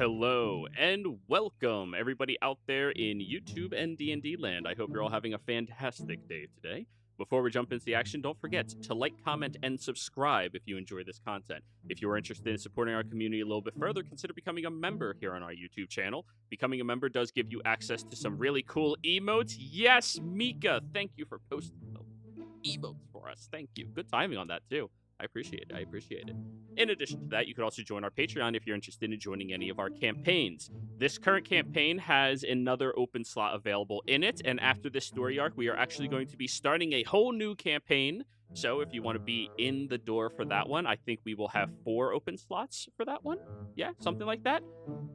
Hello and welcome everybody out there in YouTube and D&D land. I hope you're all having a fantastic day today. Before we jump into the action, don't forget to like, comment, and subscribe if you enjoy this content. If you are interested in supporting our community a little bit further, consider becoming a member here on our YouTube channel. Becoming a member does give you access to some really cool emotes. Yes, Mika, thank you for posting the emotes for us. Thank you. Good timing on that too. I appreciate it. In addition to that, you could also join our Patreon if you're interested in joining any of our campaigns. This current campaign has another open slot available in it, and after this story arc, we are actually going to be starting a whole new campaign. So if you want to be in the door for that one, I think we will have 4 open slots for that one. Yeah, something like that.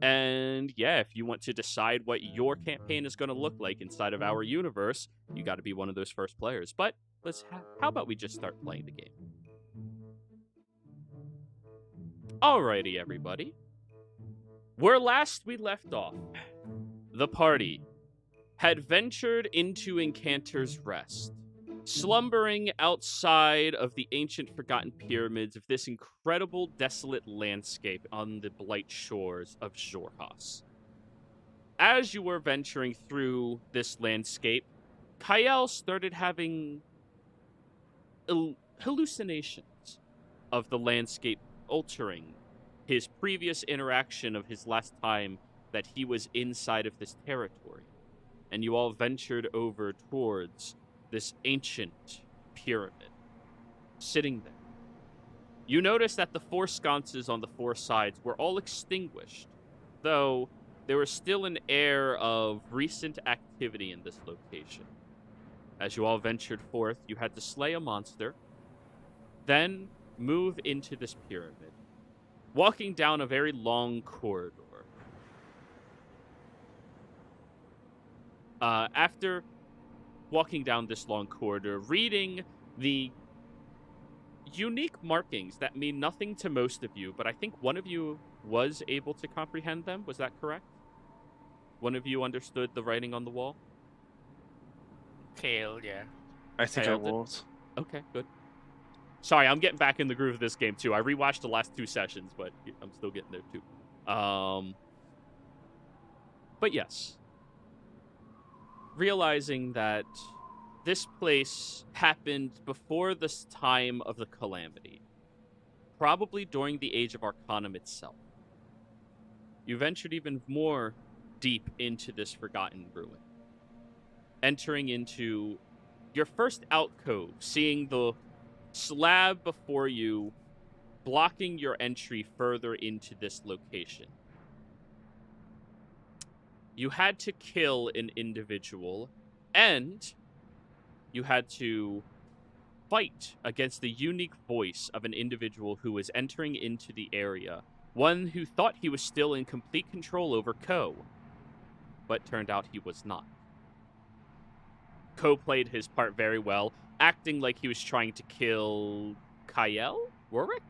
And yeah, if you want to decide what your campaign is going to look like inside of our universe, you got to be one of those first players. But how about we just start playing the game? Alrighty, everybody. Where last we left off, the party had ventured into Encanter's Rest, slumbering outside of the ancient forgotten pyramids of this incredible desolate landscape on the blight shores of Xhorhas. As you were venturing through this landscape, Kyle started having hallucinations of the landscape altering his previous interaction of his last time that he was inside of this territory. And you all ventured over towards this ancient pyramid, sitting there. You noticed that the 4 sconces on the 4 sides were all extinguished, though there was still an air of recent activity in this location. As you all ventured forth, you had to slay a monster, then move into this pyramid, walking down a very long corridor. After walking down this long corridor, reading the unique markings that mean nothing to most of you, but I think one of you was able to comprehend them. Was that correct? One of you understood the writing on the wall? Kale, yeah. I think I was. Okay, good. Sorry, I'm getting back in the groove of this game, too. I rewatched the last 2 sessions, but I'm still getting there, too. But yes. Realizing that this place happened before this time of the calamity. Probably during the Age of Arcanum itself. You ventured even more deep into this forgotten ruin. Entering into your first alcove, seeing the slab before you, blocking your entry further into this location. You had to kill an individual, and you had to fight against the unique voice of an individual who was entering into the area, one who thought he was still in complete control over Ko, but turned out he was not. Ko played his part very well, acting like he was trying to kill Kyle? Warwick?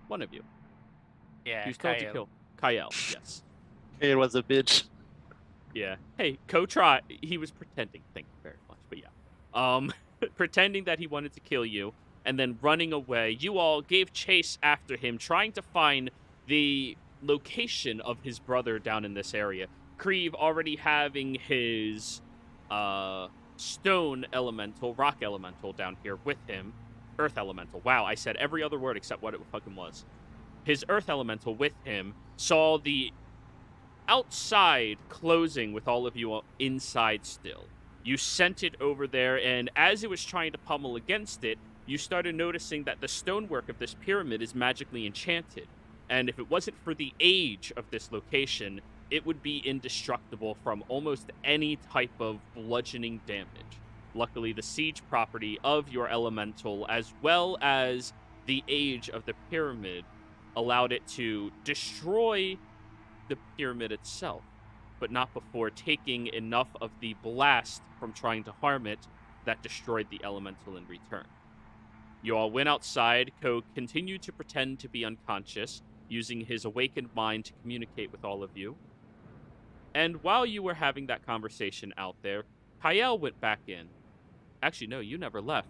One of you. Yeah, he was told to kill Kyle, yes. It was a bitch. Yeah. Hey, Ko tried. He was pretending. Thank you very much. But yeah. Pretending that he wanted to kill you, and then running away. You all gave chase after him, trying to find the location of his brother down in this area. Kreve already having his stone elemental, rock elemental down here with him. Earth elemental. Wow, I said every other word except what it fucking was. His earth elemental with him saw the outside closing with all of you inside still. You sent it over there, and as it was trying to pummel against it, you started noticing that the stonework of this pyramid is magically enchanted. And if it wasn't for the age of this location, it would be indestructible from almost any type of bludgeoning damage. Luckily, the siege property of your elemental, as well as the age of the pyramid, allowed it to destroy the pyramid itself, but not before taking enough of the blast from trying to harm it that destroyed the elemental in return. You all went outside. Ko continued to pretend to be unconscious, using his awakened mind to communicate with all of you. And while you were having that conversation out there, Kyle went back in. Actually, no, you never left.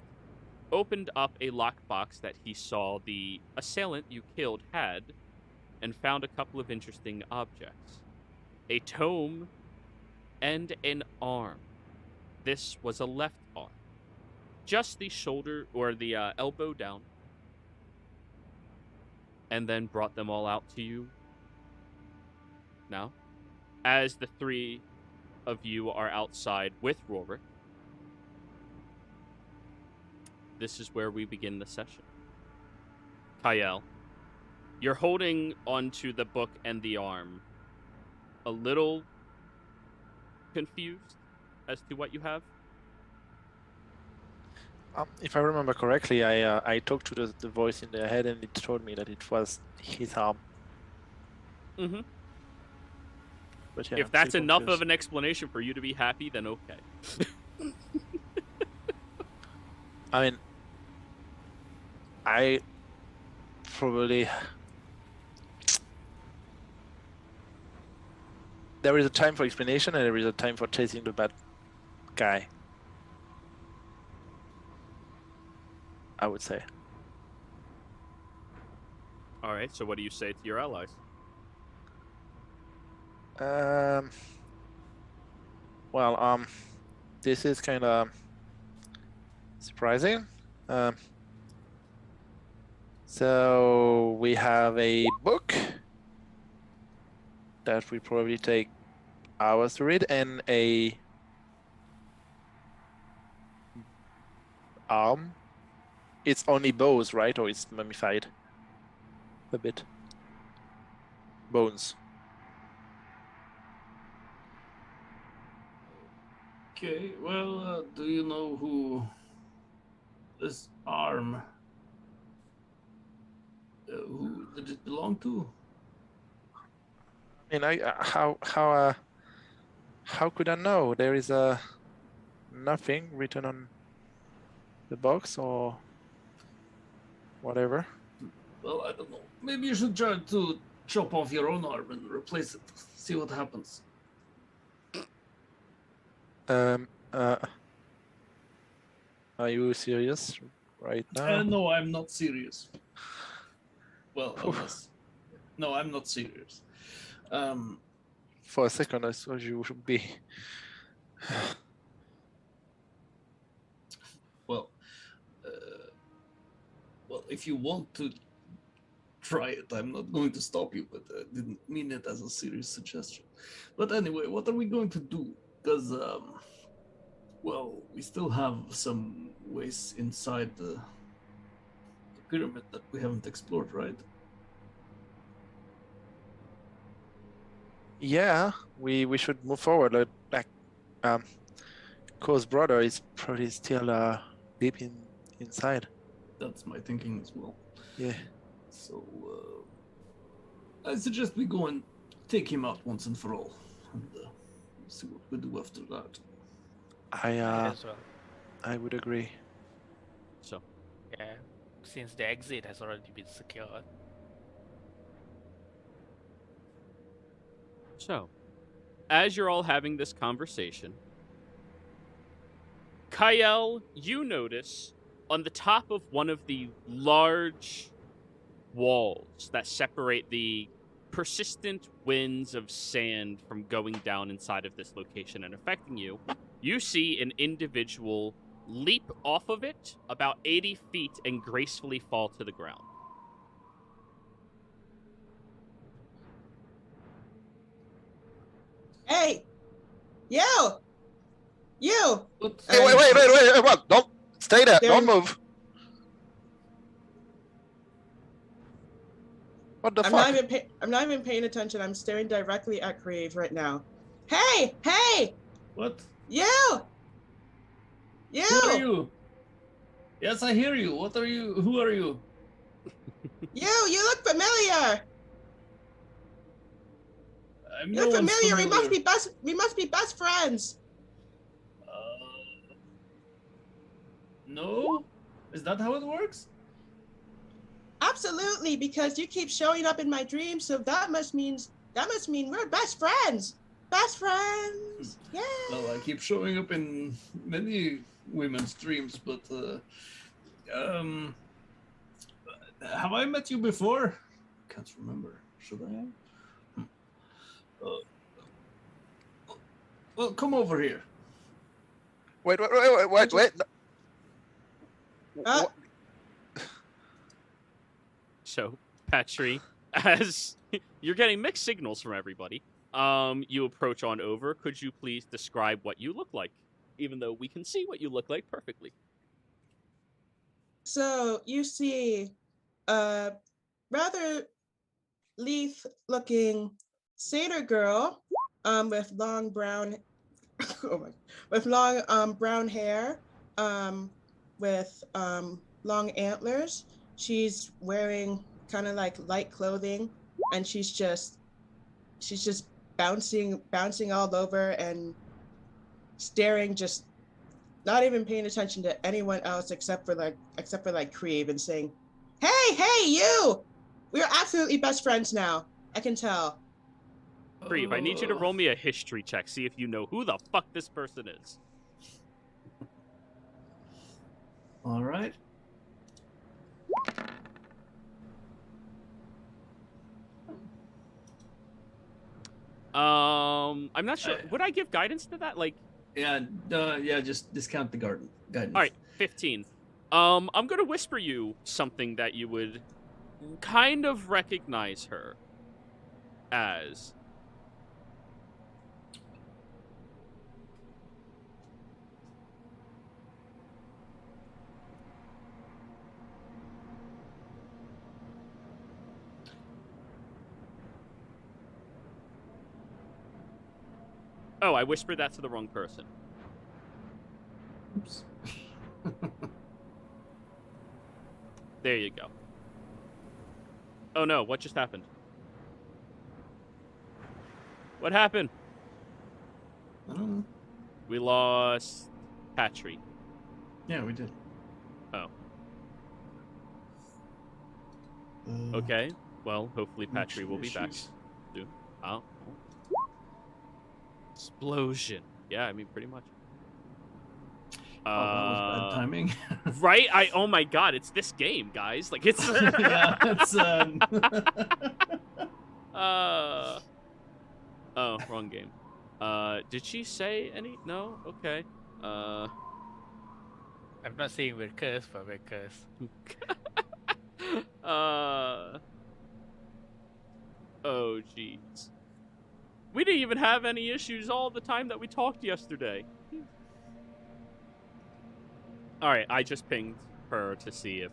Opened up a lockbox that he saw the assailant you killed had, and found a couple of interesting objects. A tome and an arm. This was a left arm. Just the shoulder or the elbow down. And then brought them all out to you now. As the three of you are outside with Rorik, this is where we begin the session. Kyle, you're holding onto the book and the arm, a little confused as to what you have. If I remember correctly, I talked to the voice in the head, and it told me that it was his arm. Mm-hmm. But yeah, if that's enough of an explanation for you to be happy, then okay. I mean, I probably... There is a time for explanation, and there is a time for chasing the bad guy, I would say. All right, so what do you say to your allies? Well, this is kind of surprising. So we have a book that will probably take hours to read, and a arm. It's only bones, right? Or it's mummified a bit. Bones. Okay, well, do you know who this arm, who did it belong to? I mean, how could I know? There is nothing written on the box or whatever. Well, I don't know. Maybe you should try to chop off your own arm and replace it. See what happens. Are you serious right now? No, I'm not serious. Well, unless... No, I'm not serious. For a second, I thought you should be. Well, if you want to try it, I'm not going to stop you, but I didn't mean it as a serious suggestion. But anyway, what are we going to do? Because, well, we still have some ways inside the pyramid that we haven't explored, right? Yeah, we should move forward. Like, Ko's brother is probably still deep inside. That's my thinking as well. Yeah. So, I suggest we go and take him out once and for all, and see what we do after that. As well. I would agree. So, Yeah, since the exit has already been secured. So, as you're all having this conversation, Kyle, you notice on the top of one of the large walls that separate the persistent winds of sand from going down inside of this location and affecting you, you see an individual leap off of it about 80 feet and gracefully fall to the ground. Hey! You! What? Hey, wait! What? Don't stay there. There- Don't move. What the I'm fuck? not even paying attention. I'm staring directly at Crave right now. Hey! What? You! Who are you? Yes, I hear you. What are you? Who are you? You look familiar. I'm You no look one's familiar. We must be best friends. No? Is that how it works? Absolutely, because you keep showing up in my dreams, so that must mean we're best friends. Best friends. Yeah. Well, I keep showing up in many women's dreams, but have I met you before? Can't remember. Should I have? Well, come over here. Wait. No. Uh, So, Patry, as you're getting mixed signals from everybody, you approach on over. Could you please describe what you look like? Even though we can see what you look like perfectly. So you see a rather Leaf-looking satyr girl, with long brown, with long brown hair, with long antlers. She's wearing kind of like light clothing, and she's just bouncing all over and staring, just not even paying attention to anyone else except for Creve, and saying, hey, you! We're absolutely best friends now. I can tell. Creve, I need you to roll me a history check, see if you know who the fuck this person is. All right. I'm not sure. Would I give guidance to that? Like, Yeah, just discount the guidance. all right, 15. I'm gonna whisper you something that you would kind of recognize her as. Oh, I whispered that to the wrong person. Oops. There you go. Oh no, what just happened? What happened? I don't know. We lost Patry. Yeah, we did. Oh. Okay. Well, hopefully Patry will be back soon. Oh. Explosion. Yeah, I mean, pretty much. Oh, that was bad timing. Right? Oh my god, it's this game, guys. Like, it's... Yeah, it's... Oh, wrong game. Did she say any? No? Okay. I'm not saying we're cursed, but we're cursed. Oh, jeez. We didn't even have any issues all the time that we talked yesterday. Alright, I just pinged her to see if,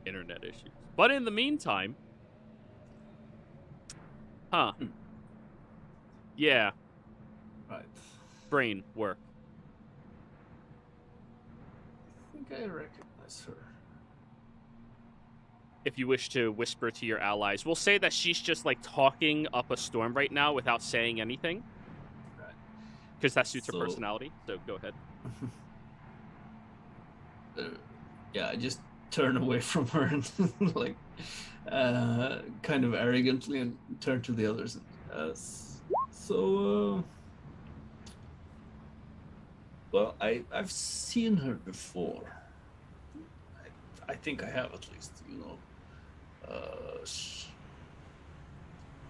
internet issues. But in the meantime... Huh. Yeah. Right. Brain work. I think I recognize her. If you wish to whisper to your allies. We'll say that she's just, like, talking up a storm right now without saying anything. Right. Because that suits her So- personality, so go ahead. Yeah, I just turn away from her and like kind of arrogantly and turn to the others. Well, I've seen her before. I think I have, at least, you know.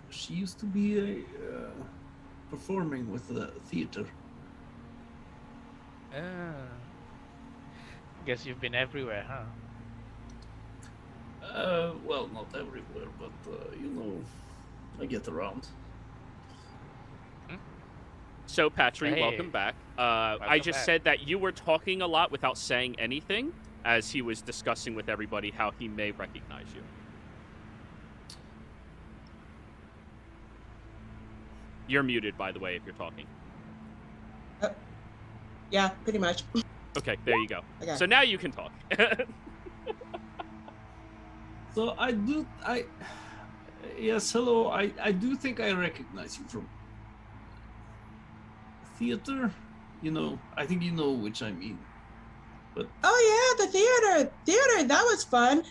She used to be performing with the theater. Guess you've been everywhere, huh? Well, not everywhere, but you know, I get around. So, Patry, Hey. welcome back. I Welcome just back. said that you were talking a lot without saying anything, as he was discussing with everybody how he may recognize you. You're muted, by the way, if you're talking. Yeah, pretty much. Okay, there you go. Okay. So now you can talk. So yes, hello. I do think I recognize you from theater. You know, I think you know which I mean. But Oh yeah, the theater. That was fun.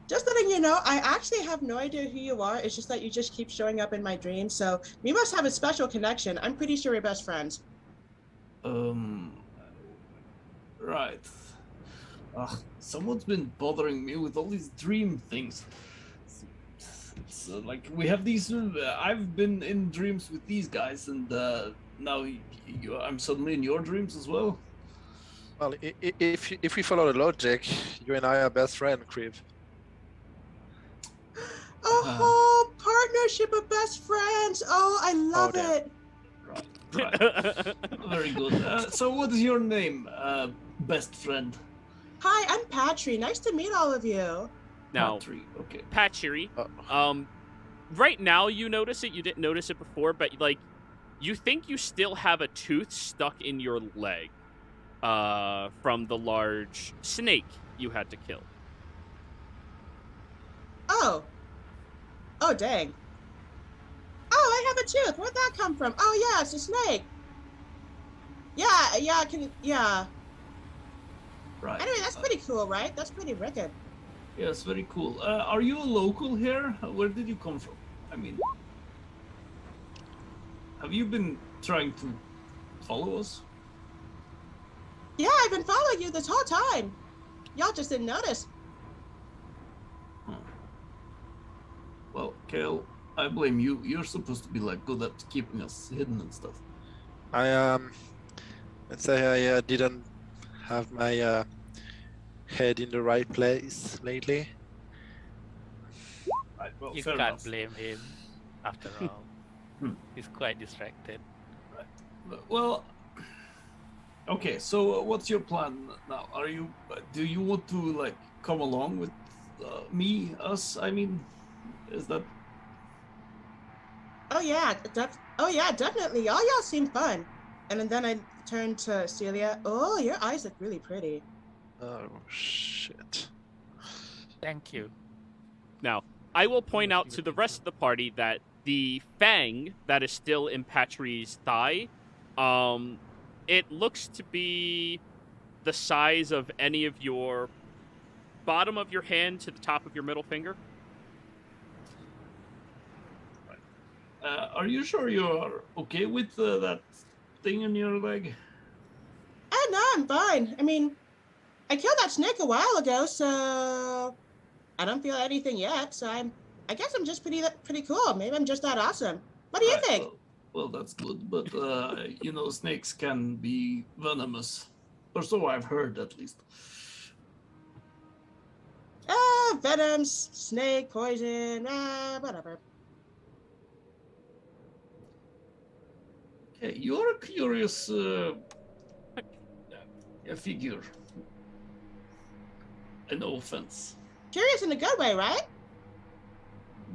Just letting you know, I actually have no idea who you are. It's just that you just keep showing up in my dreams. So we must have a special connection. I'm pretty sure we're best friends. right. Someone's been bothering me with all these dream things. it's like we have these. I've been in dreams with these guys, and now I'm suddenly in your dreams as well. Well, if we follow the logic, you and I are best friend, Crib. A whole partnership of best friends. Oh, I love damn. it. Right. Very good. So, what is your name, best friend? Hi, I'm Patry. Nice to meet all of you. Now, Patry. Okay. Patchery, Oh. right now you notice it. You didn't notice it before, but like, you think you still have a tooth stuck in your leg, from the large snake you had to kill. Oh. Oh, dang. Oh, I have a tooth. Where'd that come from? Oh, yeah, it's a snake. Yeah. Right. Anyway, that's pretty cool, right? That's pretty wicked. Yes, very cool. Are you a local here? Where did you come from? I mean, have you been trying to follow us? Yeah, I've been following you this whole time. Y'all just didn't notice. Well, Kale, I blame you. You're supposed to be like good at keeping us hidden and stuff. Let's say I didn't have my head in the right place lately. Right. Well, You fair can't enough. blame him. After all, he's quite distracted. Well, okay. So, what's your plan now? Do you want to like come along with us? I mean, is that? Oh yeah, definitely. All y'all seem fun. And then I turned to Celia. Oh, your eyes look really pretty. Oh shit. Thank you. Now, I will point out to the rest of the party that the fang that is still in Patry's thigh, it looks to be the size of any of your bottom of your hand to the top of your middle finger. Are you sure you're okay with that thing in your leg? Oh no, I'm fine. I mean, I killed that snake a while ago, so I don't feel anything yet. So I guess I'm just pretty cool. Maybe I'm just that awesome. What do you Right, think? Well, that's good, but snakes can be venomous, or so I've heard at least. Venoms, snake, poison, whatever. Okay, you're a curious figure. No offense. Curious in a good way, right?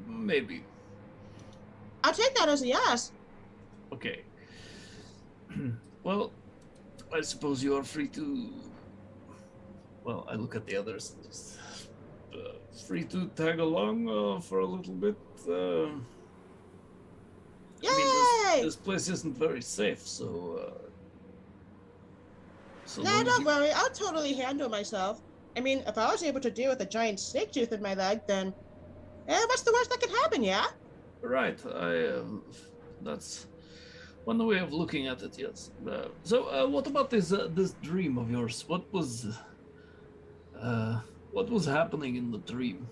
Maybe. I'll take that as a yes. Okay. Well, I suppose you are free to. Well, I look at the others. And just, free to tag along for a little bit. Yay! I mean, this place isn't very safe, so. Nah, don't worry. I'll totally handle myself. I mean, if I was able to deal with a giant snake tooth in my leg, then what's the worst that could happen, yeah? Right. That's one way of looking at it. Yes. So, what about this dream of yours? What was happening in the dream?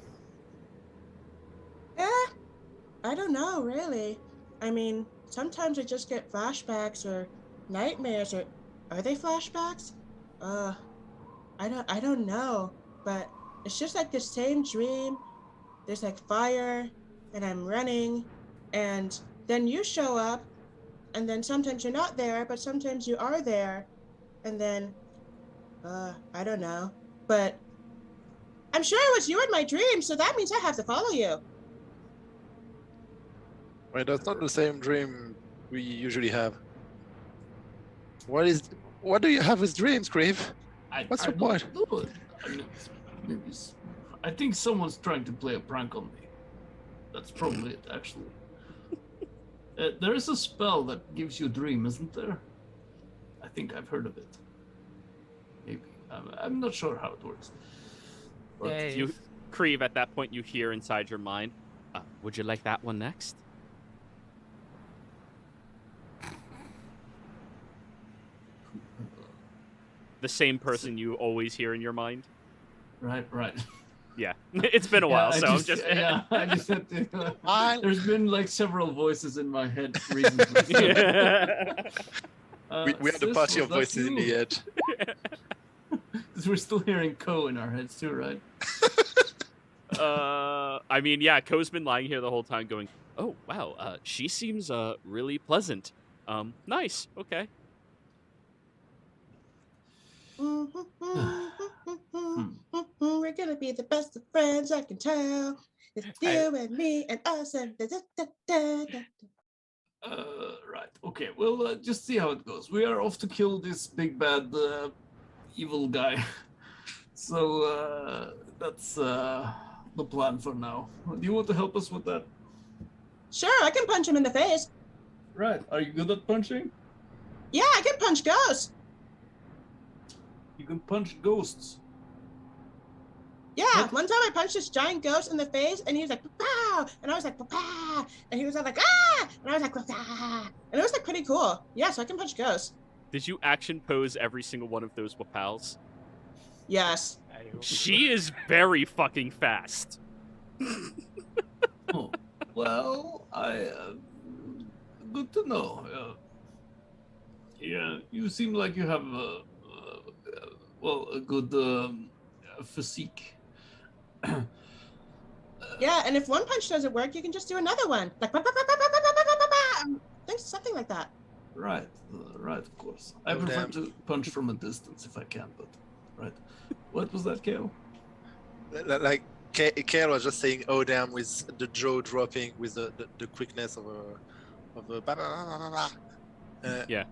I don't know, really. I mean, sometimes I just get flashbacks or nightmares, or are they flashbacks? I don't know, but it's just like the same dream. There's like fire, and I'm running, and then you show up, and then sometimes you're not there, but sometimes you are there, and then, I don't know, but I'm sure it was you in my dream, so that means I have to follow you. Wait, that's not the same dream we usually have. What do you have as dreams, Crave? What's your point? I think someone's trying to play a prank on me. That's probably it, actually. There is a spell that gives you a dream, isn't there? I think I've heard of it. Maybe. I'm not sure how it works. But Yeah, Creve, at that point, you hear inside your mind, would you like that one next? The same person you always hear in your mind. Right. Yeah, it's been a while, so I'm just. I just had to. I'll- There's been like several voices in my head recently. So, we had a sis, party was of that voices in you? the head. We're still hearing Ko in our heads too, right? I mean, yeah, Ko's been lying here the whole time, going, "Oh wow, she seems really pleasant. Nice, okay." We're gonna be the best of friends, I can tell. It's you and me and us and da, da, da, da, da. Right. Okay. Well, just see how it goes. We are off to kill this big bad evil guy. So that's the plan for now. Do you want to help us with that? Sure, I can punch him in the face. Right. Are you good at punching? Yeah, I can punch ghosts. You can punch ghosts. Yeah, What? one time I punched this giant ghost in the face, and he was like, "Pow!" and I was like, "Pow!" and he was like, "Ah!" and I was like, "Pow!" and it was like pretty cool. Yeah, so I can punch ghosts. Did you action pose every single one of those wapals? Yes. She is very fucking fast. Oh, well, good to know. Yeah, you seem like you have a good physique. Yeah, and if one punch doesn't work, you can just do another one, like things, something like that. Right, right, of course. I Oh, prefer damn. to punch from a distance if I can, but right. What was that, Kale? Like Kale was just saying, "Oh damn," with the jaw dropping, with the quickness of a ba, ba, ba, ba, ba. Yeah.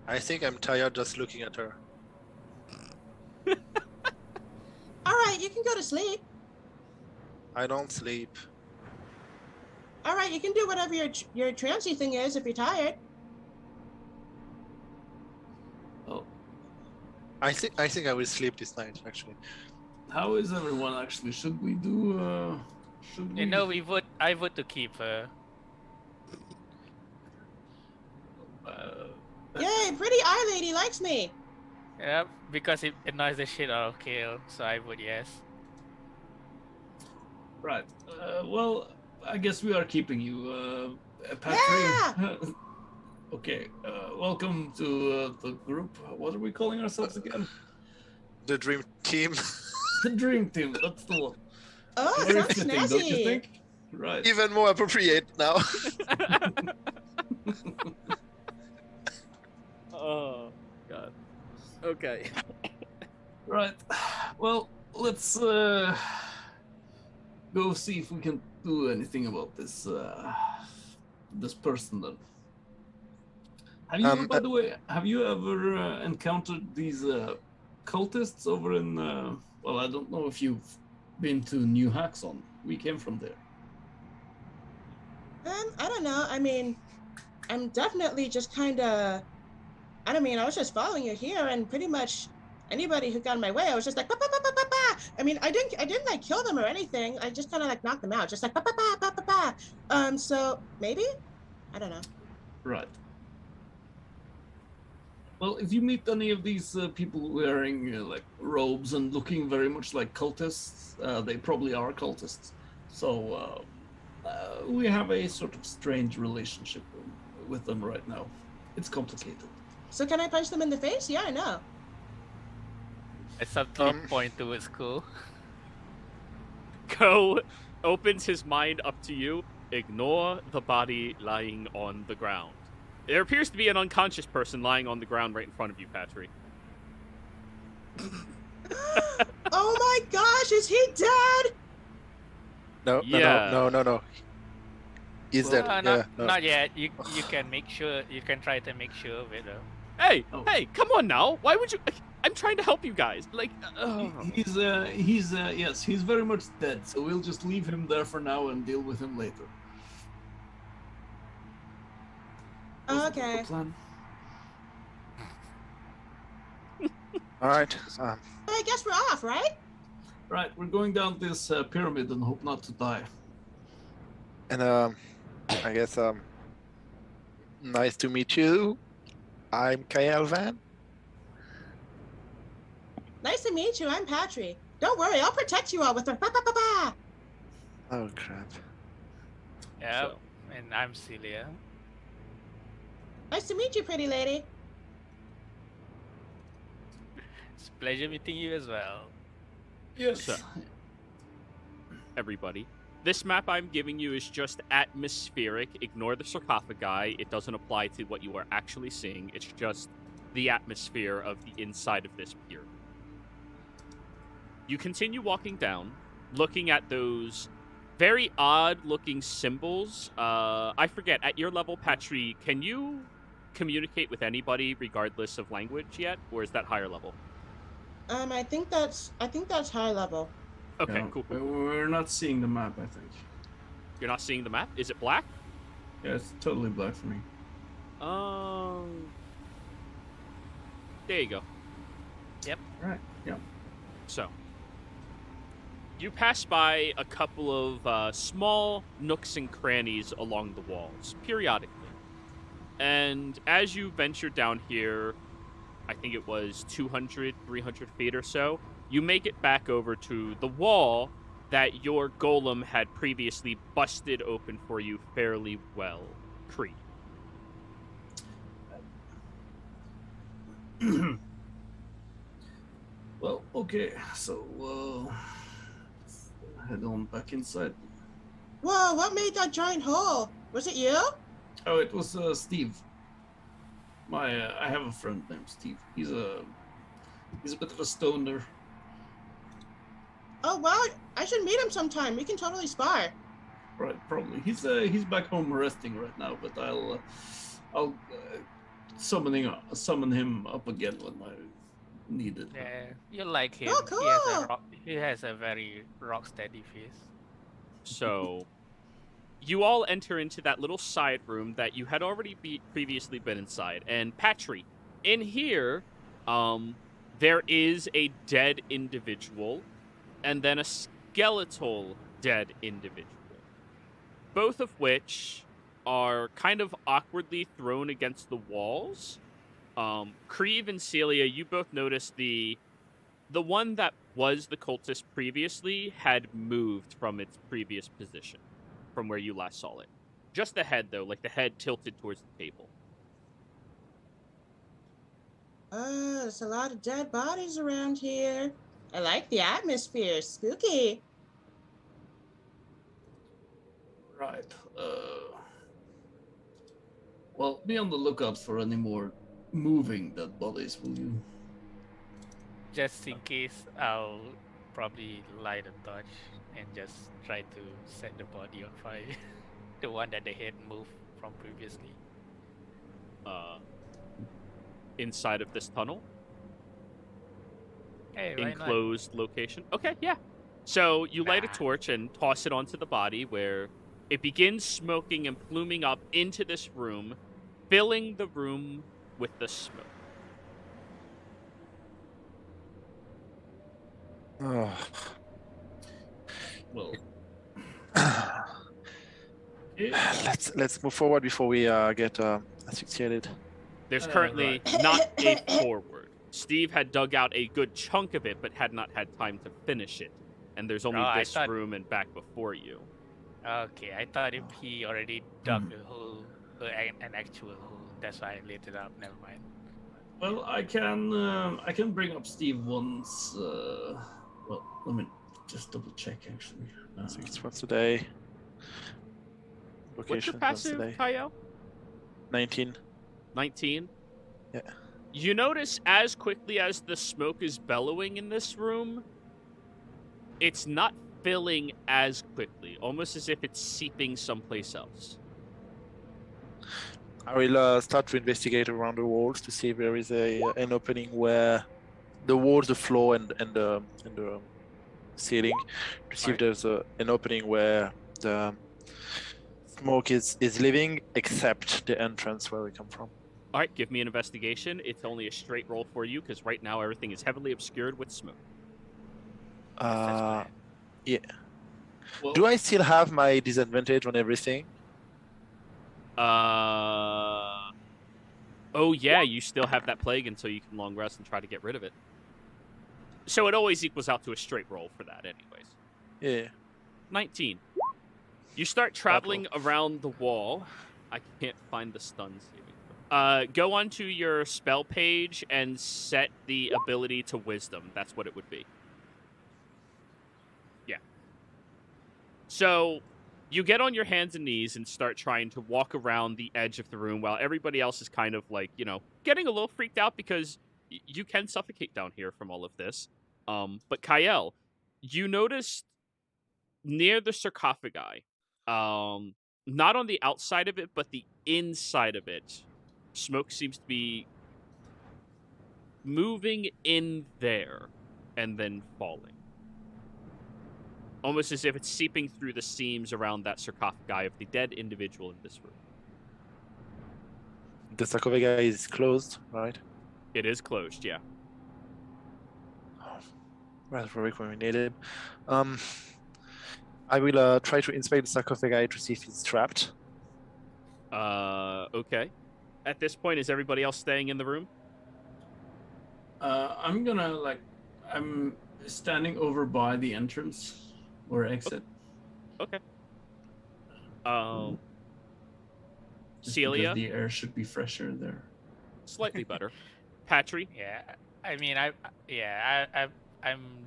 I think I'm tired just looking at her. All right, you can go to sleep. I don't sleep. All right, you can do whatever your transy thing is if you're tired. Oh, I think I will sleep this night actually. how is everyone actually? Should we do? Should we? You know, I vote to keep her. Yay, pretty eye lady likes me. Yeah, because it annoys the shit out of Kale, so I vote yes. Right. Well, I guess we are keeping you, Patrick. Okay. Welcome to the group. What are we calling ourselves again? The dream team. The Dream Team. That's the one. Oh, Very sounds fitting, don't you snazzy. think? Right. Even more appropriate now. Oh god. Okay. Right. Well, let's go see if we can do anything about this this person then. Have you, by the way, have you ever encountered these cultists over in? Well, I don't know if you've been to New Haxon. We came from there. I don't know. I mean, I'm definitely just kind of. I mean, I was just following you here, and pretty much anybody who got in my way, I was just like, ba, ba, ba, ba, ba, ba. I mean, I didn't like kill them or anything. I just kind of like knocked them out, just like ba, ba, ba, ba, ba, ba. So maybe, I don't know. Right. Well, if you meet any of these people wearing like robes and looking very much like cultists, they probably are cultists. So we have a sort of strange relationship with them right now. It's complicated. So can I punch them in the face? Yeah, I know. I subtly point towards Ko. Ko opens his mind up to you. Ignore the body lying on the ground. There appears to be an unconscious person lying on the ground right in front of you, Patrick. Oh my gosh, is he dead? No. Is Well, that? Not, Yeah, no. not yet. You can make sure. You can try to make sure of it though. Hey, Oh. hey, come on now. Why would you? I'm trying to help you guys. Like, He's yes, he's very much dead. So we'll just leave him there for now and deal with him later. Wasn't that Okay. the plan? All right. I guess we're off, right? Right, we're going down this pyramid and hope not to die. And I guess nice to meet you. I'm Kyle Van. Nice to meet you. I'm Patry. Don't worry, I'll protect you all with a ba-ba-ba-ba. Oh crap. Yeah, So- and I'm Celia. Nice to meet you, pretty lady. It's a pleasure meeting you as well. Yes. So- Everybody. This map I'm giving you is just atmospheric. Ignore the sarcophagi. It doesn't apply to what you are actually seeing. It's just the atmosphere of the inside of this pyramid. You continue walking down, looking at those very odd-looking symbols. I forget, at your level, Patry, can you communicate with anybody regardless of language yet? Or is that higher level? I think that's high level. Okay, Yeah, cool. We're not seeing the map, I think. You're not seeing the map? Is it black? Yeah, it's totally black for me. There you go. Right. Yeah. So, you pass by a couple of small nooks and crannies along the walls, periodically. And as you venture down here, I think it was 200, 300 feet or so, you make it back over to the wall that your golem had previously busted open for you fairly well, Kree. Well, okay. So, head on back inside. Whoa, what made that giant hole? Was it you? Oh, it was Steve. I have a friend named Steve. He's a bit of a stoner. Oh, wow. I should meet him sometime. We can totally spar. Right, probably. He's back home resting right now, but I'll summon him up again when I need it. Yeah, you like him. Oh, He has a very rock steady face. So, you all enter into that little side room that you had already previously been inside. And Patry, in here, there is a dead individual, and then a skeletal dead individual. Both of which are kind of awkwardly thrown against the walls. Creve and Celia, you both noticed the one that was the cultist previously had moved from its previous position, from where you last saw it. Just the head, though, like the head tilted towards the table. There's a lot of dead bodies around here. I like the atmosphere. Spooky. Right. Well, be on the lookout for any more moving dead bodies, will you? Just in case, I'll probably light a torch and just try to set the body on fire. The one that the head moved from previously. Inside of this tunnel, Hey, why not? enclosed location. Okay, yeah. So you light a Nah. torch and toss it onto the body, where it begins smoking and pluming up into this room, filling the room with the smoke. Oh. Well, Let's move forward before we get asphyxiated. There's Oh, currently not a forward. Steve had dug out a good chunk of it, but had not had time to finish it. And there's only Oh, I this thought- room and back before you. Okay, I thought if he already dug the hole, an actual hole. That's why I lit it up. Never mind. well, I can bring up Steve once. Well, let me just double check actually. So it's once a day. What's your Location once a passive, day. Kaio? 19. 19? Yeah. You notice as quickly as the smoke is bellowing in this room, it's not filling as quickly, almost as if it's seeping someplace else. I will start to investigate around the walls to see if there is an opening where the walls, the floor, and the ceiling, to see if there's an opening where the smoke is leaving, except the entrance where we come from. All right, give me an investigation. It's only a straight roll for you, because right now everything is heavily obscured with smoke. Uh, yeah. Well, Do I still have my disadvantage on everything? Oh yeah, you still have that plague until you can long rest and try to get rid of it. So it always equals out to a straight roll for that, anyways. Yeah. 19. You start traveling around the wall. I can't find the stun saving. Go onto your spell page and set the ability to wisdom. That's what it would be. Yeah. So you get on your hands and knees and start trying to walk around the edge of the room while everybody else is kind of like, getting a little freaked out because you can suffocate down here from all of this. But Kyle, you noticed near the sarcophagi, not on the outside of it, but the inside of it, smoke seems to be moving in there and then falling. Almost as if it's seeping through the seams around that sarcophagi of the dead individual in this room. The sarcophagi is closed, right? It is closed, yeah. Right, for when we need it. I will try to inspect the sarcophagi to see if it's trapped. Okay. At this point, is everybody else staying in the room? I'm gonna I'm standing over by the entrance or exit. Okay. Just Celia? because the air should be fresher there. Slightly better. Patry? Yeah, I mean, I'm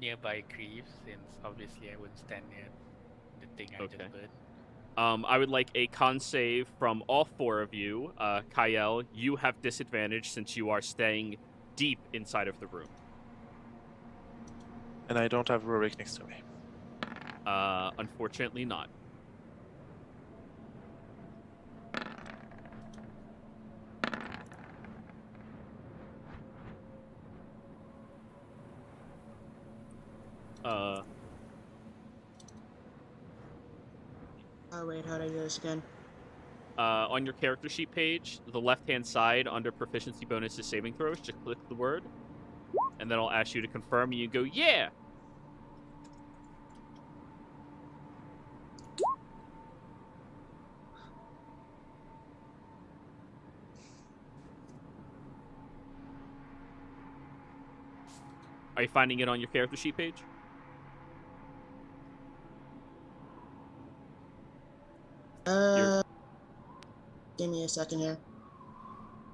nearby Greaves, since obviously I wouldn't stand near the thing I just burned. I would like a con save from all four of you. Kyle, you have disadvantage since you are staying deep inside of the room. And I don't have Rorik next to me. Unfortunately not. Oh wait, how do I do this again? On your character sheet page, the left-hand side under proficiency bonuses saving throws, just click the word, and then I'll ask you to confirm, and you go, yeah! Are you finding it on your character sheet page? Give me a second here.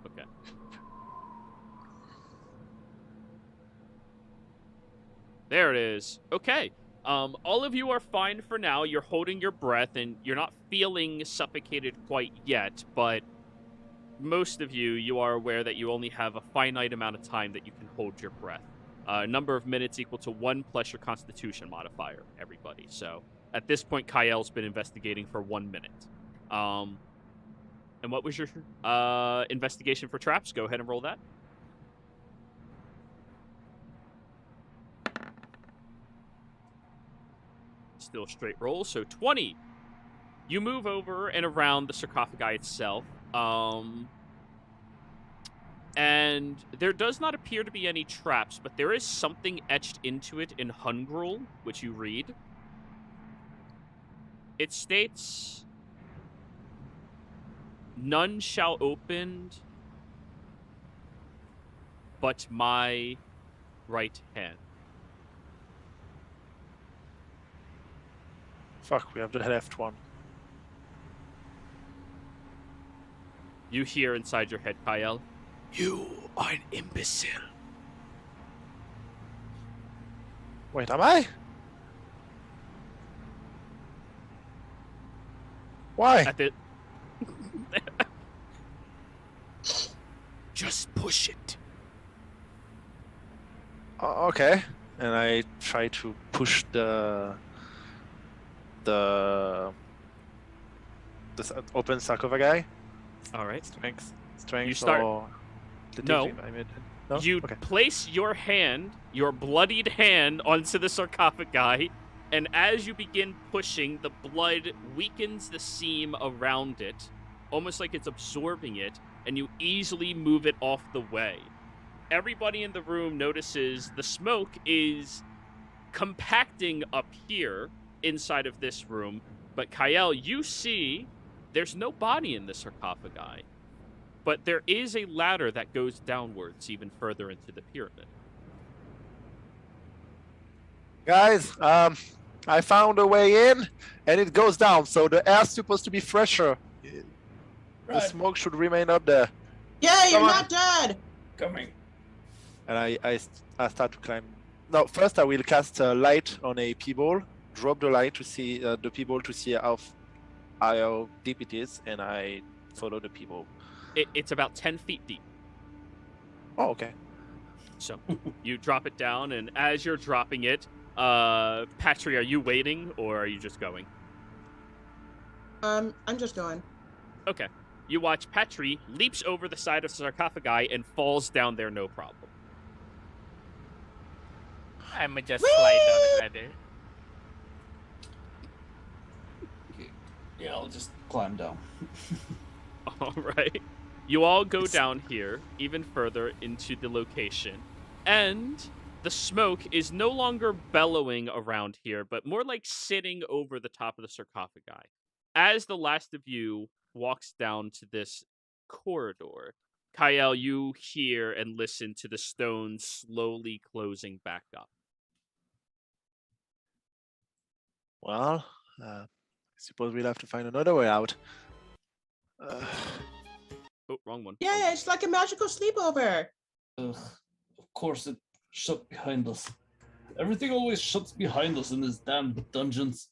Okay. There it is. Okay. All of you are fine for now. You're holding your breath, and you're not feeling suffocated quite yet, but most of you are aware that you only have a finite amount of time that you can hold your breath. Number of minutes equal to 1 plus your constitution modifier, everybody. So at this point, Kyle's been investigating for 1 minute. And what was your investigation for traps? Go ahead and roll that. Still straight roll, so 20. You move over and around the sarcophagi itself. And there does not appear to be any traps, but there is something etched into it in Hungrul, which you read. It states, "None shall open but my right hand." Fuck, we have the left one. You hear inside your head, Kyle, "You are an imbecile." Wait, am I? Why? At the... Just push it. Okay. And I try to push the open sarcophagi. All right. Strength. You start- or No. I mean, no? You Okay. place your hand, your bloodied hand, onto the sarcophagi, and as you begin pushing, the blood weakens the seam around it, almost like it's absorbing it, and you easily move it off the way. Everybody in the room notices the smoke is compacting up here inside of this room, but Kyle, you see there's no body in the sarcophagi, but there is a ladder that goes downwards even further into the pyramid. Guys, I found a way in, and it goes down. So the air's supposed to be fresher. The Right, smoke should remain up there. Yeah, you're Come on. not dead. coming. And I start to climb. No, first I will cast a light on a pebble, drop the light to see the pebble to see how deep it is, and I follow the pebble. It's about 10 feet deep. Oh, okay. So you drop it down, and as you're dropping it, Patry, are you waiting or are you just going? I'm just going. Okay. You watch Patry leaps over the side of the sarcophagi and falls down there no problem. I'ma just slide down the ladder. Okay. Yeah, I'll just climb down. All right. You all go down here, even further into the location, and the smoke is no longer bellowing around here, but more like sitting over the top of the sarcophagi. As the last of you walks down to this corridor, Kyle, you hear and listen to the stones slowly closing back up. Well, I suppose we'll have to find another way out. Oh, wrong one. Yeah, it's like a magical sleepover. Ugh, of course it shut behind us. Everything always shuts behind us in this damn dungeons.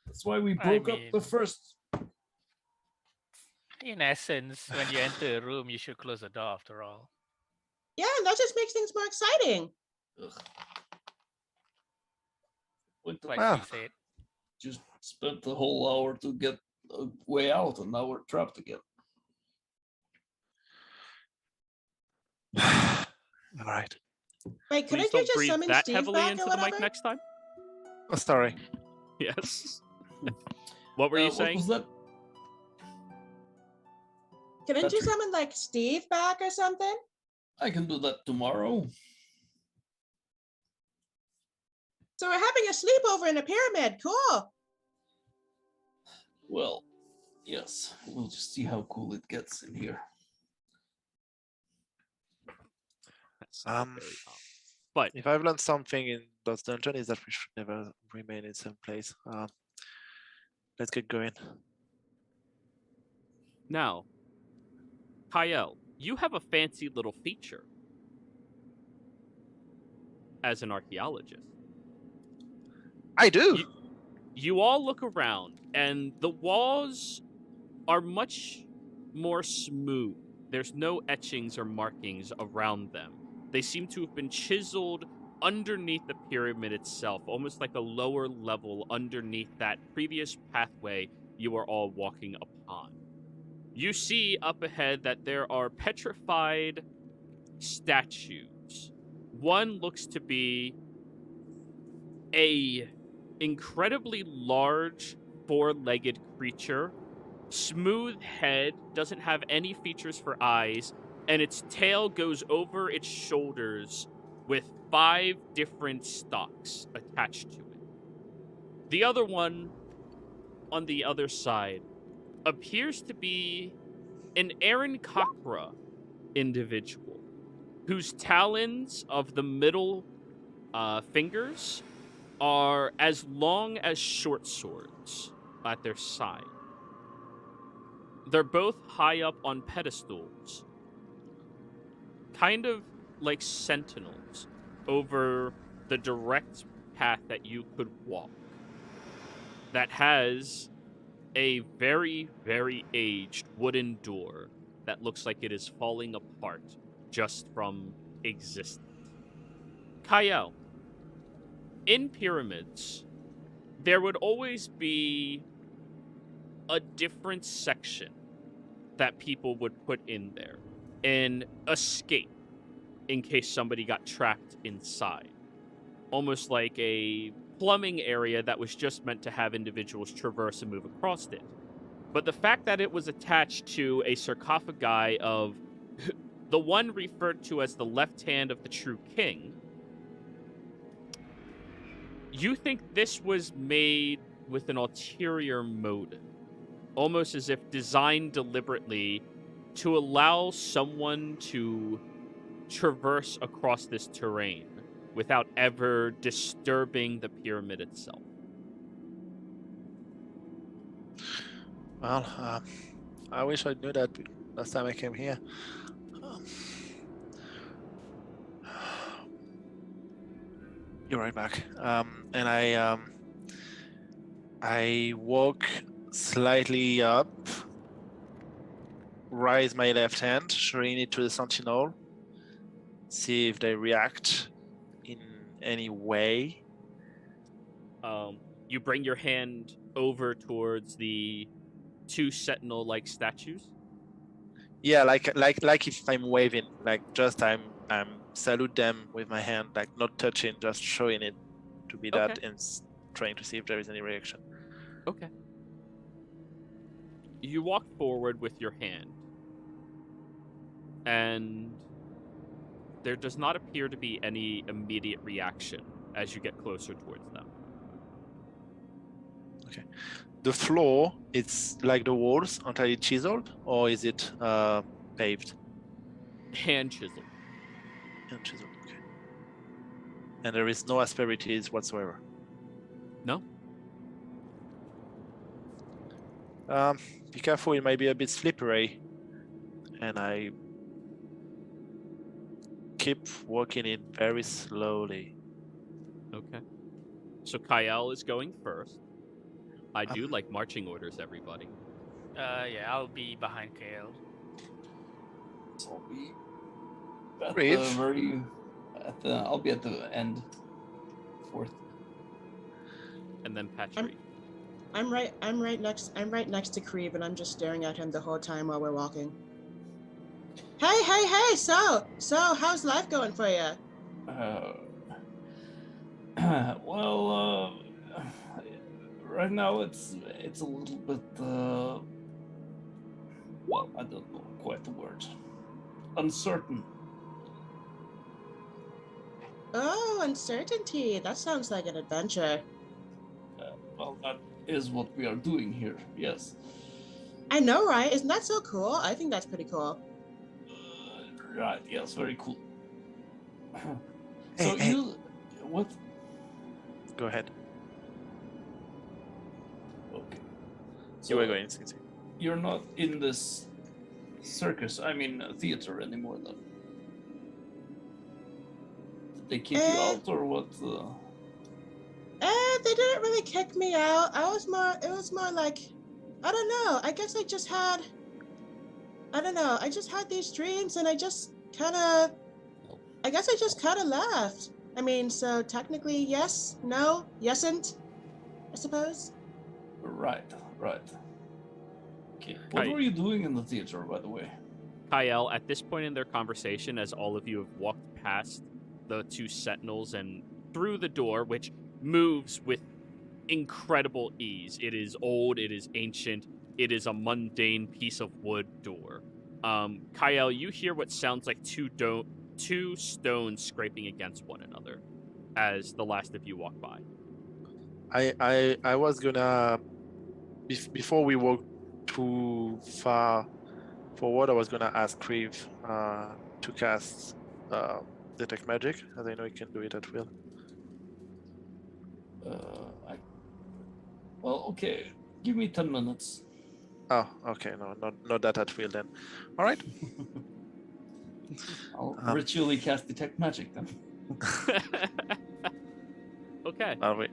That's why we broke up mean- the first. In essence, when you enter a room, you should close the door after all. Yeah, that just makes things more exciting. Ugh. Went to- What Ah. she said. just spent the whole hour to get a way out, and now we're trapped again. All right. Wait, Please couldn't you don't just breathe summon that Steve heavily back into or the mic whatever? next time. Oh, sorry. Yes. What were you What saying? was that? Couldn't you Patrick. summon like Steve back or something? I can do that tomorrow. So we're having a sleepover in a pyramid. Cool. Well, yes. We'll just see how cool it gets in here. That's not Um, very obvious. But If I've learned something in those dungeons, is that we should never remain in some place. Let's get going. now, Kyle, you have a fancy little feature as an archaeologist. I do. You all look around, and the walls are much more smooth. There's no etchings or markings around them. They seem to have been chiseled underneath the pyramid itself, almost like a lower level underneath that previous pathway you are all walking upon. You see up ahead that there are petrified statues. One looks to be a incredibly large four-legged creature, smooth head, doesn't have any features for eyes, and its tail goes over its shoulders with 5 different stalks attached to it. The other one on the other side appears to be an Aaron Kakra individual whose talons of the middle fingers are as long as short swords at their side. They're both high up on pedestals, kind of like sentinels over the direct path that you could walk, that has a very, very aged wooden door that looks like it is falling apart just from existence. Kyle, in pyramids, there would always be a different section that people would put in there, an escape in case somebody got trapped inside. Almost like a plumbing area that was just meant to have individuals traverse and move across it. But the fact that it was attached to a sarcophagi of the one referred to as the left hand of the true king, you think this was made with an ulterior motive, almost as if designed deliberately to allow someone to traverse across this terrain without ever disturbing the pyramid itself. Well, I wish I knew that last time I came here. Um, You're right back. And I walk slightly up, raise my left hand, showing it to the sentinel, see if they react in any way. You bring your hand over towards the two sentinel-like statues. Yeah, like if I'm waving, like just I'm salute them with my hand, like not touching, just showing it to be that, Okay. and trying to see if there is any reaction. Okay. You walk forward with your hand, and there does not appear to be any immediate reaction as you get closer towards them. Okay. The floor, it's like the walls entirely chiseled, or is it paved? Hand chiseled. And chiseled, okay. And there is no asperities whatsoever. No? Be careful, it might be a bit slippery. And I keep walking in very slowly. Okay. So Kyle is going first. I do like marching orders, everybody. Yeah, I'll be behind Kale. So I'll be at Great. I'll be at the end. Fourth. And then Patrick. I'm right next to Creve, and I'm just staring at him the whole time while we're walking. Hey! So how's life going for you? Well, right now it's a little bit well, I don't know quite the word. Uncertain. Oh, uncertainty. That sounds like an adventure. Well, that is what we are doing here. Yes. I know, right? Isn't that so cool? I think that's pretty cool. Right. Yes. Very cool. Hey, So hey. you, what? Go ahead. Okay. You were going, Cincy. You're not in this circus, I mean theater anymore then? Did they kick you out or what? They didn't really kick me out. It was more like, I don't know. I guess I just had these dreams, and I just kind of left. I mean, so technically, yes, no, yesn't, I suppose. Right. Okay. What were you doing in the theater, by the way? Kyle, at this point in their conversation, as all of you have walked past the two sentinels and through the door, which moves with incredible ease. It is old, it is ancient, it is a mundane piece of wood door. Kyle, you hear what sounds like two stones scraping against one another as the last of you walk by. I was gonna, before we walk too far forward, I was gonna ask Creve to cast Detect Magic, as I know he can do it at will. Well, okay. Give me 10 minutes. Oh, okay, no, not that at will then. All right. I'll ritually cast Detect Magic then. Okay. I'll wait.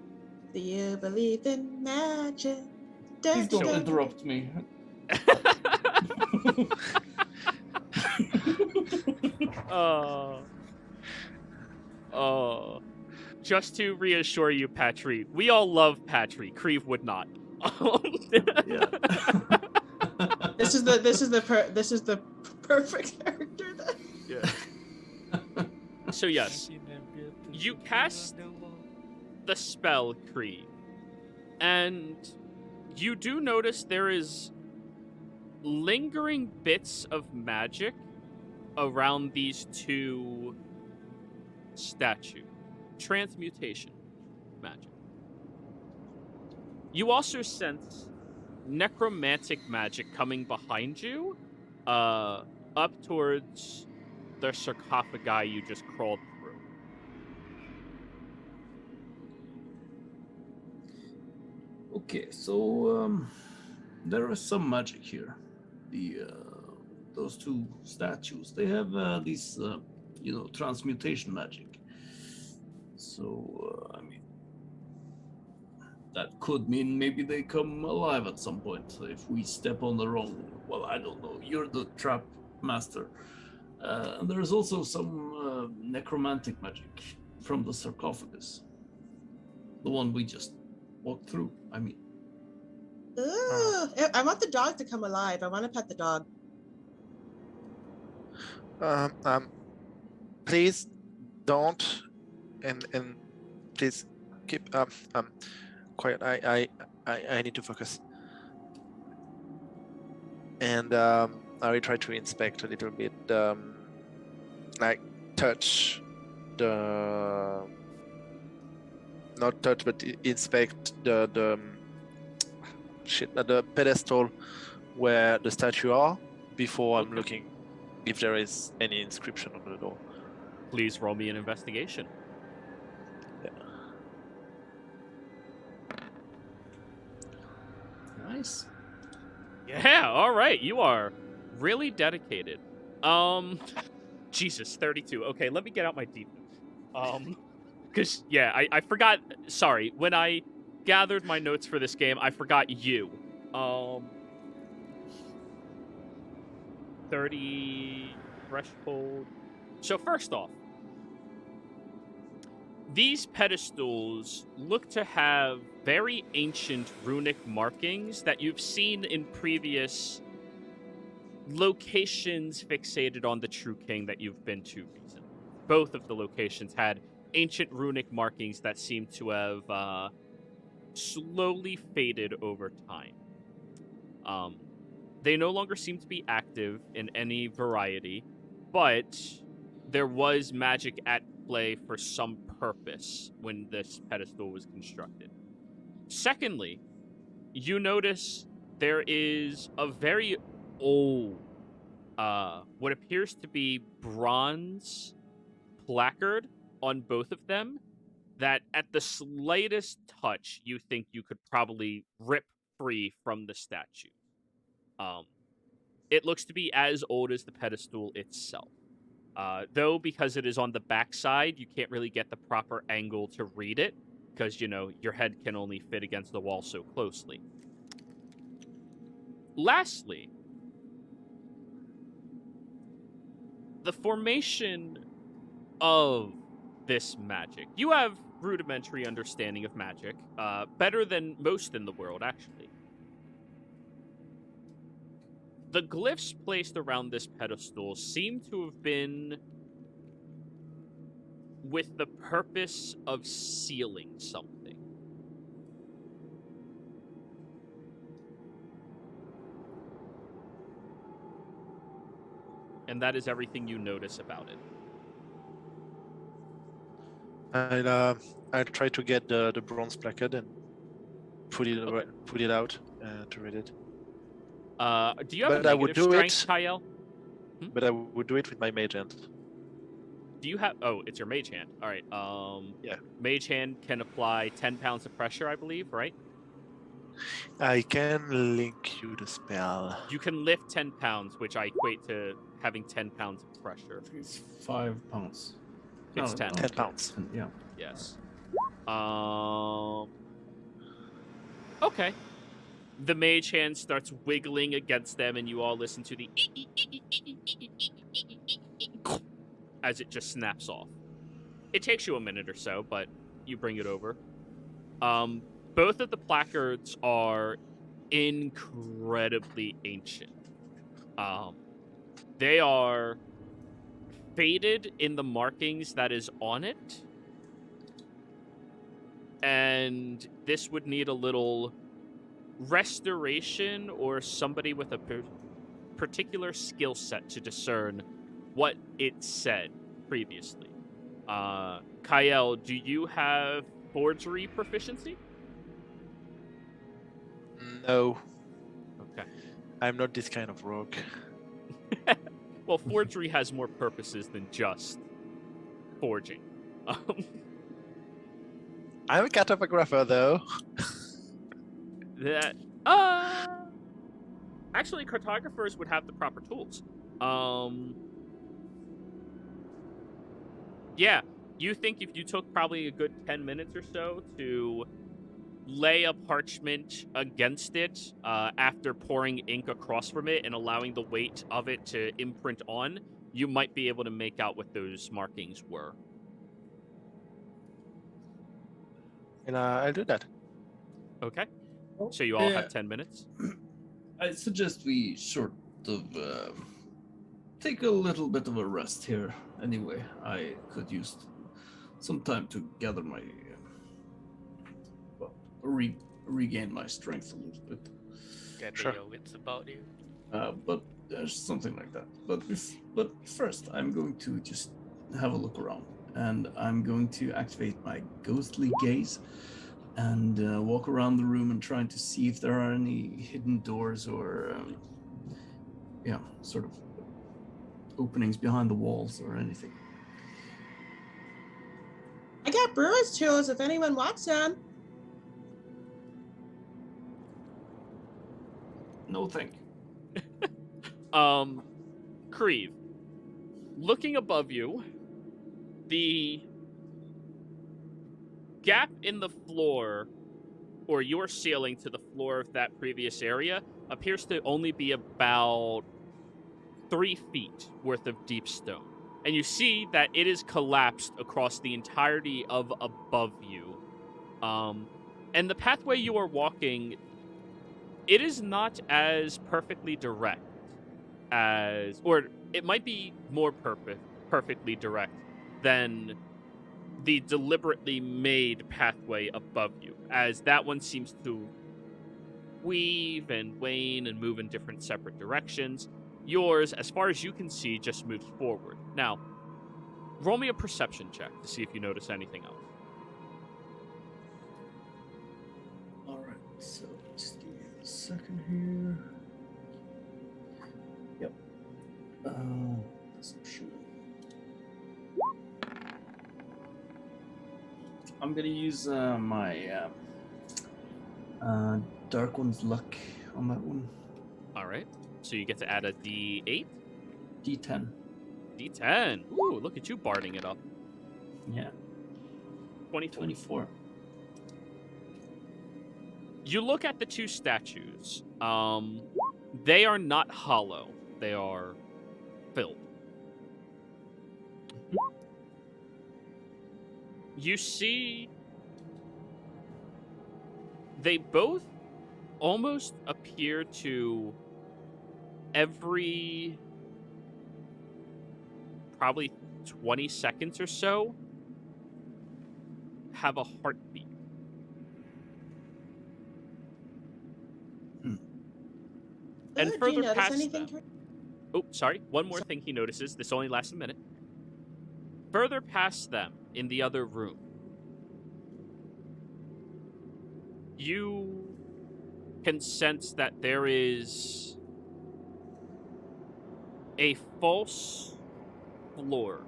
Do you believe in magic? Please don't interrupt me. Just to reassure you, Patry, we all love Patry. Creve would not. Yeah. This is the perfect character then. Yeah. So yes, you cast the spell, Creve, and you do notice there is lingering bits of magic around these two statues. Transmutation magic. You also sense necromantic magic coming behind you, up towards the sarcophagi you just crawled through. Okay, so there is some magic here. The those two statues, they have this transmutation magic. So I mean, that could mean maybe they come alive at some point if we step on the wrong. Well, I don't know. You're the trap master. And there's also some necromantic magic from the sarcophagus. The one we just walked through. I mean, Ooh, I want the dog to come alive. I want to pet the dog. Please don't, and please keep quiet. I need to focus. And I will try to inspect a little bit, like touch the, not touch, but inspect the pedestal where the statue are before I'm looking if there is any inscription on the door. Please roll me an investigation. Yeah. nice. Yeah, all right. You are really dedicated. Jesus, 32. Okay, let me get out my defense. Because, yeah, I forgot. Sorry, when I gathered my notes for this game, I forgot you. 30 threshold. So first off, these pedestals look to have very ancient runic markings that you've seen in previous locations fixated on the True King that you've been to recently. Both of the locations had ancient runic markings that seem to have slowly faded over time. They no longer seem to be active in any variety, but there was magic at play for some purpose when this pedestal was constructed. Secondly, you notice there is a very old, what appears to be bronze placard on both of them that at the slightest touch you think you could probably rip free from the statue. It looks to be as old as the pedestal itself. Though, because it is on the backside, you can't really get the proper angle to read it, because, your head can only fit against the wall so closely. Lastly, the formation of this magic. You have rudimentary understanding of magic, better than most in the world, actually. The glyphs placed around this pedestal seem to have been with the purpose of sealing something. And that is everything you notice about it. I'll try to get the bronze placard and put it out to read it. Do you have a negative strength, Kyle? But I would do it with my mage hand. Do you have... Oh, it's your mage hand. All right. Yeah. Mage hand can apply 10 pounds of pressure, I believe, right? I can link you the spell. You can lift 10 pounds, which I equate to having 10 pounds of pressure. It's 5 pounds. It's 10. 10 pounds. Yeah. Yes. Okay. The mage hand starts wiggling against them, and you all listen to the as it just snaps off. It takes you a minute or so, but you bring it over. Both of the placards are incredibly ancient. They are faded in the markings that is on it, and this would need a little restoration or somebody with a particular skill set to discern what it said previously. Kyle, do you have forgery proficiency? No. Okay. I'm not this kind of rogue. Well, forgery has more purposes than just forging. I'm a cartographer, though. That actually, cartographers would have the proper tools. Yeah, you think if you took probably a good 10 minutes or so to lay a parchment against it after pouring ink across from it and allowing the weight of it to imprint on, you might be able to make out what those markings were. And I'll do that. Okay. So you all Yeah. have 10 minutes? I suggest we sort of take a little bit of a rest here. Anyway, I could use some time to gather my, regain my strength a little bit. Get Sure. your wits about you. But there's something like that. But first, I'm going to just have a look around, and I'm going to activate my ghostly gaze and walk around the room and trying to see if there are any hidden doors or, sort of openings behind the walls or anything. I got brewer's tools if anyone wants them. No, thank you. Creve, looking above you, the gap in the floor, or your ceiling to the floor of that previous area, appears to only be about 3 feet worth of deep stone. And you see that it is collapsed across the entirety of above you. And the pathway you are walking, it is not as perfectly direct as, or it might be more perfectly direct than the deliberately made pathway above you, as that one seems to weave and wane and move in different separate directions. Yours, as far as you can see, just moves forward. Now, roll me a perception check to see if you notice anything else. All right, so just give me a second here. Yep. Perception. I'm gonna use my Dark One's luck on that one. All right. So you get to add a D8, D10. D10. Ooh, look at you barding it up. Yeah. 24. You look at the two statues. They are not hollow. They are filled. You see, they both almost appear to, every probably 20 seconds or so, have a heartbeat. And Do you further notice past anything? them. Oh, sorry. One more thing he notices. This only lasts a minute. Further past them, in the other room, you can sense that there is a false floor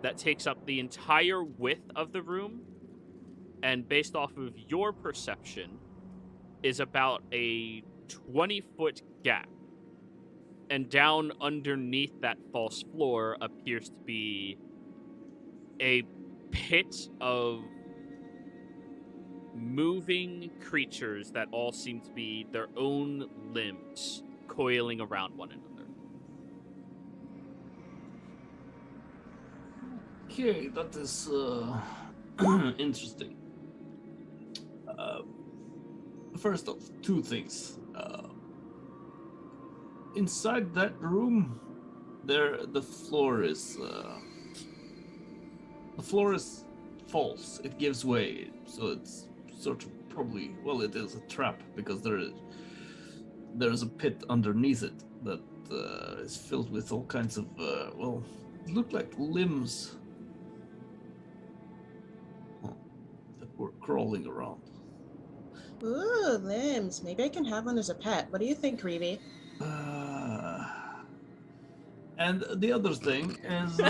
that takes up the entire width of the room, and based off of your perception, is about a 20-foot gap. And down underneath that false floor appears to be a pit of moving creatures that all seem to be their own limbs coiling around one another. Okay, that is interesting. First off, two things. Inside that room, the floor is false. It gives way, so it's sort of probably, well, it is a trap because there's a pit underneath it that is filled with all kinds of it looked like limbs that were crawling around. Ooh, limbs. Maybe I can have one as a pet. What do you think, Reevy? And the other thing is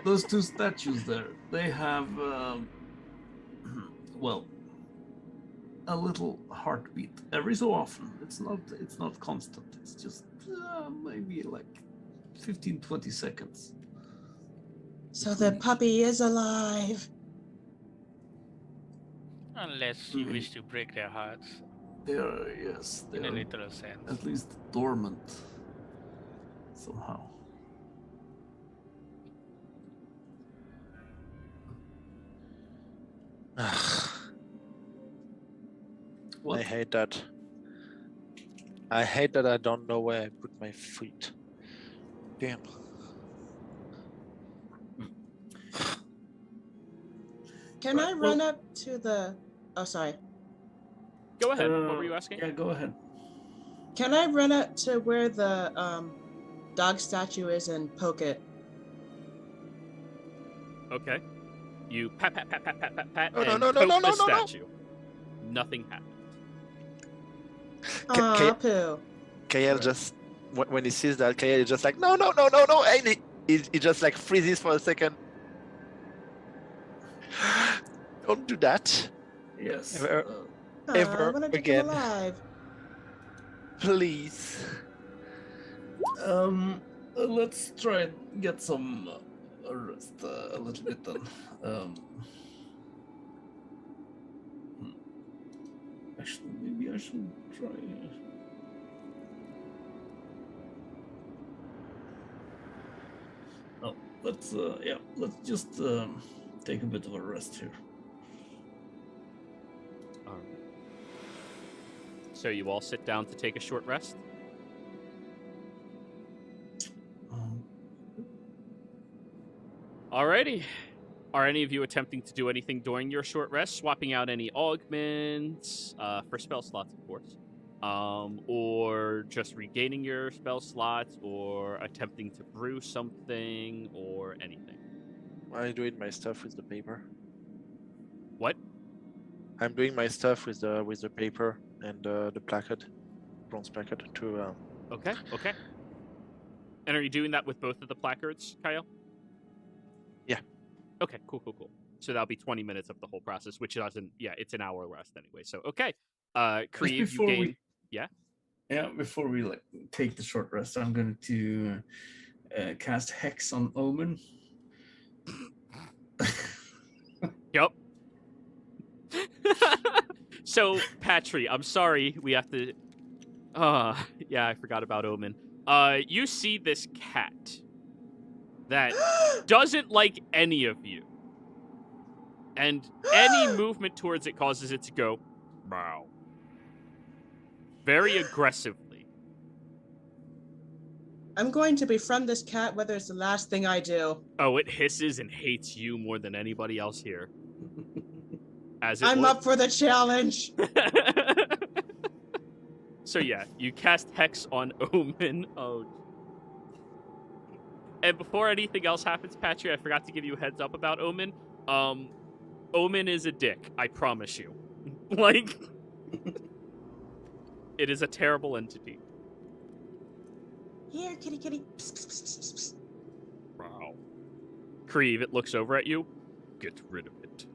those two statues there. They have, a little heartbeat every so often. It's not constant. It's just maybe like 15-20 seconds. So the puppy is alive. Unless you wish to break their hearts, They are, yes, they in a are literal sense. at least dormant somehow. What? I hate that. I hate that I don't know where I put my feet. Damn. Can I Right, run well- up to the... Oh, sorry. Go ahead. What were you asking? Yeah, go ahead. Can I run up to where the dog statue is and poke it? Okay. You pat, pat, pat, pat, pat, pat, pat, Oh, no, and no, no, poke no, the no, no, no. statue. Nothing happens. Aw, poo. Kael just, when he sees that, Kael is just like, no, no, no, no, no, and he just like freezes for a second. Don't do that, Yes. Ever- Aw, Ever I want to again. him alive. please. Let's try and get some rest a little bit then. Actually, maybe I should try. Oh, let's just take a bit of a rest here. So you all sit down to take a short rest? Alrighty. Are any of you attempting to do anything during your short rest? Swapping out any augments for spell slots, of course. Or just regaining your spell slots, or attempting to brew something, or anything. I'm doing my stuff with the paper. What? I'm doing my stuff with the paper and the placard, bronze placard to. Okay, okay. And are you doing that with both of the placards, Kyle? Yeah. Okay, cool. So that'll be 20 minutes of the whole process, which doesn't, it's an hour rest anyway. So, okay. Kriv, you before gain... we- Yeah? Yeah, before we take the short rest, I'm going to cast Hex on Omen. Yup. So, Patry, I'm sorry, we have to... yeah, I forgot about Omen. You see this cat that doesn't like any of you. And any movement towards it causes it to go, meow. Very aggressively. I'm going to befriend this cat, whether it's the last thing I do. Oh, it hisses and hates you more than anybody else here. As it I'm would. up for the challenge. So yeah, you cast Hex on Omen. Oh. And before anything else happens, Patry, I forgot to give you a heads up about Omen. Omen is a dick, I promise you. It is a terrible entity. Here, kitty, kitty. Psst, psst, psst, psst. Wow. Kriv, it looks over at you. Get rid of it.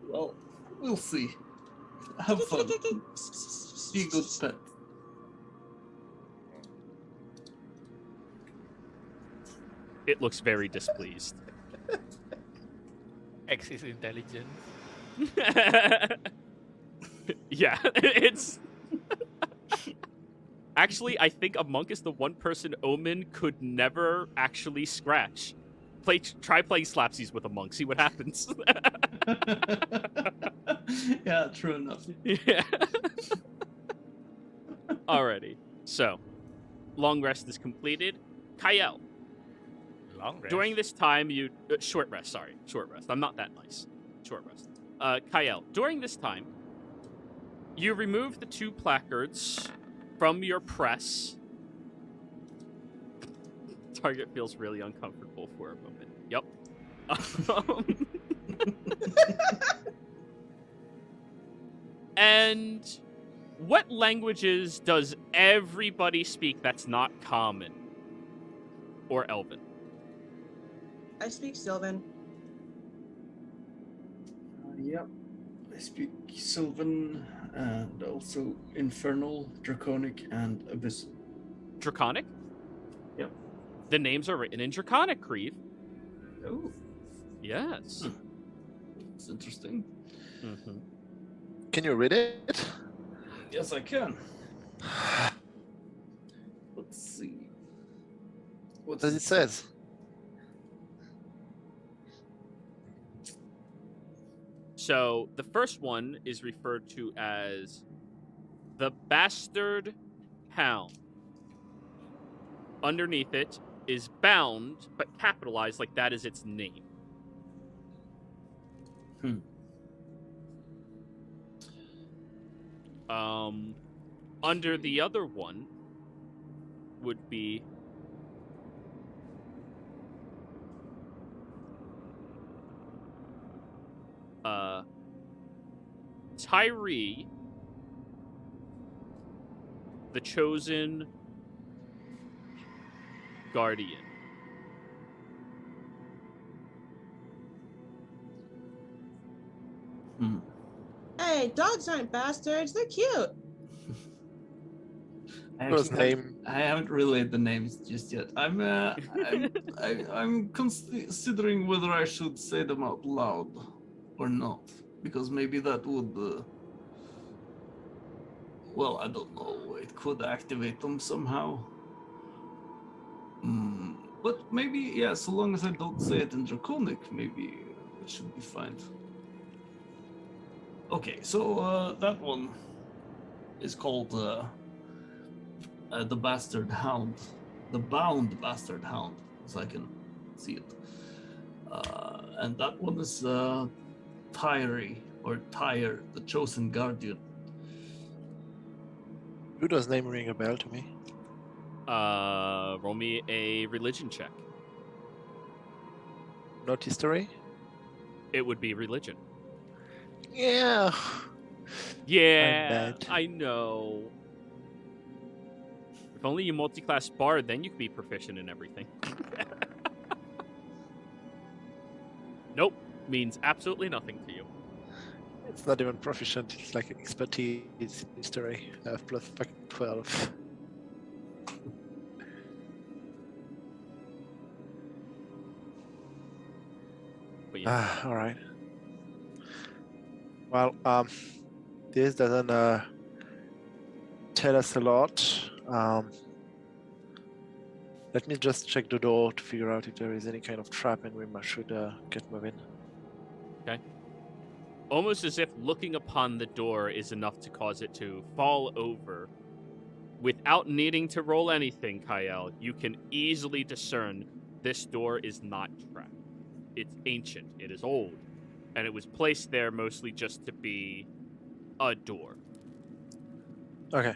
Well, we'll see. Have fun. Be a good pet. It looks very displeased. X is intelligence. Yeah, it's... Actually, I think Among Us, the one person Omen could never actually scratch. Try playing Slapsies with Among, see what happens. Yeah, true enough. Yeah. Alrighty, so, long rest is completed. Kyle, Long rest. during this time you... short rest, I'm not that nice. Short rest. Kyle, during this time, you remove the 2 placards from your press. Target feels really uncomfortable for a moment. Yep. And what languages does everybody speak that's not common? Or Elven? I speak Sylvan. Yep. I speak Sylvan and also Infernal, Draconic, and Abyssal. Draconic? Yep. The names are written in Draconic, Creve. Oh, Yes. it's interesting. Mm-hmm. Can you read it? Yes, I can. Let's see. What does it says? So the first one is referred to as the Bastard Hound. Underneath it is bound, but capitalized like that is its name. Under the other one would be Tyree, the chosen guardian. Hey, dogs aren't bastards. They're cute. First name. I haven't relayed the names just yet. I'm considering whether I should say them out loud or not, because maybe that would. Well, I don't know. It could activate them somehow. But maybe, yeah. So long as I don't say it in Draconic, maybe it should be fine. Okay, so that one is called the Bastard Hound, the Bound Bastard Hound, as I can see it. And that one is Tyree, or Tyre, the chosen guardian. Who does name ring a bell to me? Roll me a religion check. Not history? It would be religion. Yeah. Yeah, bad. I know. If only you multi-class bard, then you could be proficient in everything. Nope, means absolutely nothing to you. It's not even proficient, it's like expertise history. I have plus fucking 12. But yeah. Alright. Well, this doesn't tell us a lot. Let me just check the door to figure out if there is any kind of trap and we should get moving. Okay. Almost as if looking upon the door is enough to cause it to fall over. Without needing to roll anything, Kyle, you can easily discern this door is not trapped. It's ancient, it is old, and it was placed there mostly just to be a door. Okay.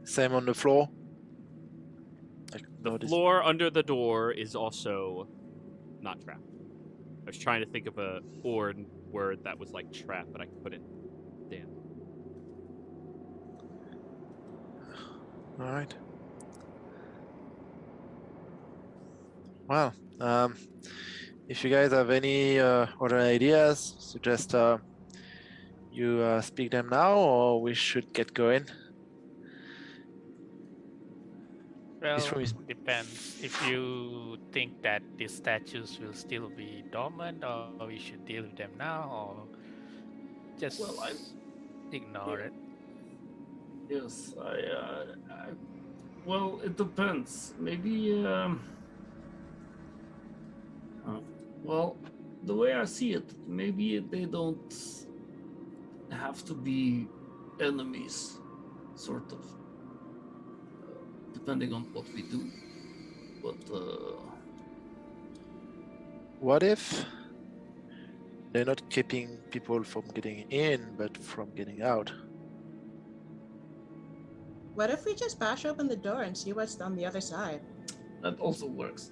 Same on the floor? Like, The notice. floor under the door is also not trapped. I was trying to think of a word that was like trap, but I couldn't. Damn. Alright. Well, if you guys have any other ideas, suggest you speak them now, or we should get going. Well, This room is- depends. If you think that these statues will still be dormant, or we should deal with them now, or just ignore it. Yes, well, it depends. Maybe, well, the way I see it, maybe they don't have to be enemies, sort of, depending on what we do. But, What if they're not keeping people from getting in, but from getting out? What if we just bash open the door and see what's on the other side? that also works.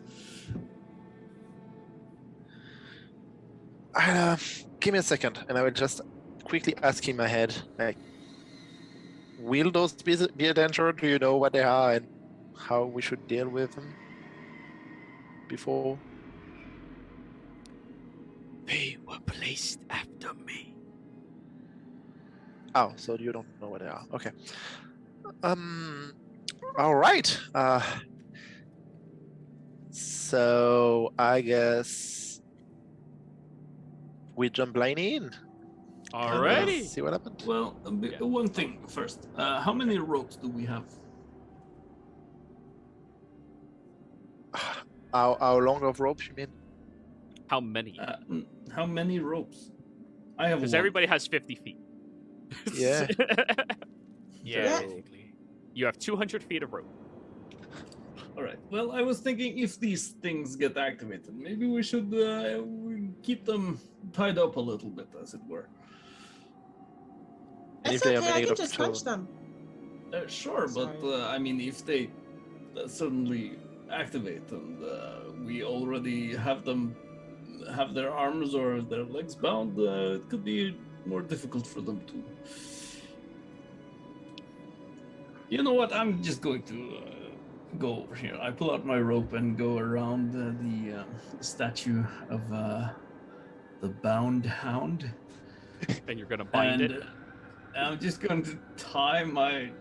Give me a second, and I will just quickly ask in my head, like, will those be a danger? Do you know what they are and how we should deal with them before? They were placed after me. Oh, so you don't know where they are. Okay. All right. So I guess we jump blind in. Alrighty. See what happened. Well, Yeah. one thing first. How many ropes do we have? How long of rope you mean? How many? How many ropes? I have Because one. everybody has 50 feet. Yeah. Yeah, So basically. you have 200 feet of rope. All right. Well, I was thinking if these things get activated, maybe we should keep them tied up a little bit, as it were. And if It's they are okay. I made can of just punch stone. them. Sure, but Sorry. I mean, if they suddenly activate and we already have them have their arms or their legs bound, it could be more difficult for them to. You know what? I'm just going to go over here. I pull out my rope and go around the statue of the bound hound. And you're going to bind And it. I'm just going to tie my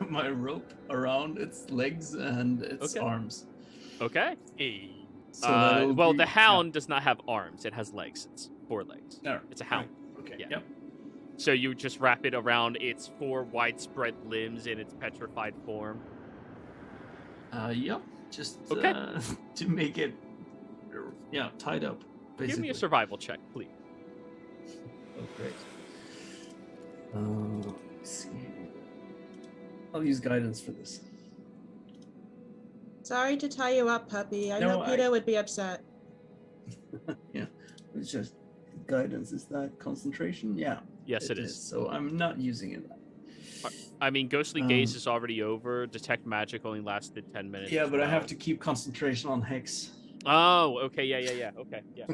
my rope around its legs and its Okay. arms. Okay. Hey. So that'll Well, be- the hound does not have arms. It has legs. It's 4 legs. Yeah. It's a hound. Okay. Yeah. Yep. So you just wrap it around its 4 widespread limbs in its petrified form. Yep. Just Okay. to make it, tied up. Basically. Give me a survival check, please. Oh, great. Let's see. I'll use guidance for this. Sorry to tie you up, puppy. I No, know Peter would be upset. Yeah. It's just guidance. Is that concentration? Yeah. Yes, it is. So I'm not using it. I mean, Ghostly Gaze is already over. Detect Magic only lasted 10 minutes. Yeah, as but I well. have to keep concentration on Hex. Oh, okay. Yeah. Okay, yeah.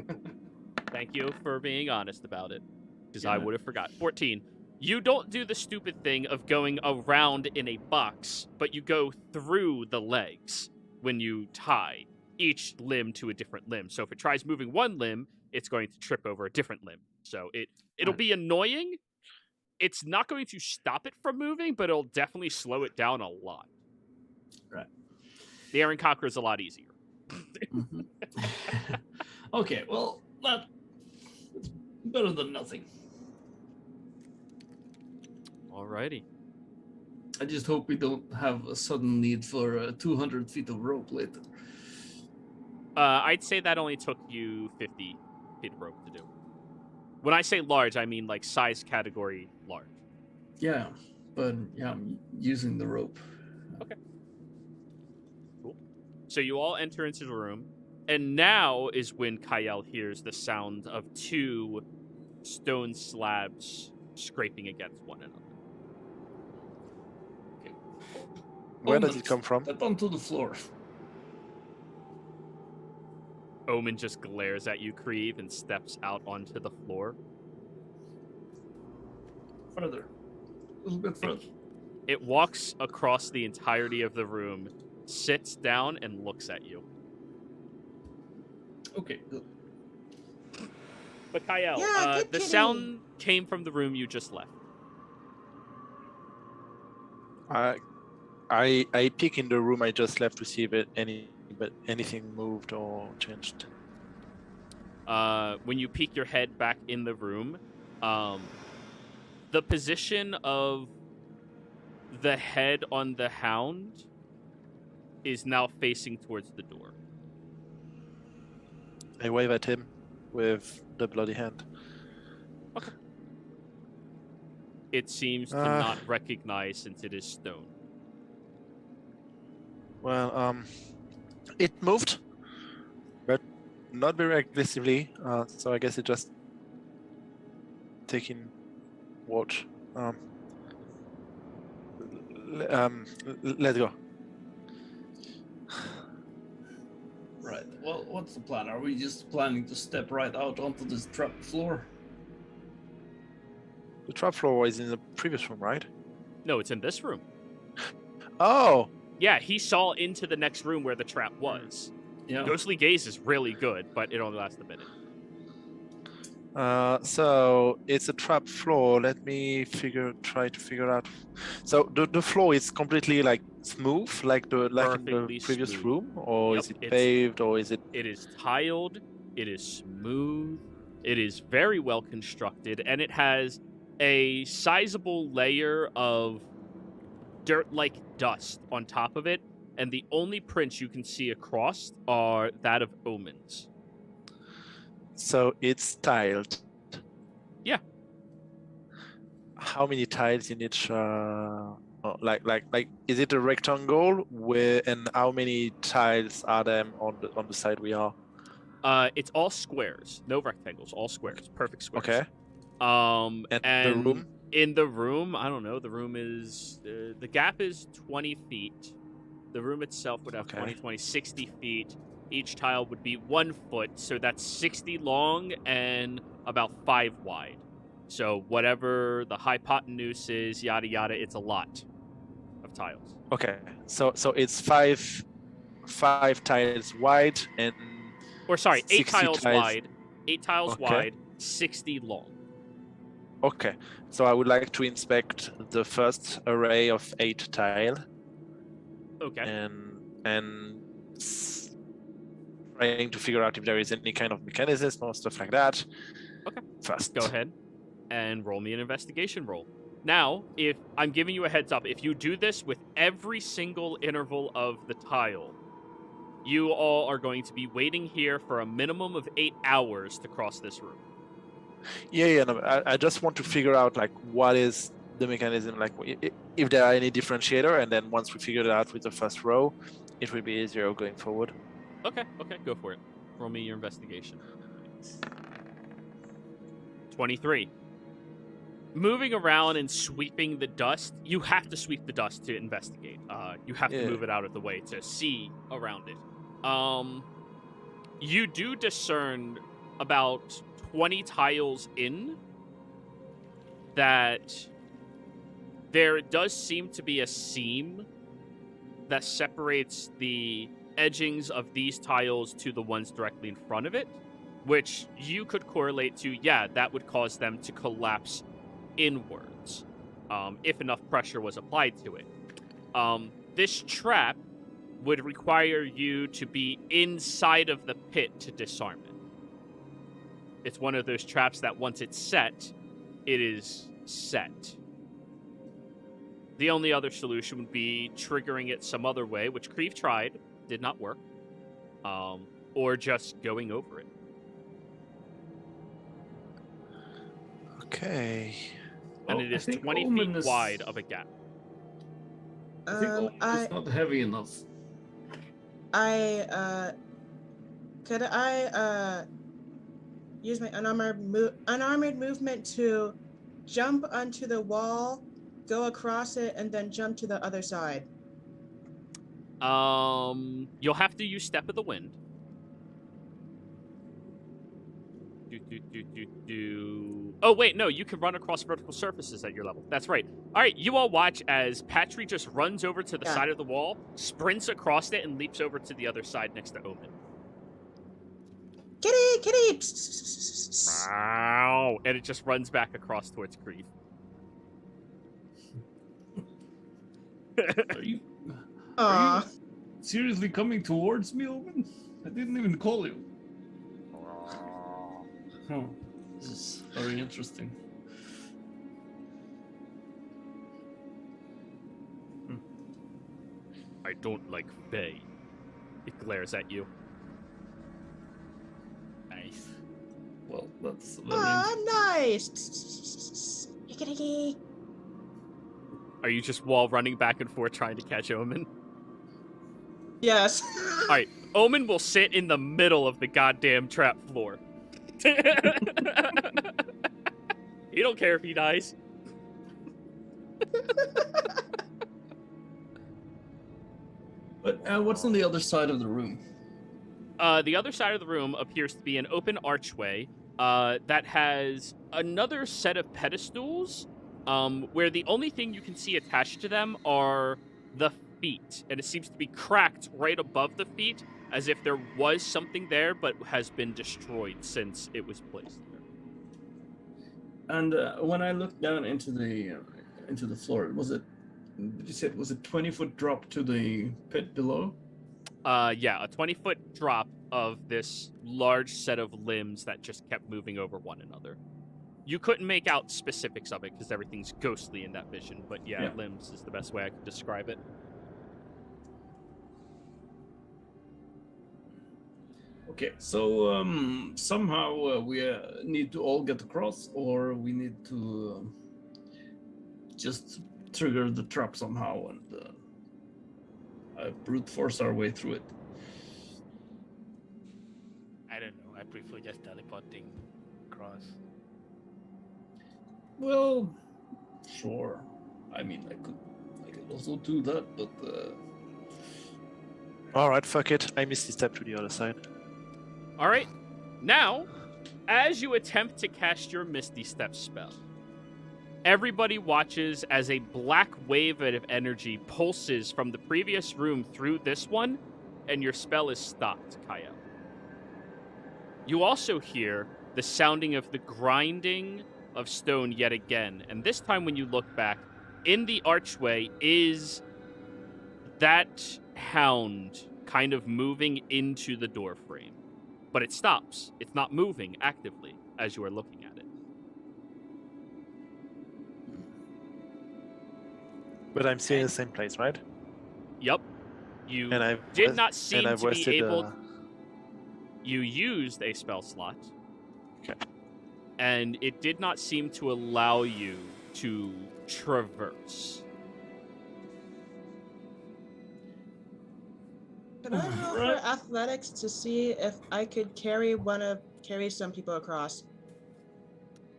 Thank you for being honest about it, because I Yeah. would have forgot. 14. You don't do the stupid thing of going around in a box, but you go through the legs when you tie each limb to a different limb. So if it tries moving one limb, it's going to trip over a different limb. So it'll Right. be annoying. It's not going to stop it from moving, but it'll definitely slow it down a lot. Right. The Aaron Cocker is a lot easier. Mhm. Okay, well, that's better than nothing. Alrighty. I just hope we don't have a sudden need for 200 feet of rope later. I'd say that only took you 50 feet of rope to do. When I say large, I mean like size category large. Yeah, but yeah, I'm using the rope. Cool. So you all enter into the room, and now is when Kyle hears the sound of 2 stone slabs scraping against one another. Where does it come from? Step onto the floor. Omen just glares at you, Creve, and steps out onto the floor. Further. A little bit further. It walks across the entirety of the room, sits down, and looks at you. Okay, good. But Kyle, Yeah, good the kitty. sound came from the room you just left. I peek in the room I just left to see if anything moved or changed. When you peek your head back in the room, the position of the head on the hound is now facing towards the door. I wave at him with the bloody hand. It seems to not recognize since it is stone. Well, it moved, but not very aggressively. So I guess it just taking watch. Let's go. Right. Well, what's the plan? Are we just planning to step right out onto this trap floor? The trap floor is in the previous room, right? No, it's in this room. Oh, Yeah, he saw into the next room where the trap was. Yeah. Ghostly Gaze is really good, but it only lasts a minute. So it's a trap floor. Let me try to figure out. So the floor is completely like smooth, like in the Perfectly previous smooth. room, or Yep, is it it's- paved, or is it? It is tiled, it is smooth, it is very well constructed, and it has a sizable layer of dirt-like dust on top of it, and the only prints you can see across are that of omens. So it's tiled. Yeah. How many tiles in each? Like, is it a rectangle? And how many tiles are there on the side we are? It's all squares, no rectangles, all squares, perfect squares. Okay. And the room? In the room, I don't know. The room is the gap is 20 feet. The room itself would have 60 feet. Each tile would be 1 foot, so that's 60 long and about 5 wide. So whatever the hypotenuse is, yada yada, it's a lot of tiles. Okay, so it's five tiles wide and. Or sorry, 8 tiles tiles. wide. 8 tiles wide, 60 long. Okay, so I would like to inspect the first array of 8 tile. Okay. And trying to figure out if there is any kind of mechanism or stuff like that. Okay. First. Go ahead and roll me an investigation roll. Now, if I'm giving you a heads up, if you do this with every single interval of the tile, you all are going to be waiting here for a minimum of 8 hours to cross this room. Yeah. No, I just want to figure out like what is the mechanism, like if there are any differentiator, and then once we figure it out with the first row, it will be easier going forward. Okay, go for it. Roll me your investigation. 23. Moving around and sweeping the dust, you have to sweep the dust to investigate. You have to move it out of the way to see around it. You do discern about 20 tiles in that there does seem to be a seam that separates the edgings of these tiles to the ones directly in front of it, which you could correlate to, that would cause them to collapse inwards, if enough pressure was applied to it. This trap would require you to be inside of the pit to disarm it. It's one of those traps that once it's set, it is set. The only other solution would be triggering it some other way, which Krieve tried, did not work, or just going over it. Okay. And it is 20 feet wide of a gap. I think it's not heavy enough. Could I use my unarmored movement to jump onto the wall, go across it, and then jump to the other side? You'll have to use Step of the Wind. Oh, wait, no, you can run across vertical surfaces at your level. That's right. All right, you all watch as Patry just runs over to the side of the wall, sprints across it, and leaps over to the other side next to Omen. Kitty! Wow. And it just runs back across towards Krieve. Are you seriously coming towards me, Omen? I didn't even call you. Oh, this is very interesting. I don't like Faye. It glares at you. Nice. Well, that's very Nice! Are you just wall running back and forth trying to catch Omen? Yes. All right, Omen will sit in the middle of the goddamn trap floor. You don't care if he dies. But what's on the other side of the room? The other side of the room appears to be an open archway that has another set of pedestals where the only thing you can see attached to them are the feet. And it seems to be cracked right above the feet as if there was something there but has been destroyed since it was placed there. And when I looked down into the floor, was it? Did you say it was a 20-foot drop to the pit below? Yeah, a 20-foot drop of this large set of limbs that just kept moving over one another. You couldn't make out specifics of it because everything's ghostly in that vision, but yeah, limbs is the best way I could describe it. Okay, so somehow we need to all get across, or we need to just trigger the trap somehow and brute force our way through it. I don't know. I prefer just teleporting across. Well, sure. I mean, I could also do that, but All right, fuck it. I misty step to the other side. All right. Now, as you attempt to cast your Misty Step spell, everybody watches as a black wave of energy pulses from the previous room through this one, and your spell is stopped, Kyle. You also hear the sounding of the grinding of stone yet again, and this time when you look back, in the archway is that hound kind of moving into the doorframe. But it stops. It's not moving actively as you are looking at it. But I'm still in the same place, right? Yep. You And I did not seem to be wasted, able... You used a spell slot. Okay. And it did not seem to allow you to traverse. Can I roll for athletics to see if I could carry some people across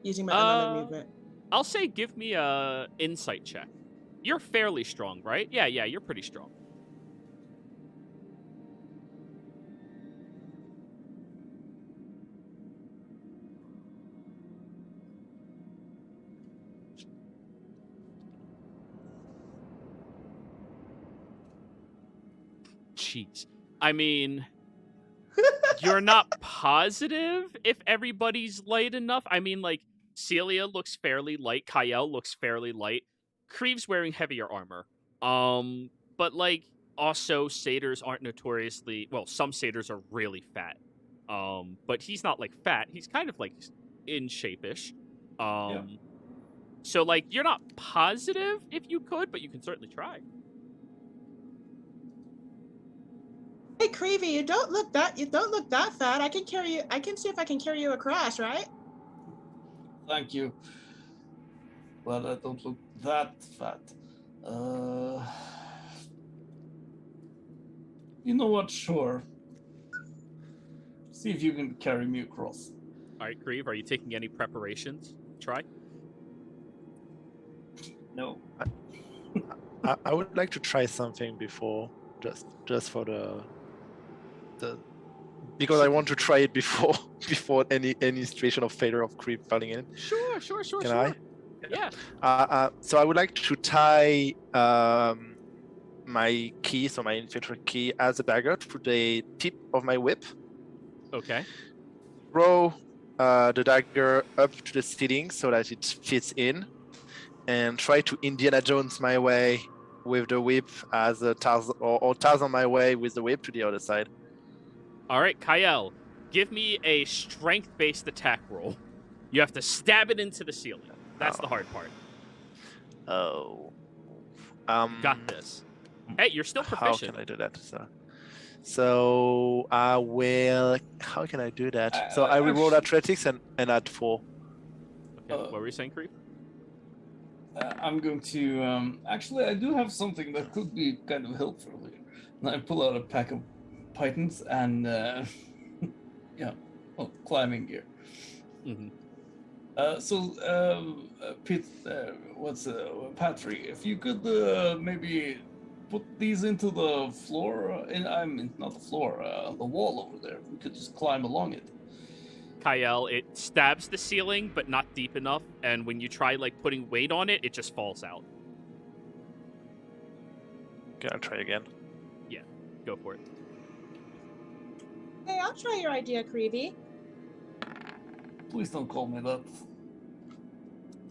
using my unarmored movement? I'll say give me a insight check. You're fairly strong, right? Yeah, you're pretty strong. Jeez. I mean, you're not positive if everybody's light enough. I mean, like, Celia looks fairly light. Kyle looks fairly light. Creeve's wearing heavier armor. But, like, also, satyrs aren't notoriously... Well, some satyrs are really fat. But he's not, like, fat. He's kind of, like, in shape-ish. So, like, you're not positive if you could, but you can certainly try. Hey, Creevy, you don't look that fat. I can carry you. I can see if I can carry you across, right? Thank you. Well, I don't look that fat. You know what? Sure. See if you can carry me across. All right, Creeve, are you taking any preparations? Try. No. I would like to try something before, just for the because I want to try it before any situation of failure of creep falling in. Sure. Can I? Yeah. So I would like to tie my key, so my infiltrate key, as a dagger to the tip of my whip. Okay. Throw the dagger up to the ceiling so that it fits in, and try to Indiana Jones my way with the whip as a Tarzan, or Tarzan my way with the whip to the other side. All right, Kyle, give me a strength-based attack roll. You have to stab it into the ceiling. That's the hard part. Oh. Got this. Hey, you're still proficient. How can I do that? So I will. How can I do that? So I will roll athletics and add 4. Okay, what were you saying, Creep? I'm going to... actually, I do have something that could be kind of helpful here. And I pull out a pack of pythons and... climbing gear. Mm-hmm. Pete, Patrick, if you could maybe put these into the floor, not the floor, the wall over there. We could just climb along it. Kyle, it stabs the ceiling, but not deep enough, and when you try, like, putting weight on it, it just falls out. Okay, I'll try again. Yeah, go for it. Hey, I'll try your idea, Creevy. Please don't call me that.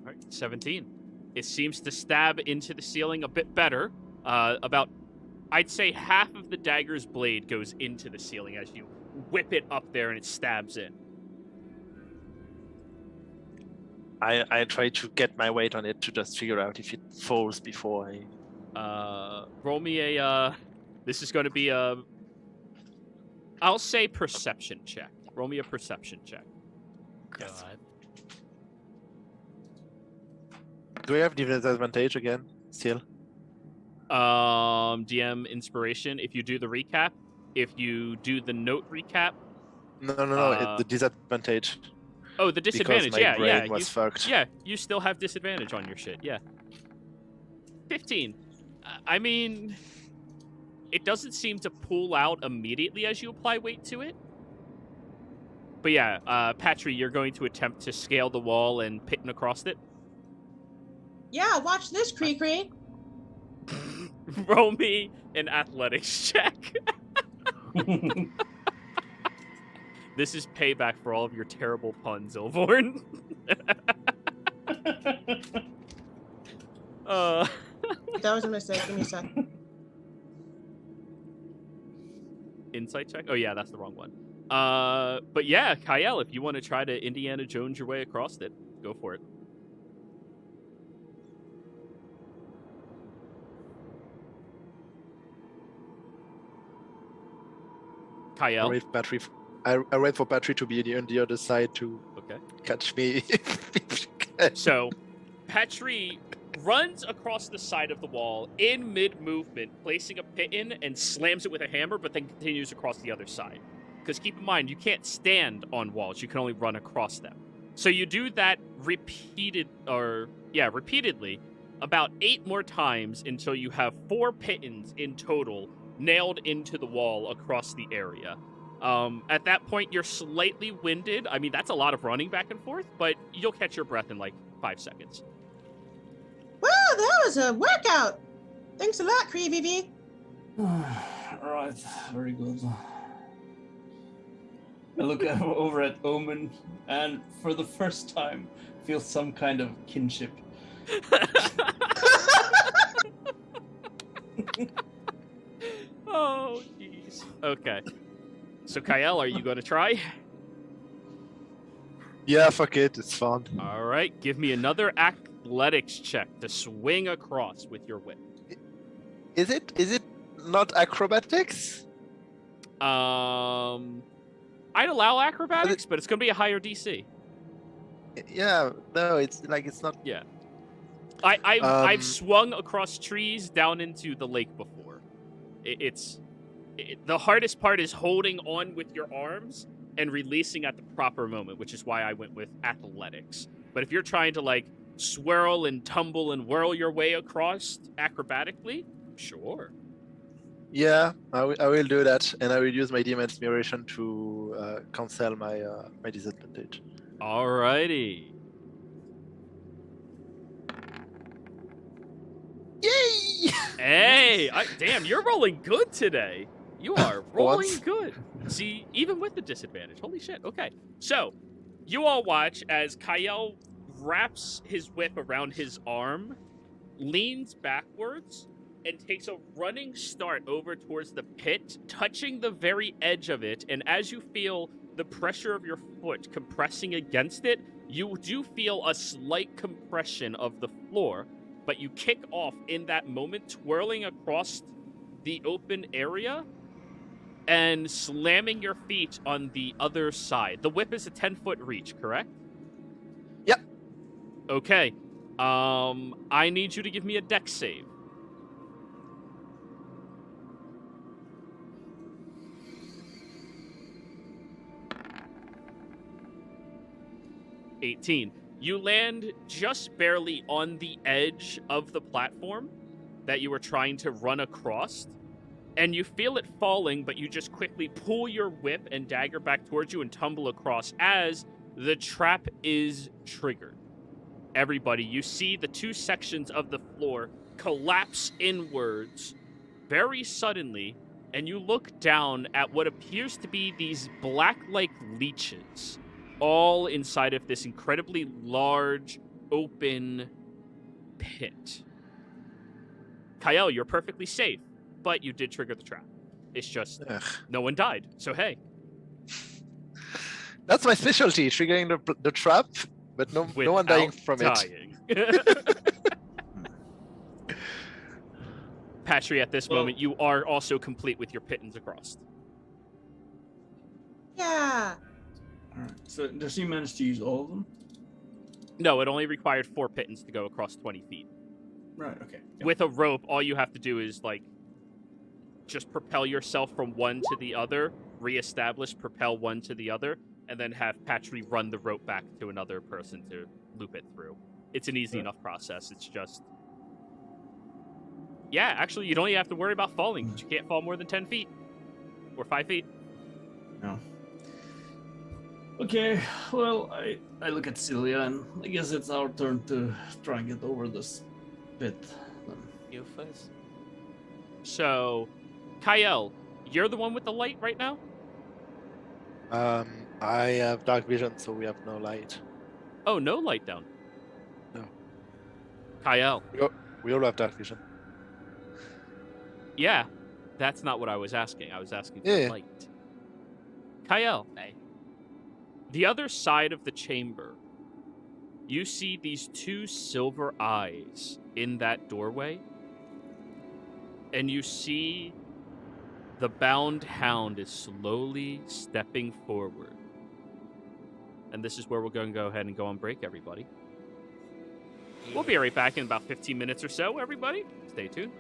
All right, 17. It seems to stab into the ceiling a bit better. About, I'd say half of the dagger's blade goes into the ceiling as you whip it up there and it stabs in. I try to get my weight on it to just figure out if it falls before I... Roll me a, this is going to be a, I'll say perception check. Roll me a perception check. Yes. God. Do I have disadvantage again? Still? DM inspiration. If you do the recap, if you do the note recap. No, the disadvantage. Oh, the disadvantage. Because my Yeah, brain yeah. was fucked. Yeah, you still have disadvantage on your shit. Yeah. 15. I mean, it doesn't seem to pull out immediately as you apply weight to it. But yeah, Patry, you're going to attempt to scale the wall and pitten across it. Yeah, watch this, Cree. Roll me an athletics check. This is payback for all of your terrible puns, Ilvorn. That was a mistake. Give me a sec. Insight check? Oh, yeah, that's the wrong one. But yeah, Kyle, if you want to try to Indiana Jones your way across it, go for it. Kyle. I wait for Patry to be on the other side to catch me. So, Patry runs across the side of the wall in mid-movement, placing a pit in and slams it with a hammer, but then continues across the other side. Because keep in mind, you can't stand on walls. You can only run across them. So you do that repeatedly, about 8 more times until you have 4 pittons in total nailed into the wall across the area. At that point, you're slightly winded. I mean, that's a lot of running back and forth, but you'll catch your breath in like 5 seconds. Wow, that was a workout. Thanks a lot, Cree VV. Alright, very good. I look over at Omen and for the first time feel some kind of kinship. Oh, jeez. Okay. So, Kyle, are you going to try? Yeah, fuck it. It's fun. All right. Give me another athletics check to swing across with your whip. Is it not acrobatics? I'd allow acrobatics, but it's going to be a higher DC. Yeah, no, it's not. Yeah. I've swung across trees down into the lake before. The hardest part is holding on with your arms and releasing at the proper moment, which is why I went with athletics. But if you're trying to like swirl and tumble and whirl your way across acrobatically, sure. Yeah, I will do that, and I will use my DM inspiration to cancel my disadvantage. Alrighty. Yay! Hey, damn, you're rolling good today. You are rolling good. See, even with the disadvantage. Holy shit. Okay. So, you all watch as Kyle wraps his whip around his arm, leans backwards, and takes a running start over towards the pit, touching the very edge of it. And as you feel the pressure of your foot compressing against it, you do feel a slight compression of the floor, but you kick off in that moment, twirling across the open area and slamming your feet on the other side. The whip is a 10-foot reach, correct? Yep. Okay. I need you to give me a dex save. You land just barely on the edge of the platform that you were trying to run across, and you feel it falling, but you just quickly pull your whip and dagger back towards you and tumble across as the trap is triggered. Everybody, you see the 2 sections of the floor collapse inwards very suddenly, and you look down at what appears to be these black-like leeches, all inside of this incredibly large, open pit. Kyle, you're perfectly safe, but you did trigger the trap. It's just Ugh. no one died. So hey, That's my specialty, triggering the trap, but no one dying without from it. dying. Patry, at this moment, you are also complete with your pittance across. Yeah. Alright, so does he manage to use all of them? No, it only required 4 pittance to go across 20 feet. Right, okay. Yep. With a rope, all you have to do is, like, just propel yourself from one to the other, reestablish, propel one to the other, and then have Patry run the rope back to another person to loop it through. It's an easy enough process. It's just... Yeah, actually, you don't even have to worry about falling, because you can't fall more than 10 feet. Or 5 feet. No. Okay, well, I look at Celia, and I guess it's our turn to try and get over this pit. Then. You first. So, Kyle, you're the one with the light right now? I have dark vision, so we have no light. Oh, no light down. No. Kyle. We all have dark vision. Yeah, that's not what I was asking. I was asking for Yeah. light. Kyle, Nice. the other side of the chamber, you see these 2 silver eyes in that doorway, and you see the bound hound is slowly stepping forward. And this is where we're going to go ahead and go on break, everybody. We'll be right back in about 15 minutes or so, everybody. Stay tuned.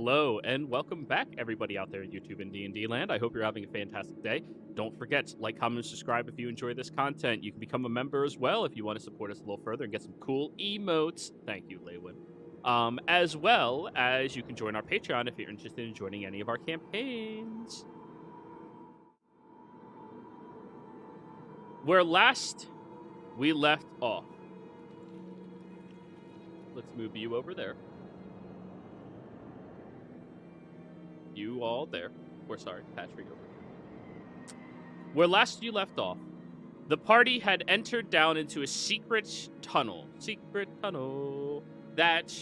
Hello, and welcome back, everybody out there in YouTube and D&D land. I hope you're having a fantastic day. Don't forget to like, comment, and subscribe if you enjoy this content. You can become a member as well if you want to support us a little further and get some cool emotes. Thank you, Leywin. As well as you can join our Patreon if you're interested in joining any of our campaigns. Where last we left off. Let's move you over there. You all there. Or sorry, Patrick over there. Where last you left off, the party had entered down into a secret tunnel. That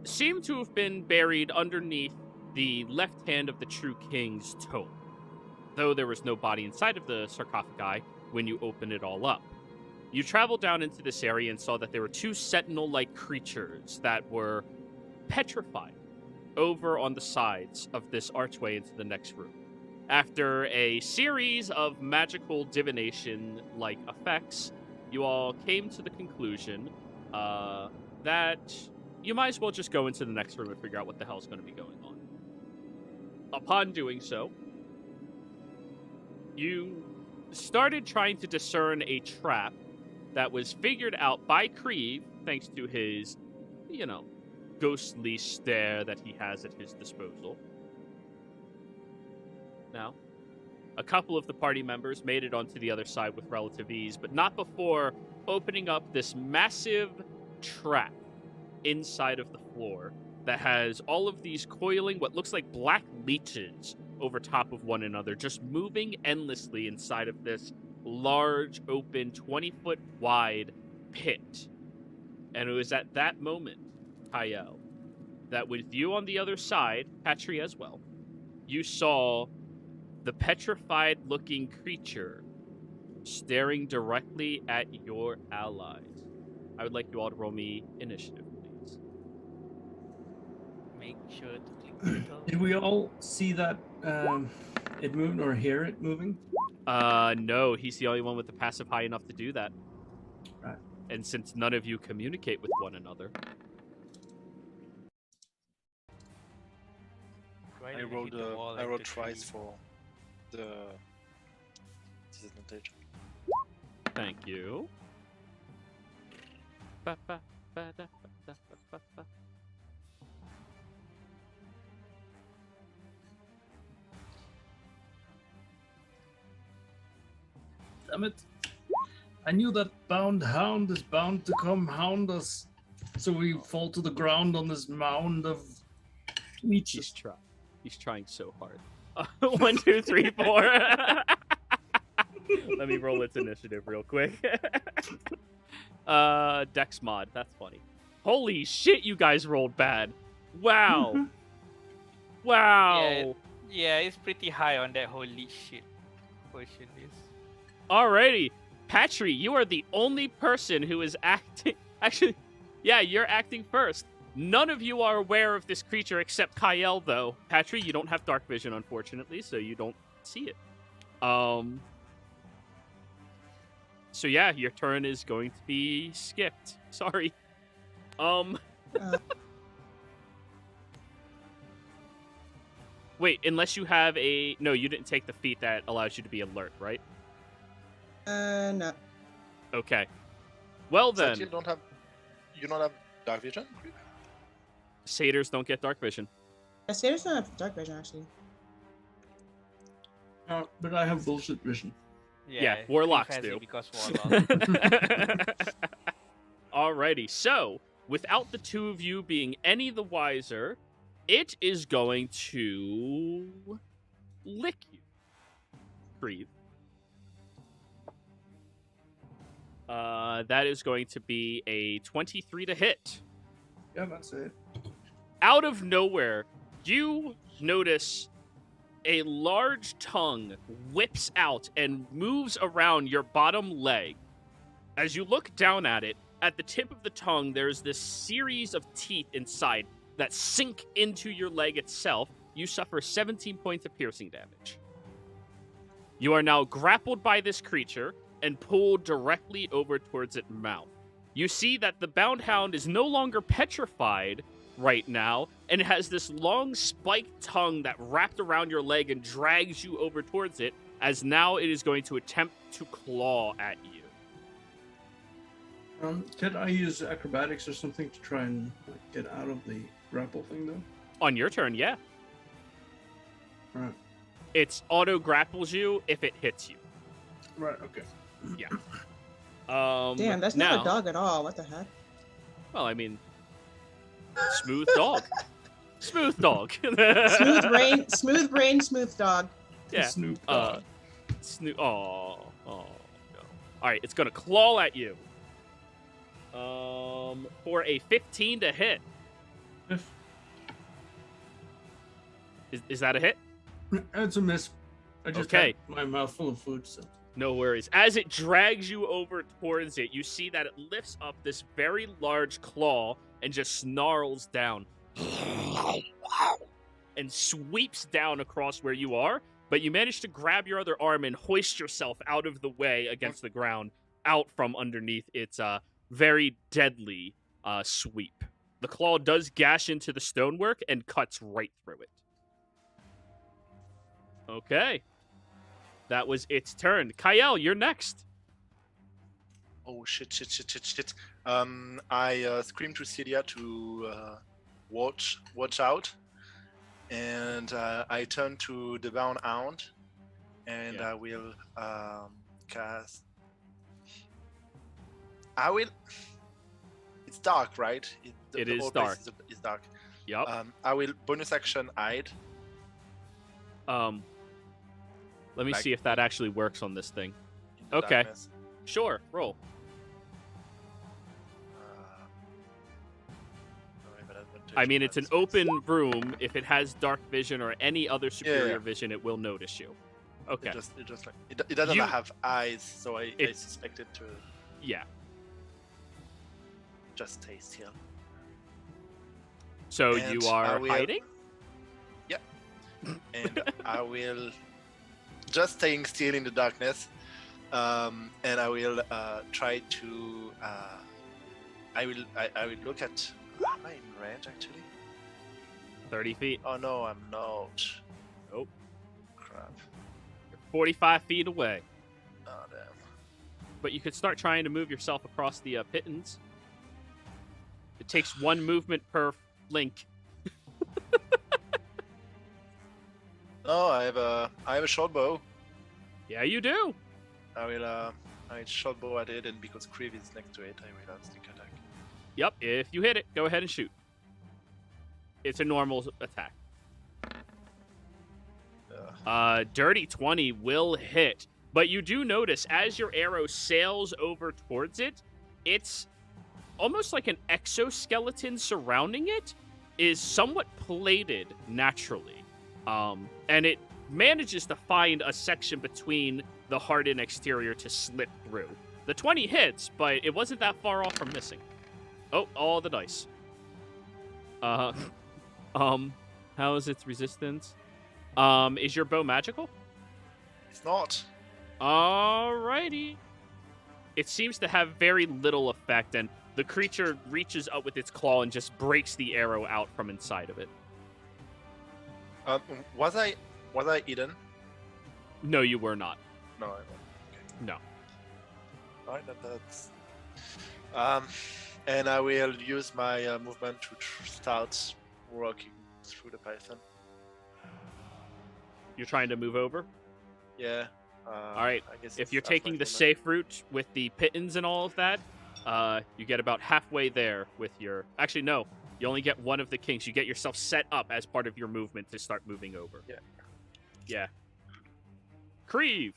seemed to have been buried underneath the left hand of the true king's tomb, though there was no body inside of the sarcophagi when you open it all up. You traveled down into this area and saw that there were two sentinel-like creatures that were petrified over on the sides of this archway into the next room. After a series of magical divination-like effects, you all came to the conclusion that you might as well just go into the next room and figure out what the hell is going to be going on. Upon doing so, you started trying to discern a trap that was figured out by Krieg, thanks to his, ghostly stare that he has at his disposal. Now, a couple of the party members made it onto the other side with relative ease, but not before opening up this massive trap inside of the floor that has all of these coiling, what looks like black leeches over top of one another, just moving endlessly inside of this large, open, 20-foot wide pit. And it was at that moment, Kyle, that with you on the other side, Patry as well, you saw the petrified-looking creature staring directly at your allies. I would like you all to roll me initiative, please. Make sure to click the top. Did we all see that it moved or hear it moving? No, he's the only one with the passive high enough to do that. Right. And since none of you communicate with one another, Why I did we rolled hit the wall like the twice tree? for the disadvantage. thank you. Ba, ba, ba, da, ba, ba, ba, ba. Damn it. I knew that bound hound is bound to come hound us, so we fall to the ground on this mound of leeches. He's trying so hard. 1, 2, 3, 4. Let me roll its initiative real quick. Dex mod. That's funny. Holy shit, you guys rolled bad. Wow. Wow. Yeah, it's pretty high on that holy shit portion list. Alrighty. Patry, you are the only person who is acting. Actually, yeah, you're acting first. None of you are aware of this creature except Kyle, though. Patry, you don't have dark vision, unfortunately, so you don't see it. So yeah, your turn is going to be skipped. Sorry. Wait, unless you have a... No, you didn't take the feat that allows you to be alert, right? No. Okay. Well So then, you don't have dark vision? satyrs don't get dark vision. Satyrs don't have dark vision, actually. But I have bullshit vision. Yeah, Steve warlocks has it do. because warlock. Alrighty, so without the two of you being any the wiser, it is going to lick you. Breathe. That is going to be a 23 to hit. Yeah, that's it. Out of nowhere, you notice a large tongue whips out and moves around your bottom leg. As you look down at it, at the tip of the tongue, there's this series of teeth inside that sink into your leg itself. You suffer 17 points of piercing damage. You are now grappled by this creature and pulled directly over towards its mouth. You see that the bound hound is no longer petrified, right now, and it has this long spiked tongue that wrapped around your leg and drags you over towards it, as now it is going to attempt to claw at you. Can I use acrobatics or something to try and get out of the grapple thing, though? On your turn, yeah. Right. It's auto grapples you if it hits you. Right, okay. Yeah. Damn, that's now, not a dog at all. What the heck? Well, I mean, smooth dog. Smooth dog. Smooth brain, smooth dog. Yeah. Snoop Oh, no. All right, it's gonna claw at you. For a 15 to hit. Is that a hit? It's a miss. I just Okay. had my mouth full of food, so. No worries. As it drags you over towards it, you see that it lifts up this very large claw and just snarls down. And sweeps down across where you are, but you manage to grab your other arm and hoist yourself out of the way against the ground, out from underneath its very deadly sweep. The claw does gash into the stonework and cuts right through it. Okay. That was its turn. Kyle, you're next. Oh shit. I scream to Celia to watch out, and I turn to the Bound Hound, and Yeah. I will cast. It's dark, right? It the is whole place dark. is dark. Yep. I will bonus action hide. Let me Back- see if that actually works on this thing. in the Okay. darkness. Sure, roll. I mean, it's an open room. If it has dark vision or any other superior yeah. vision, it will notice you. Okay. It doesn't You- have eyes, so I It- suspect it to Yeah. just stay still. So And you are I will- hiding? And I will just staying still in the darkness, and I will try to. I will look at. Am I in range actually? 30 feet. Oh no, I'm not. Nope. Crap. 45 feet away. Oh damn. But you could start trying to move yourself across the pittance. It takes one movement per link. No, I have a short bow. Yeah, you do. I will short bow at it, and because Creve is next to it, I will have sneak attack. Yep, if you hit it, go ahead and shoot. It's a normal attack. Dirty 20 will hit. But you do notice as your arrow sails over towards it, it's almost like an exoskeleton surrounding it is somewhat plated naturally. And it manages to find a section between the hardened exterior to slip through. The 20 hits, but it wasn't that far off from missing. Oh, all the dice. How is its resistance? Is your bow magical? It's not. Alrighty. It seems to have very little effect, and the creature reaches up with its claw and just breaks the arrow out from inside of it. Was I eaten? No, you were not. No, I wasn't. No. Alright, that's. And I will use my movement to start walking through the python. You're trying to move over? Yeah. Alright, I guess if it's you're half taking my the movement. safe route with the pittons and all of that, you get about halfway there with your... Actually, no. You only get one of the kings. You get yourself set up as part of your movement to start moving over. Yeah. Yeah. Creve!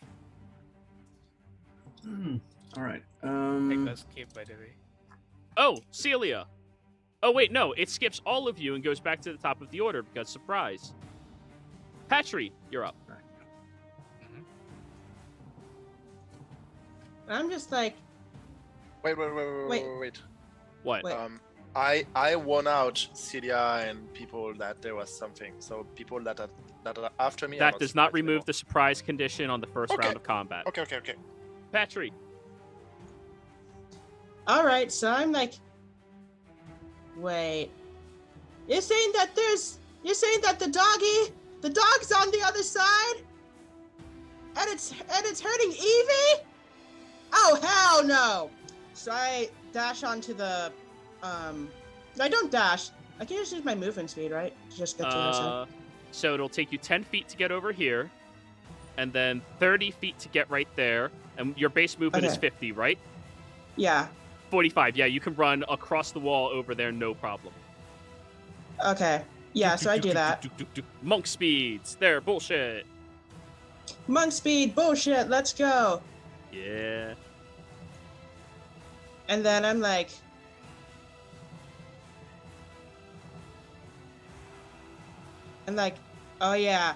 All right. Take a skip, by the way. Oh, Celia. Oh, wait, no. It skips all of you and goes back to the top of the order because surprise. Patry, you're up. I'm just like, Wait. What? Wait. I won out Celia and people that there was something. So people that are after me. are That does not surprised remove anymore. the surprise condition on the first Okay. round of combat. Okay. Patry. all right, so I'm like, wait, You're saying that the dog's on the other side, and it's hurting Evie? Oh hell no! So I dash onto the I don't dash. I can just use my movement speed, right? To just get to the side. So it'll take you 10 feet to get over here, and then 30 feet to get right there. And your base movement is Okay. 50, right? Yeah. 45. Yeah, you can run across the wall over there, no problem. Okay. Yeah, so I do that. Monk speeds. There, bullshit. Monk speed, bullshit, let's go. Yeah. And then I'm like, oh yeah,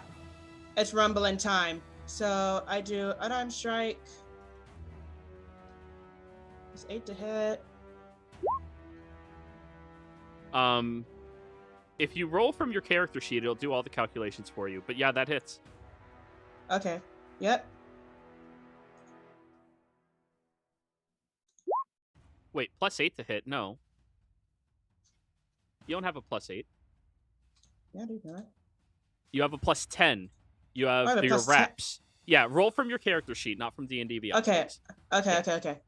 it's rumbling time. So I do unarmed strike. It's 8 to hit. If you roll from your character sheet, it'll do all the calculations for you. But yeah, that hits. Okay. Yep. Wait, +8 to hit? No. You don't have a +8. Yeah, I do that. You have a +10. You have I have a your +10. reps. Yeah, roll from your character sheet, not from D&D Beyond. Okay. please. Okay.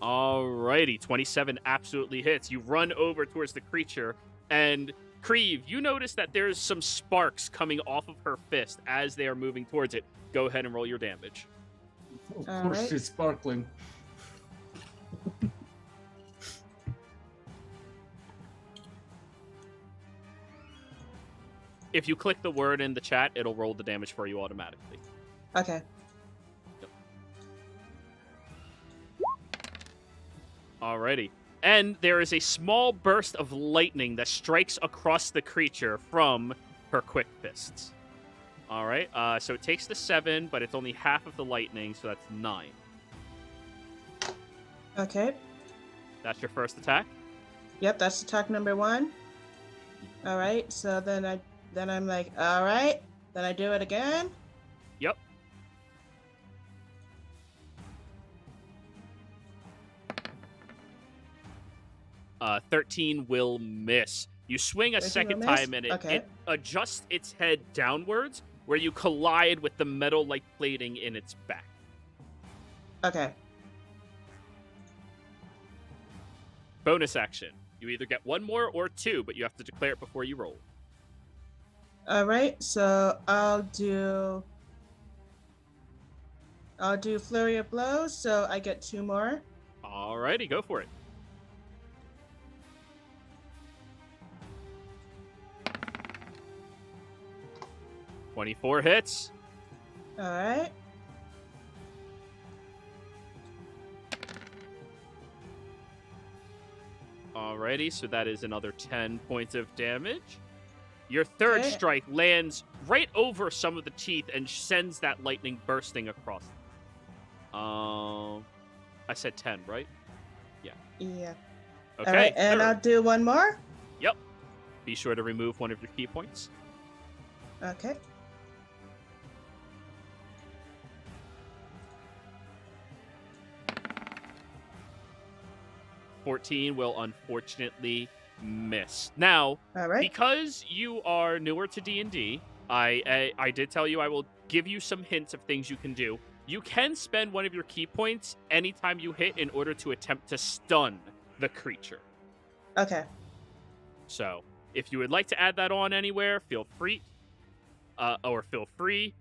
Alrighty, 27 absolutely hits. You run over towards the creature, and Creve, you notice that there's some sparks coming off of her fist as they are moving towards it. Go ahead and roll your damage. Of All course, right. she's sparkling. If you click the word in the chat, it'll roll the damage for you automatically. Okay. Alrighty. And there is a small burst of lightning that strikes across the creature from her quick fists. Alright, so it takes the 7, but it's only half of the lightning, so that's 9. Okay. That's your first attack. Yep, that's attack number 1. All right. So then I'm like, all right. Then I do it again. Yep. Uh, 13 will miss. You swing a 13 second will miss? time, and Okay. it adjusts its head downwards, where you collide with the metal-like plating in its back. Okay. Bonus action. You either get 1 more or 2, but you have to declare it before you roll. All right. So I'll do flurry of blows. So I get 2 more. Alrighty, go for it. "24 hits. All right. Alrighty, so that is another 10 points of damage. Your third Okay. strike lands right over some of the teeth and sends that lightning bursting across. I said 10, right? Yeah. Okay. All right. And third. I'll do 1 more. Yep. Be sure to remove one of your key points. Okay. "14 will unfortunately miss. Now, All right. because you are newer to D&D, I did tell you I will give you some hints of things you can do. You can spend one of your key points anytime you hit in order to attempt to stun the creature. Okay. So, if you would like to add that on anywhere, feel free. Feel free.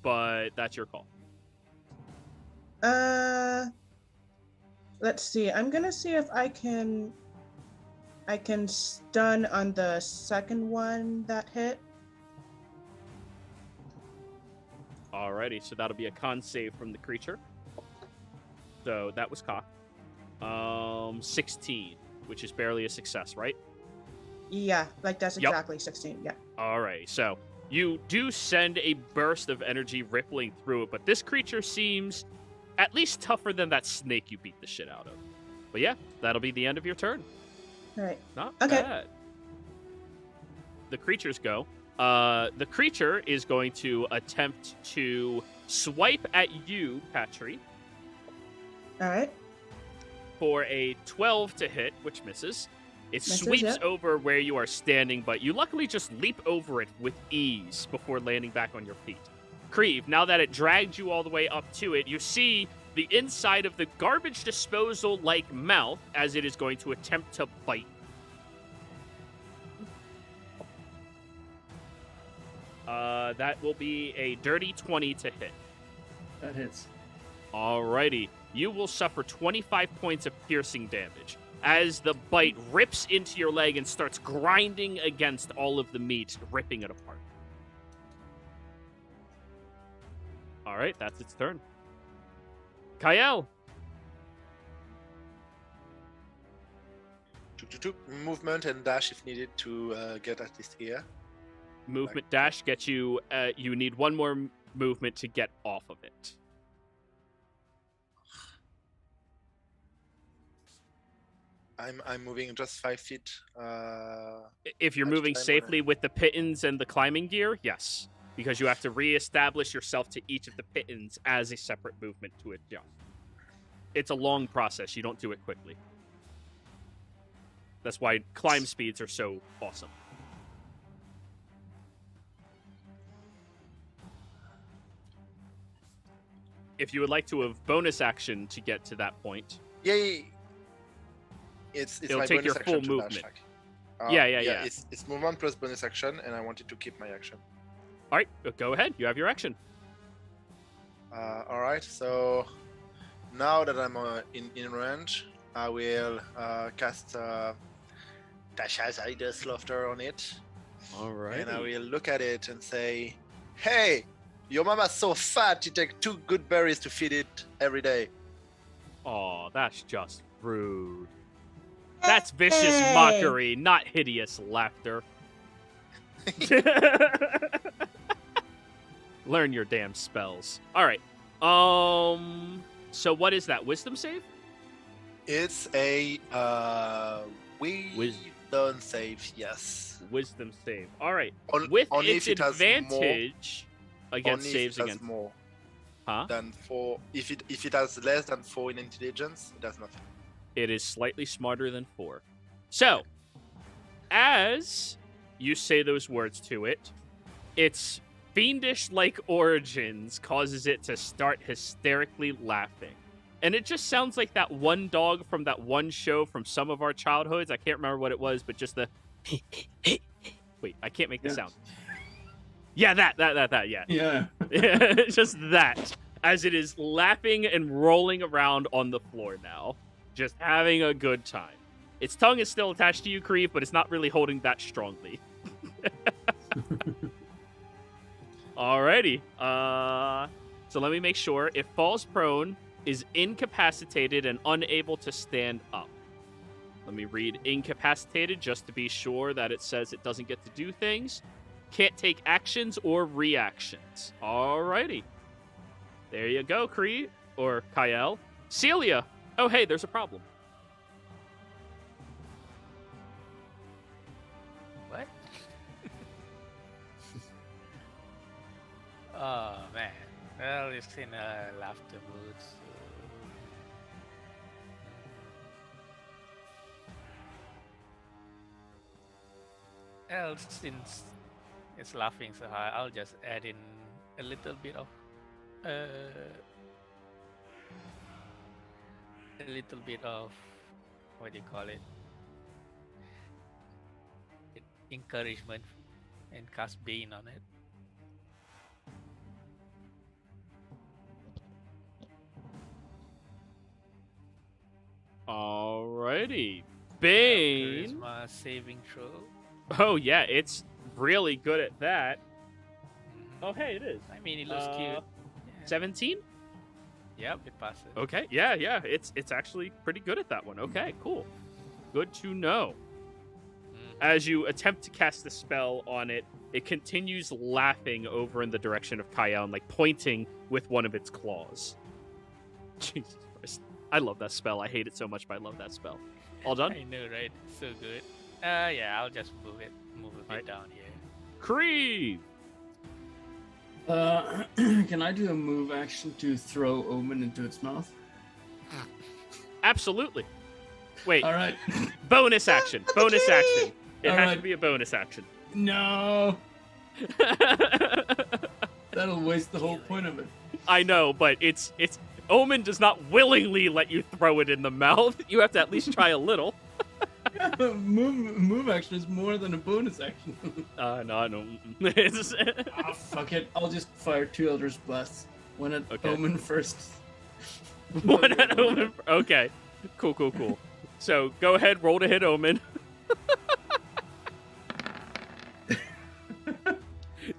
But that's your call. Let's see. I'm gonna see if I can stun on the second one that hit. Alrighty, so that'll be a con save from the creature. So that was cocked. 16, which is barely a success, right? Yeah, like that's Yep. exactly 16. Yeah. Alright, so you do send a burst of energy rippling through it, but this creature seems at least tougher than that snake you beat the shit out of. But yeah, that'll be the end of your turn. All right. Not Okay. bad. The creatures go. The creature is going to attempt to swipe at you, Patry, All right. for a 12 to hit, which misses. It Misses, sweeps yeah. over where you are standing, but you luckily just leap over it with ease before landing back on your feet. Creve, now that it dragged you all the way up to it, you see the inside of the garbage disposal-like mouth as it is going to attempt to bite. That will be a dirty 20 to hit. That hits. Alrighty. You will suffer 25 points of piercing damage as the bite rips into your leg and starts grinding against all of the meat, ripping it apart. Alright, that's its turn. Kyle. Movement and dash if needed to get at least here. Movement dash gets you, you need one more movement to get off of it. I'm moving just 5 feet. If you're Much moving time safely with the pittons and the climbing gear, yes. Because you have to reestablish yourself to each of the pittons as a separate movement to adjust. It's a long process. You don't do it quickly. That's why climb speeds are so awesome. If you would like to have bonus action to get to that point, Yeah. It's It'll my take bonus your action full to movement. dash, Yeah. It's movement plus bonus action, and I wanted to keep my action. all right, go ahead. You have your action. All right. So now that I'm in range, I will cast Tasha's Idle Slaughter on it, All right. and I will look at it and say, "Hey, your mama's so fat, you take 2 good berries to feed it every day." Oh, that's just rude. That's vicious Hey. mockery, not hideous laughter. Learn your damn spells. All right. So what is that? Wisdom save? It's a Wisdom. wisdom save, yes. Wisdom save. All right. On- With only its if it has more- advantage against Only saves if it has against. more Huh? than 4. If it has less than 4 in intelligence, it does nothing. It is slightly smarter than 4. So, as you say those words to it, its fiendish-like origins causes it to start hysterically laughing. And it just sounds like that one dog from that one show from some of our childhoods. I can't remember what it was, but just the... Wait, I can't make the Yeah. sound. Yeah, that, yeah. Yeah. Just that. As it is laughing and rolling around on the floor now. Just having a good time. Its tongue is still attached to you, Creve, but it's not really holding that strongly. Alrighty. So let me make sure. If falls prone, is incapacitated and unable to stand up. Let me read incapacitated just to be sure that it says it doesn't get to do things. Can't take actions or reactions. Alrighty. There you go, Cree. Or Kyle. Celia. Oh, hey, there's a problem. What? Oh man. Well, it's in a laughter mood. Well, since it's laughing so hard, I'll just add in a little bit of what do you call it? Encouragement and cast Bane on it. Alrighty. Bane. Charisma saving throw. Oh, yeah, it's really good at that. Mhm. Oh, hey, it is. I mean, it looks cute. Yeah. 17? Yep, it passes. Okay, yeah, it's actually pretty good at that one. Okay, cool. Good to know. Mhm. As you attempt to cast the spell on it, it continues laughing over in the direction of Kyle and like pointing with one of its claws. Jesus Christ. I love that spell. I hate it so much, but I love that spell. All done? I know, right? So good. Yeah, I'll just move a bit Alright. down here. Creeve! Can I do a move action to throw Omen into its mouth? Absolutely. Wait, All right. bonus action. Bonus action. It has to Alright. be a bonus action. No, that'll waste the whole point of it. I know, but it's Omen does not willingly let you throw it in the mouth. You have to at least try a little. Move action is more than a bonus action. No. It's- Ah, fuck it. I'll just fire 2 Eldritch Blasts. One at Okay. Omen first. One at Omen. Okay. Cool. So go ahead, roll to hit Omen.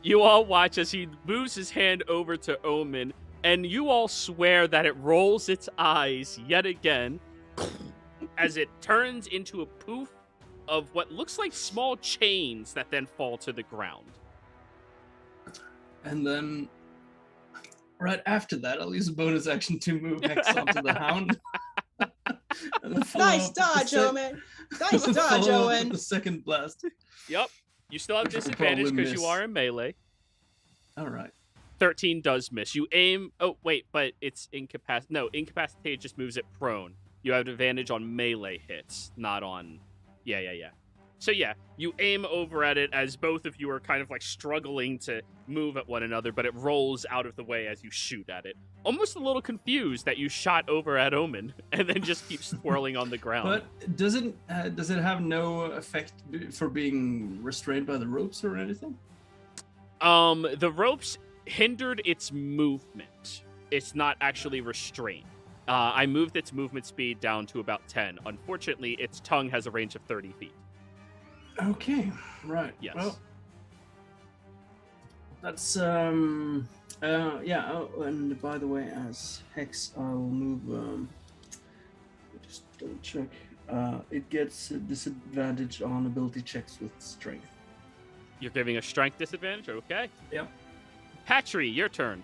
You all watch as he moves his hand over to Omen, and you all swear that it rolls its eyes yet again as it turns into a poof of what looks like small chains that then fall to the ground. And then, right after that, I'll use a bonus action to move Hex onto the Hound. And then follow Nice up with the dodge, Omen. Nice follow dodge, up with Owen. the second blast. Yep. You still have Which will disadvantage probably because you miss. are in melee. All right. 13 does miss. You aim. Oh, wait, but it's incapacitated. No, incapacitated just moves it prone. You have advantage on melee hits, not on. Yeah. So, yeah, you aim over at it as both of you are kind of like struggling to move at one another, but it rolls out of the way as you shoot at it. Almost a little confused that you shot over at Omen and then just keep swirling on the ground. But does it have no effect for being restrained by the ropes or anything? The ropes hindered its movement. It's not actually restrained. I moved its movement speed down to about 10. Unfortunately, its tongue has a range of 30 feet. Okay, right. Yes. Well, that's yeah. Oh, and by the way, as Hex, I'll move. Just double check. It gets a disadvantage on ability checks with strength. You're giving a strength disadvantage? Okay. Yep. Patry, your turn.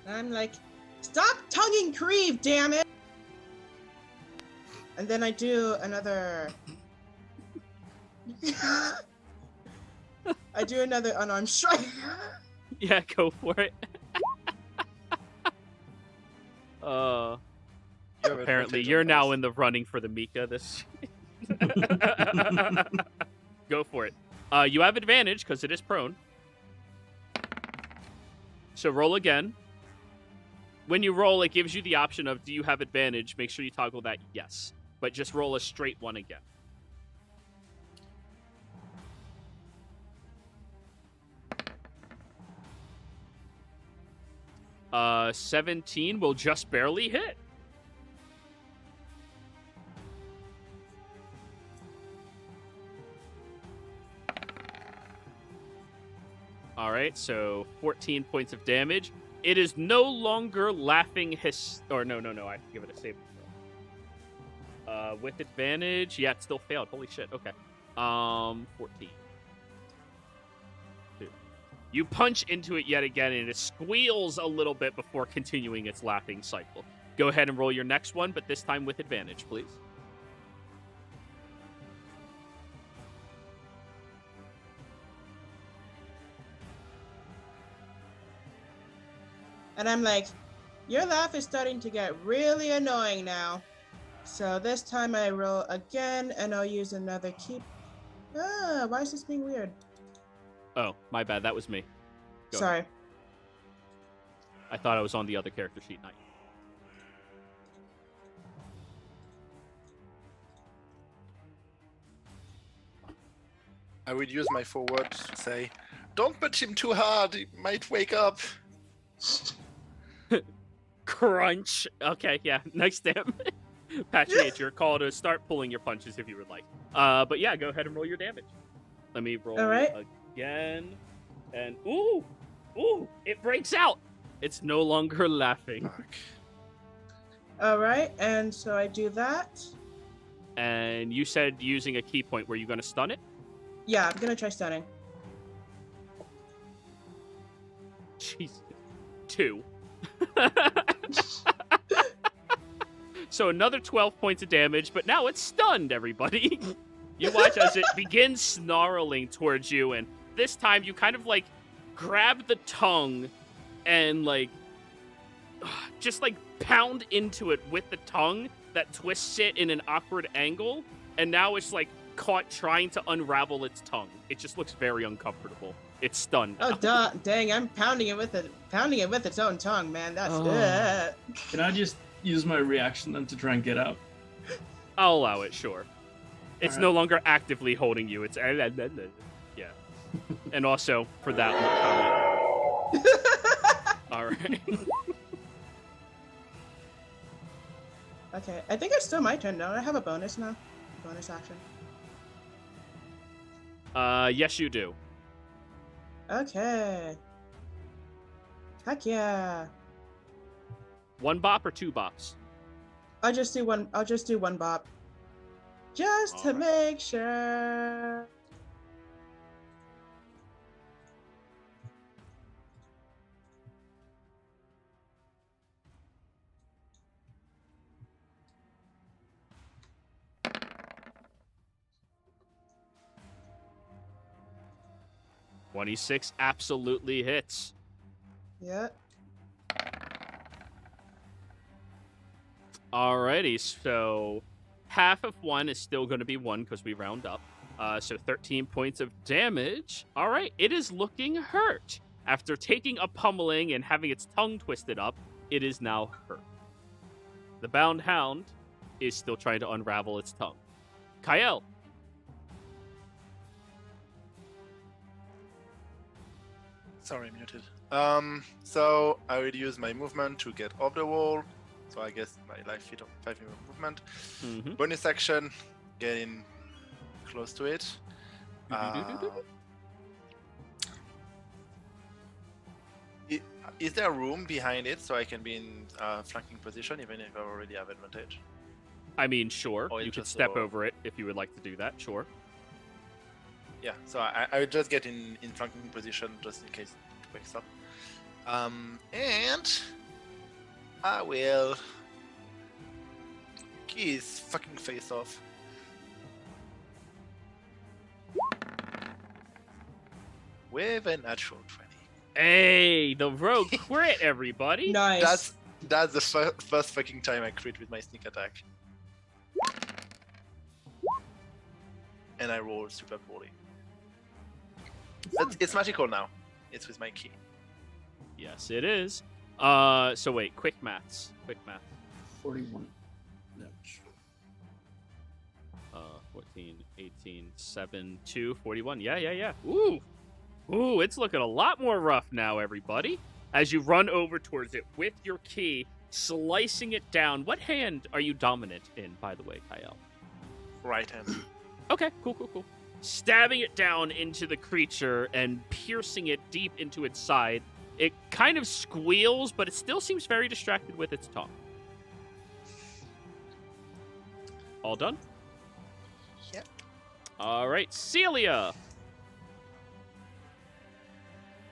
I'm like, stop tonguing Creeve, damn it! And then I do another. I do another unarmed strike. Yeah, go for it. Apparently, you're now in the running for the Mika. This. Go for it. You have advantage because it is prone. So roll again. When you roll, it gives you the option of, do you have advantage? Make sure you toggle that yes. But just roll a straight one again. Uh, 17 will just barely hit. All right, so 14 points of damage. It is no longer laughing or no, I have to give it a save throw. With advantage, yeah, it still failed. Holy shit. Okay. 14. 2. You punch into it yet again, and it squeals a little bit before continuing its laughing cycle. Go ahead and roll your next one, but this time with advantage, please. And I'm like, your laugh is starting to get really annoying now. So this time I roll again, and I'll use another keep. Ah, why is this being weird? Oh, my bad. That was me. Go Sorry. ahead. I thought I was on the other character sheet. Not you. I would use my forward to say, don't punch him too hard, he might wake up. Crunch. Okay, yeah. Nice damn. Patchy, it's your call to start pulling your punches if you would like. But yeah, go ahead and roll your damage. Let me roll All right. again. And ooh, it breaks out. It's no longer laughing. Fuck. All right, and so I do that. And you said using a key point. Were you going to stun it? Yeah, I'm gonna try stunning. Jesus. 2. So another 12 points of damage, but now it's stunned, everybody. You watch as it begins snarling towards you, and this time you kind of like grab the tongue and like just like pound into it with the tongue that twists it in an awkward angle, and now it's like caught trying to unravel its tongue. It just looks very uncomfortable. It's stunned. Oh, dang! I'm pounding it with its own tongue, man. That's Can I just use my reaction then to try and get out? I'll allow it, sure. It's no longer actively holding you. It's yeah. And also for that one comment. All right. Okay, I think it's still my turn. Don't I have a bonus now? Bonus action. Yes, you do. Okay. Heck yeah. 1 bop or 2 bops? I'll just do one bop. Just to make sure. $26 absolutely hits. Yeah. Alrighty, so half of 1 is still going to be 1 because we round up. So 13 points of damage. All right, it is looking hurt. After taking a pummeling and having its tongue twisted up, it is now hurt. The bound hound is still trying to unravel its tongue. Kyle. Sorry, muted. So I will use my movement to get off the wall. So I guess my 5 feet of movement. Mm-hmm. Bonus action, getting close to it. Is there room behind it so I can be in flanking position even if I already have advantage? I mean, sure. Or You it's could just step a- over it if you would like to do that, sure. Yeah, so I will just get in flanking position just in case it wakes up. And I will key his fucking face off. With a natural 20. Hey, the rogue crit, everybody. Nice. That's the first fucking time I crit with my sneak attack. And I roll super poorly. It's magical now. It's with my key. Yes, it is. So wait, quick maths. 41 damage. 14, 18, 7, 2, 41. Yeah. Ooh, it's looking a lot more rough now, everybody. As you run over towards it with your key, slicing it down. What hand are you dominant in, by the way, Kyle? Right hand. Okay, cool. Stabbing it down into the creature and piercing it deep into its side. It kind of squeals, but it still seems very distracted with its tongue. All done? Yep. All right, Celia.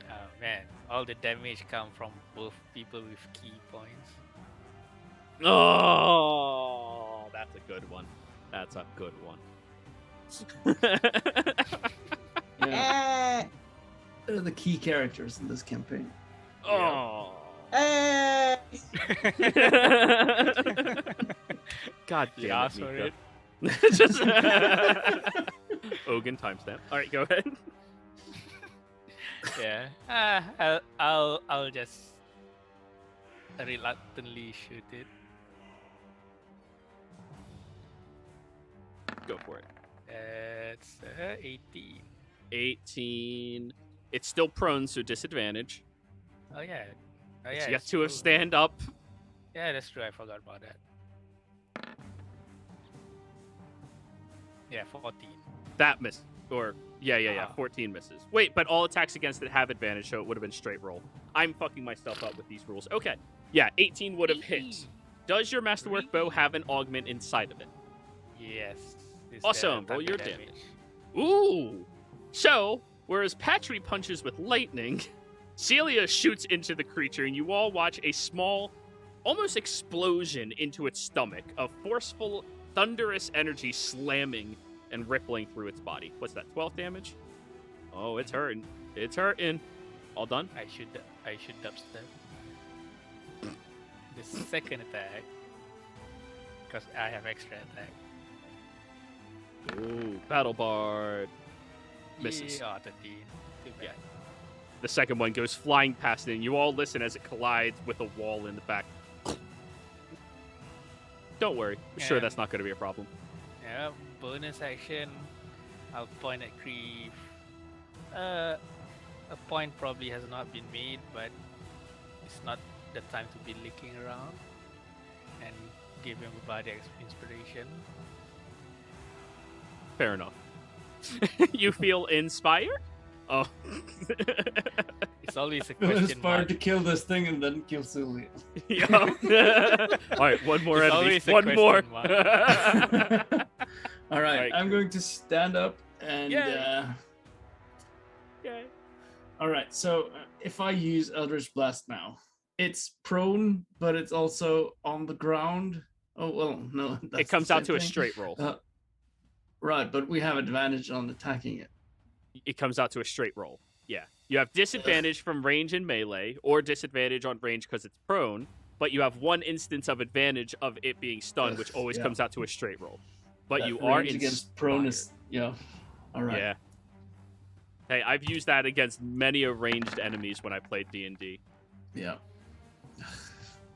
Oh man, all the damage come from both people with key points. Oh, that's a good one. Yeah, Eh, they're the key characters in this campaign. Oh. eh. God You damn asked for it, it. Mika. Just Ogun timestamp. All right, go ahead. Yeah. I'll just reluctantly shoot it. Go for it. It's 18. 18. It's still prone, so disadvantage. Oh yeah. So you it's got to have true. stand up. Yeah, that's true. I forgot about that. Yeah, 14. That miss. Or, yeah. Ah. 14 misses. Wait, but all attacks against it have advantage, so it would have been straight roll. I'm fucking myself up with these rules. Okay. Yeah, 18 would have hit. Does your masterwork bow have an augment inside of it? Yes. It's Awesome, the roll your attack damage. Ooh! So, whereas Patry punches with lightning, Celia shoots into the creature, and you all watch a small almost explosion into its stomach of forceful, thunderous energy slamming and rippling through its body. What's that, 12 damage? Oh, it's hurting. It's hurting. All done? I should dubstep. The second attack, because I have extra attack. Ooh, Battle Bard. Misses. Yeah, 13. Too bad. The second one goes flying past it, and you all listen as it collides with a wall in the back. Don't worry. I'm sure Yeah. that's not going to be a problem. Yeah, bonus action. I'll point at Creep. A point probably has not been made, but it's not the time to be licking around. And give him a body inspiration. Fair enough. You feel inspired? Oh. It's always a It was question inspired mark. to kill this thing and then kill Celia. Yeah. All right, one more It's enemy. always a One more. question All right, Right. I'm going to stand up and. Yay. Okay. All right, so if I use Eldritch Blast now, it's prone, but it's also on the ground. Oh well, no. That's It comes the out same to a thing. straight roll. Right, but we have advantage on attacking it. It comes out to a straight roll. Yeah. You have disadvantage from range and melee, or disadvantage on range because it's prone, but you have one instance of advantage of it being stunned, which always Yeah. comes out to a straight roll. But That you are range against prone is yeah. All right. Yeah. Hey, I've used that against many a ranged enemies when I played D&D. Yeah.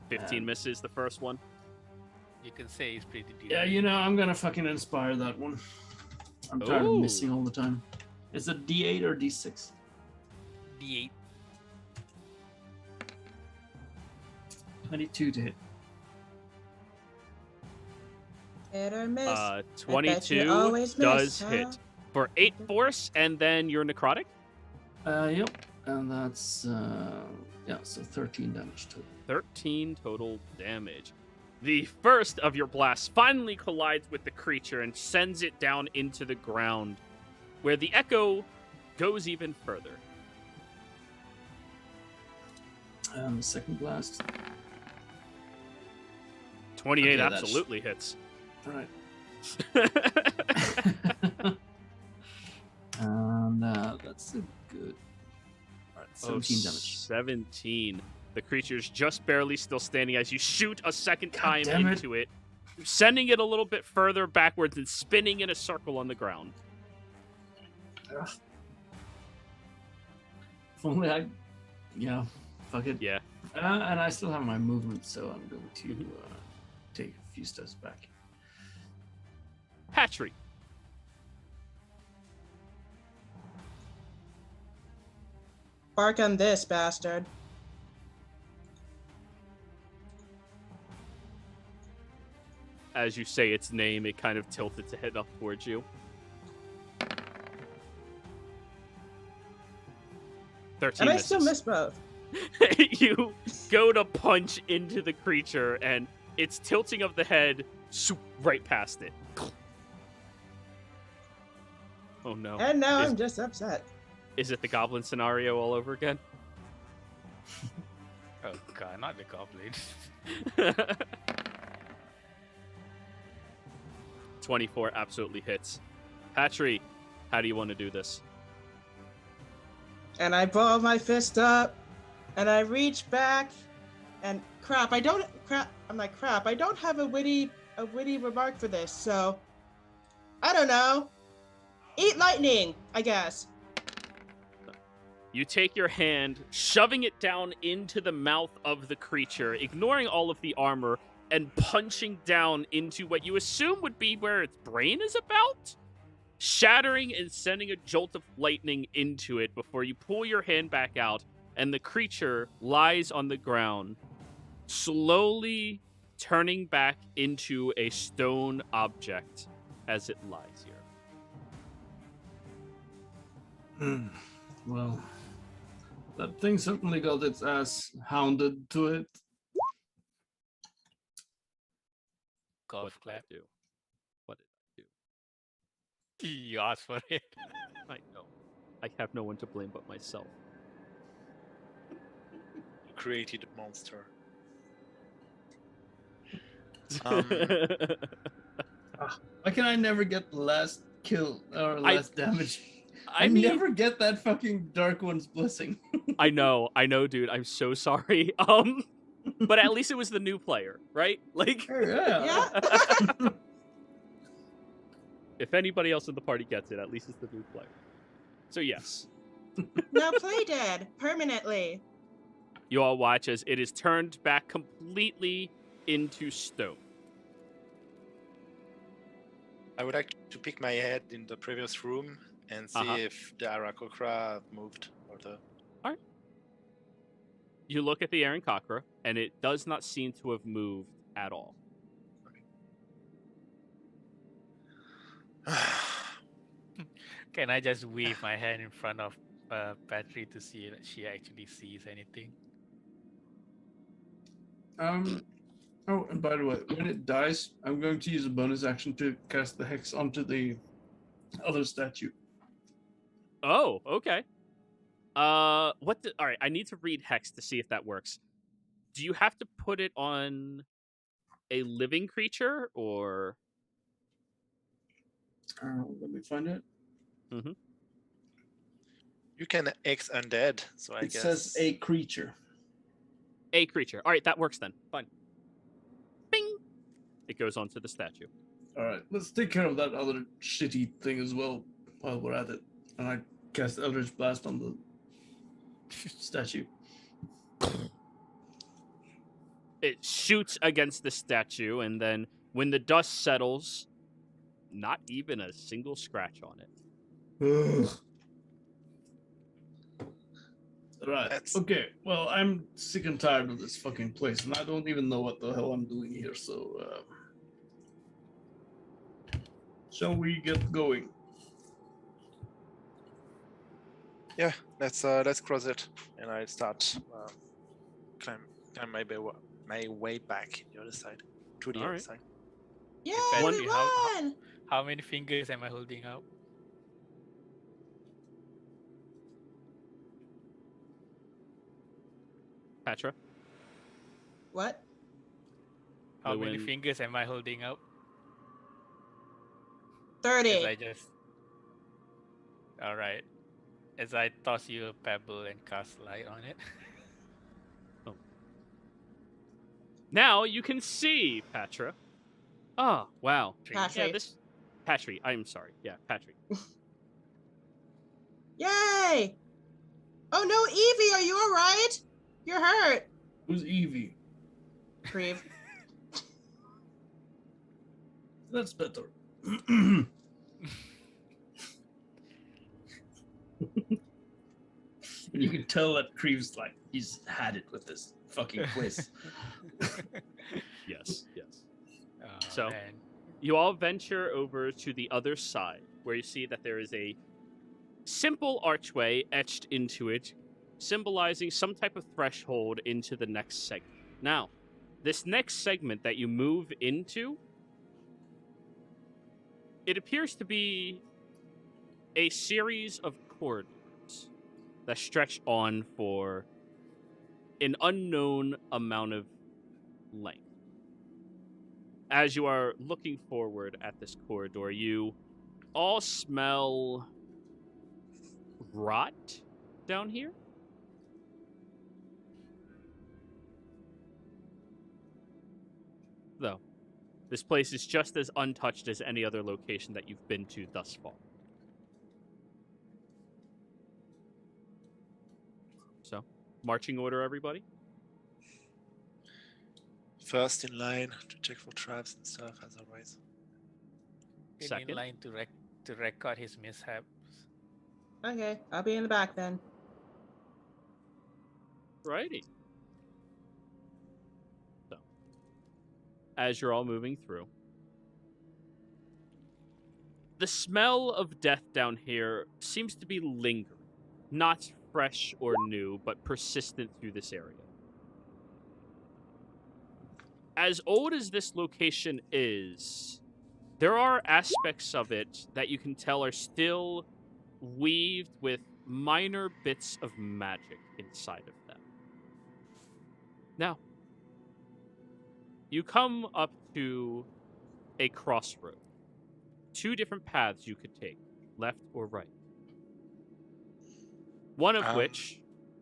15 misses the first one. You can say he's pretty decent. Yeah, you know, I'm gonna fucking inspire that one. I'm tired of Ooh. missing all the time. Is it D8 or D6? D8. 22 to hit. Hit or miss. 22 always does miss, huh? hit. For 8 force, and then you're necrotic. Yep. And that's yeah, so 13 damage total. 13 total damage. The first of your blasts finally collides with the creature and sends it down into the ground, where the echo goes even further. And the second blast. 28 Okay, that's- absolutely hits. Right. And that's a good. Alright, 17 damage. 17. The creature's just barely still standing as you shoot a second time damn it. into it, sending it a little bit further backwards and spinning in a circle on the ground. Ugh. If only I. Yeah, fuck it. Yeah. And I still have my movement, so I'm going to take a few steps back. Hatchery. Bark on this bastard. As you say its name, it kind of tilts its head up towards you. 13 And I misses. still miss both. You go to punch into the creature, and its tilting of the head swoop right past it. Oh no. And now Is- I'm just upset. Is it the goblin scenario all over again? Oh god, not the goblin. 24 absolutely hits. Patry, how do you want to do this? And I ball my fist up, and I reach back, and crap, I don't have a witty remark for this, so I don't know. Eat lightning, I guess. You take your hand, shoving it down into the mouth of the creature, ignoring all of the armor, and punching down into what you assume would be where its brain is about, shattering and sending a jolt of lightning into it before you pull your hand back out, and the creature lies on the ground, slowly turning back into a stone object as it lies here. Well, that thing certainly got its ass hounded to it. What Golf did clap. I do? What did You asked for it. I know? I have no one to blame but myself. You created a monster. Why can I never get the last kill or last damage? I mean, never get that fucking Dark One's blessing. I know, dude. I'm so sorry. But at least it was the new player, right? Like, Yeah. if anybody else in the party gets it, at least it's the new player. So yes, Now play dead permanently. you all watch as it is turned back completely into stone. I would like to pick my head in the previous room and see if the Arakocra moved or the. You look at the Aaron Cockra, and it does not seem to have moved at all. Can I just wave my hand in front of Patrick to see if she actually sees anything? Oh, and by the way, when it dies, I'm going to use a bonus action to cast the hex onto the other statue. Oh, okay. All right, I need to read Hex to see if that works. Do you have to put it on a living creature, or? Let me find it. Mm-hmm. You can X undead, so I guess. It says a creature. A creature. All right, that works then. Fine. Bing! It goes onto the statue. All right, let's take care of that other shitty thing as well while we're at it. And I cast Eldritch Blast on the statue. It shoots against the statue, and then when the dust settles, not even a single scratch on it. Ugh. Right. Okay. Well, I'm sick and tired of this fucking place, and I don't even know what the hell I'm doing here. So, shall we get going? Yeah, let's cross it, and I start climb my way back the other side to the other side. Yay, Patrick, we won! How many fingers am I holding up? Patra? What? How many Lewin. fingers am I holding up? 30. As I just. Alright. As I toss you a pebble and cast light on it. Now you can see, Patra. Oh, wow. Patrick. Yeah, Patry, I'm sorry. Yeah, Patrick. Yay! Oh no, Evie, are you alright? You're hurt. Who's Evie? Creve. That's better. You can tell that Creeve's like, he's had it with this fucking place. Yes. Oh, So- man. You all venture over to the other side, where you see that there is a simple archway etched into it, symbolizing some type of threshold into the next segment. Now, this next segment that you move into, it appears to be a series of corridors that stretch on for an unknown amount of length. As you are looking forward at this corridor, you all smell rot down here. Though, this place is just as untouched as any other location that you've been to thus far. So, marching order, everybody. First in line to check for traps and stuff, as always. Been Second. in line to record his mishaps. Okay, I'll be in the back then. Righty. So, as you're all moving through, the smell of death down here seems to be lingering. Not fresh or new, but persistent through this area. As old as this location is, there are aspects of it that you can tell are still weaved with minor bits of magic inside of them. Now, You come up to a crossroad. 2 different paths you could take, left or right. One of Um, which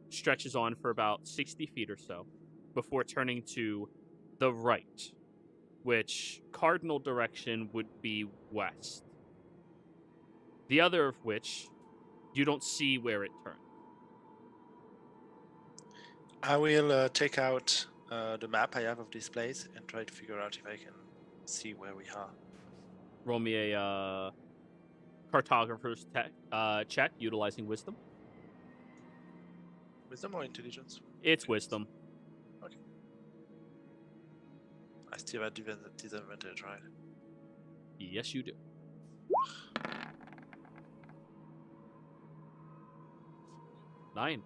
stretches on for about 60 feet or so before turning to the right, which cardinal direction would be west. The other of which you don't see where it turns. I will take out the map I have of this place and try to figure out if I can see where we are. Roll me a cartographer's check utilizing wisdom. Wisdom or intelligence? It's wisdom. Okay. I still have disadvantage, right? Yes, you do. Nine.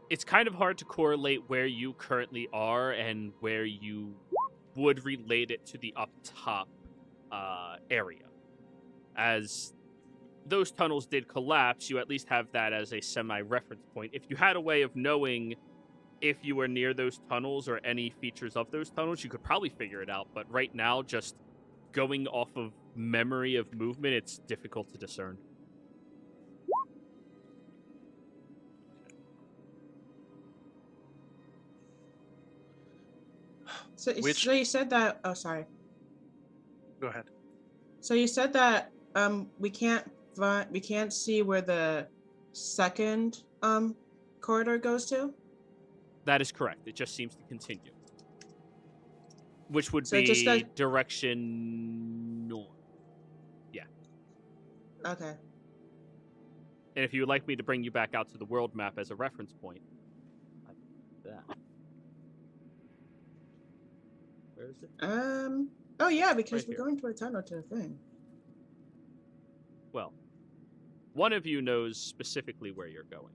It's kind of hard to correlate where you currently are and where you would relate it to the up top area. As those tunnels did collapse, you at least have that as a semi-reference point. If you had a way of knowing if you were near those tunnels or any features of those tunnels, you could probably figure it out. But right now, just going off of memory of movement, it's difficult to discern. So, Which- so you said that. Oh, sorry. Go ahead. So you said that we can't see where the second corridor goes to. That is correct. It just seems to continue. Which would So it just be does- direction north. Okay. And if you would like me to bring you back out to the world map as a reference point, I can do that. Where is it? Oh yeah, because Right we're here. going to a tunnel to a thing. Well, one of you knows specifically where you're going.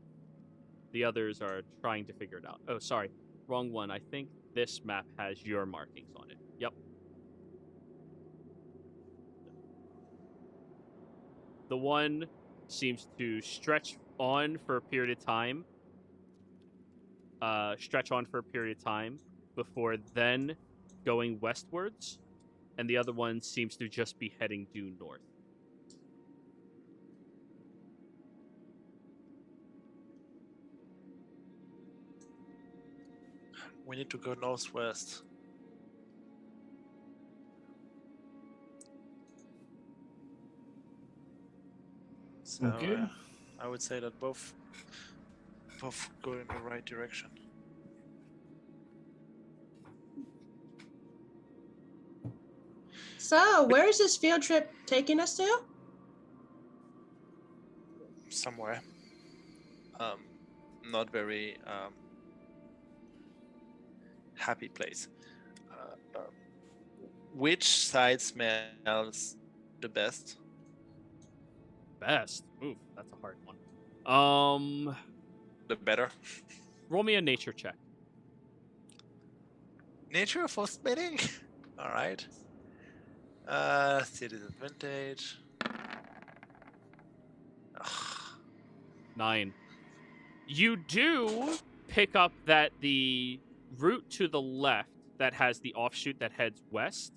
The others are trying to figure it out. Oh, sorry. Wrong one. I think this map has your markings on it. Yep. The one seems to stretch on for a period of time. Before then going westwards. And the other one seems to just be heading due north. We need to go northwest. So Okay. I would say that both go in the right direction. So where is this field trip taking us to? Somewhere. Not very happy place. Which side smells the best? Best. Ooh, that's a hard one. The better? Roll me a nature check. Nature for smelling? Alright. Still disadvantage. Ugh. 9. You do pick up that the route to the left that has the offshoot that heads west,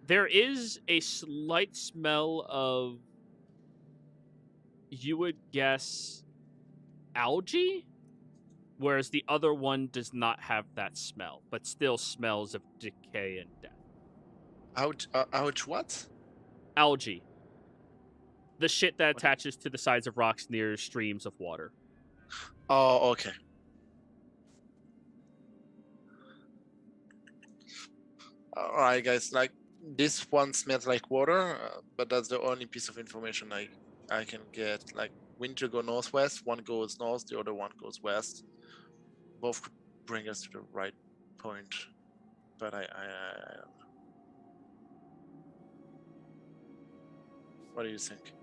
there is a slight smell of, you would guess, algae, whereas the other one does not have that smell, but still smells of decay and death. Ouch, what? Algae. The shit that attaches to the sides of rocks near streams of water. Oh, okay. Alright, guys, like, this one smells like water, but that's the only piece of information I can get. Like, we need to go northwest, one goes north, the other one goes west. Both could bring us to the right point, but I don't know. What do you think?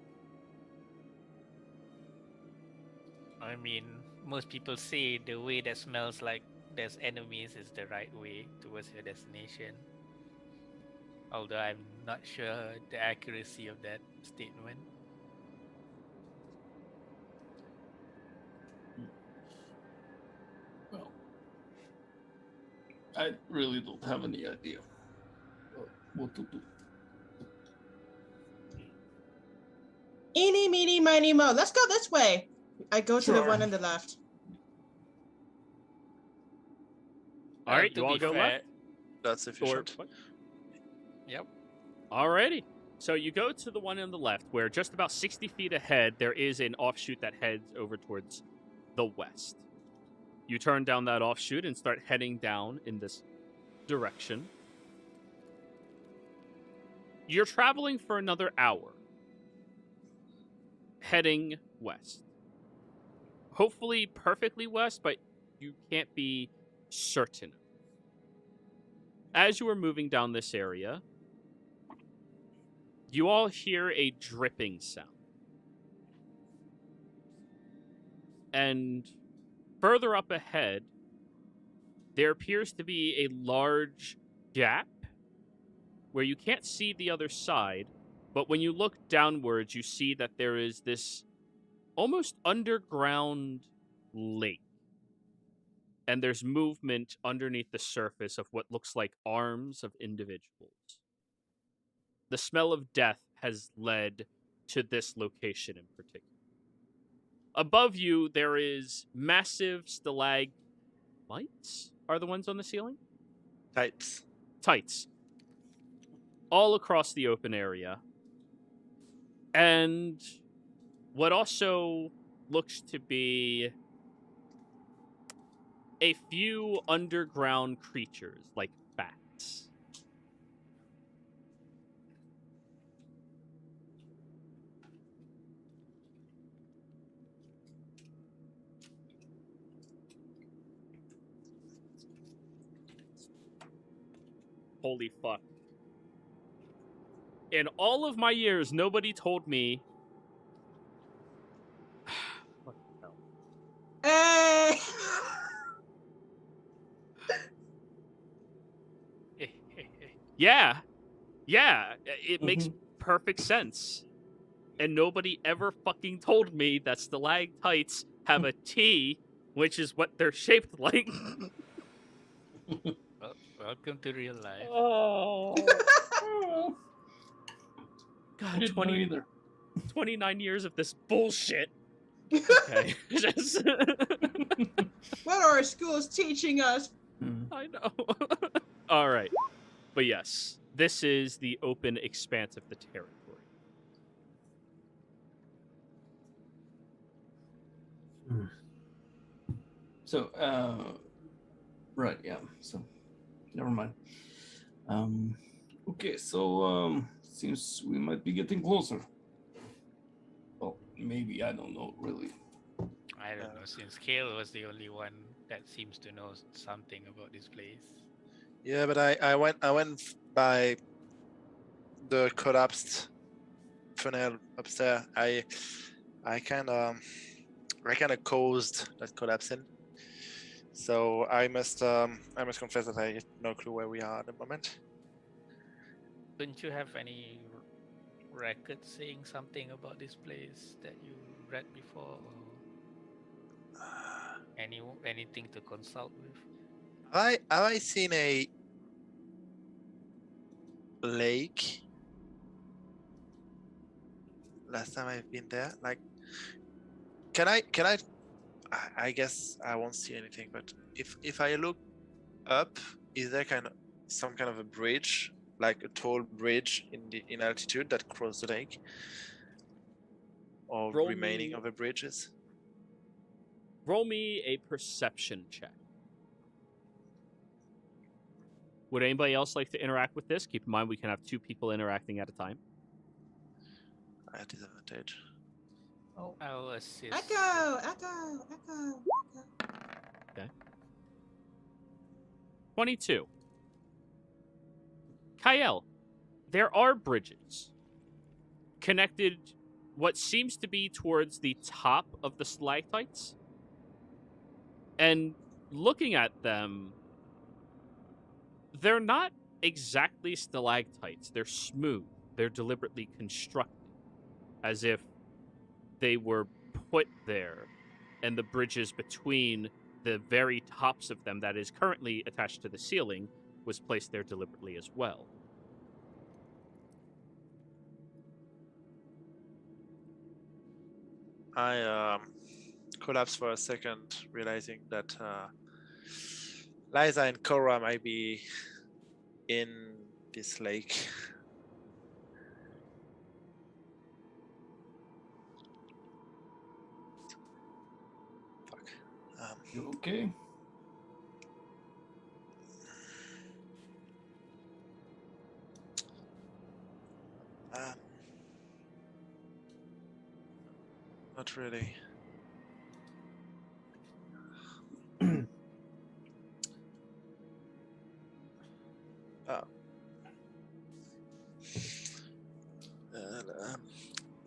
I mean, most people say the way that smells like there's enemies is the right way towards your destination. Although I'm not sure the accuracy of that statement. Well, I really don't have any idea what to do. Eeny, meeny, miny, mo. Let's go this way. I go to the Sure. one on the left. All right, to you all be go fair, left. That's Or efficient. what? Yep. Alrighty. So you go to the one on the left, where just about 60 feet ahead, there is an offshoot that heads over towards the west. You turn down that offshoot and start heading down in this direction. You're traveling for another hour, heading west. Hopefully perfectly west, but you can't be certain. As you are moving down this area, you all hear a dripping sound. And further up ahead, there appears to be a large gap where you can't see the other side, but when you look downwards, you see that there is this almost underground lake. And there's movement underneath the surface of what looks like arms of individuals. The smell of death has led to this location in particular. Above you, there is massive stalagmites. Are the ones on the ceiling? Tights. Tights. All across the open area. And what also looks to be a few underground creatures, like bats. Holy fuck. In all of my years, nobody told me. What the hell? Hey! Yeah. Yeah. It makes perfect sense. And nobody ever fucking told me that stalactites have a T, which is what they're shaped like. Welcome to real life. Oh. God, Didn't know either. 29 years of this bullshit. Okay. Just... What are our schools teaching us? I know. All right. But yes, this is the open expanse of the territory. So, right, yeah. So, never mind. Okay, so seems we might be getting closer. Well, maybe, I don't know, really. I don't know, since Kale was the only one that seems to know something about this place. Yeah, but I went by the collapsed funnel upstairs. I kind of caused that collapsing. So I must confess that I have no clue where we are at the moment. Don't you have any record saying something about this place that you read before, or anything to consult with? Have I seen a lake last time I've been there? Like, can I? I guess I won't see anything. But if I look up, is there some kind of a bridge, like a tall bridge in altitude that crosses the lake, or Roll remaining me- of the bridges? Roll me a perception check. Would anybody else like to interact with this? Keep in mind we can have 2 people interacting at a time. I have disadvantage. I'll assist. Echo. 22. Kyle, there are bridges connected what seems to be towards the top of the stalactites. And looking at them, they're not exactly stalactites. They're smooth. They're deliberately constructed, as if they were put there, and the bridges between the very tops of them that is currently attached to the ceiling was placed there deliberately as well. I collapse for a second, realizing that Liza and Cora might be in this lake. Fuck. You okay? Not really.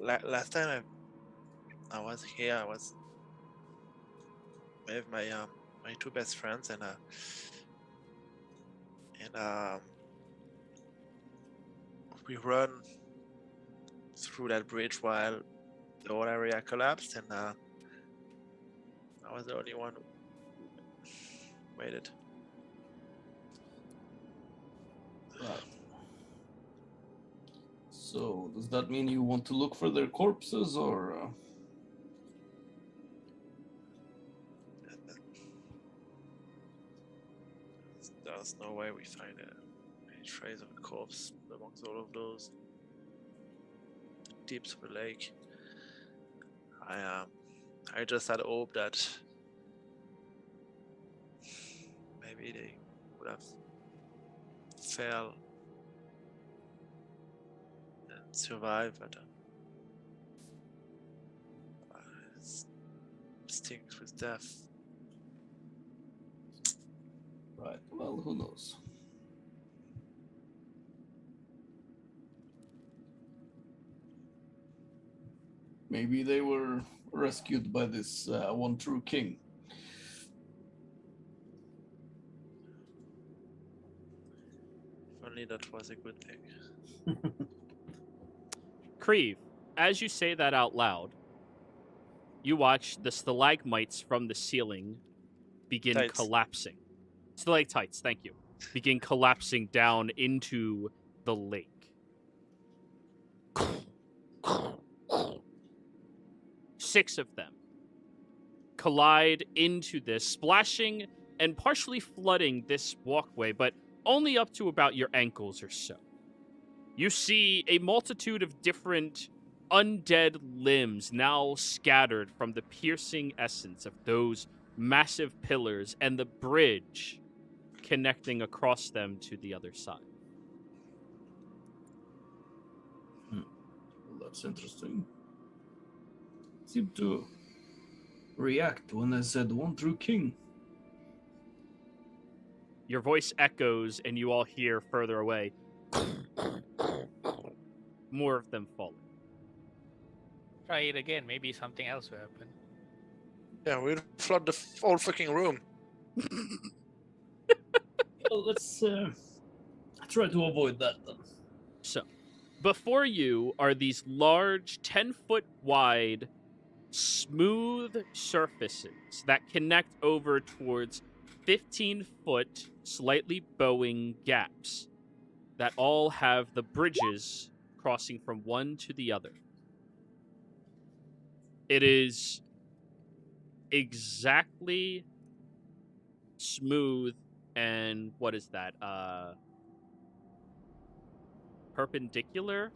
Last time I was here, I was with my my two best friends, and we run through that bridge while the whole area collapsed, and I was the only one who made it. Right. So, does that mean you want to look for their corpses, or... There's no way we find any trace of a corpse amongst all of those deeps of the lake. I just had hope that maybe they would have fell and survived, but it stings with death. Right, well, who knows? Maybe they were rescued by this one true king. If only that was a good thing. Creve, as you say that out loud, you watch the stalagmites from the ceiling begin Tights. collapsing. Stalactites, thank you. Begin collapsing down into the lake. 6 of them collide into this, splashing and partially flooding this walkway, but only up to about your ankles or so. You see a multitude of different undead limbs now scattered from the piercing essence of those massive pillars and the bridge connecting across them to the other side. Well, that's interesting. Seemed to react when I said one true king. Your voice echoes, and you all hear further away more of them falling. Try it again. Maybe something else will happen. Yeah, we'll flood the whole fucking room. Well, let's try to avoid that then. So, before you are these large, 10-foot wide, smooth surfaces that connect over towards 15-foot, slightly bowing gaps that all have the bridges crossing from one to the other. It is exactly smooth and what is that? Perpendicular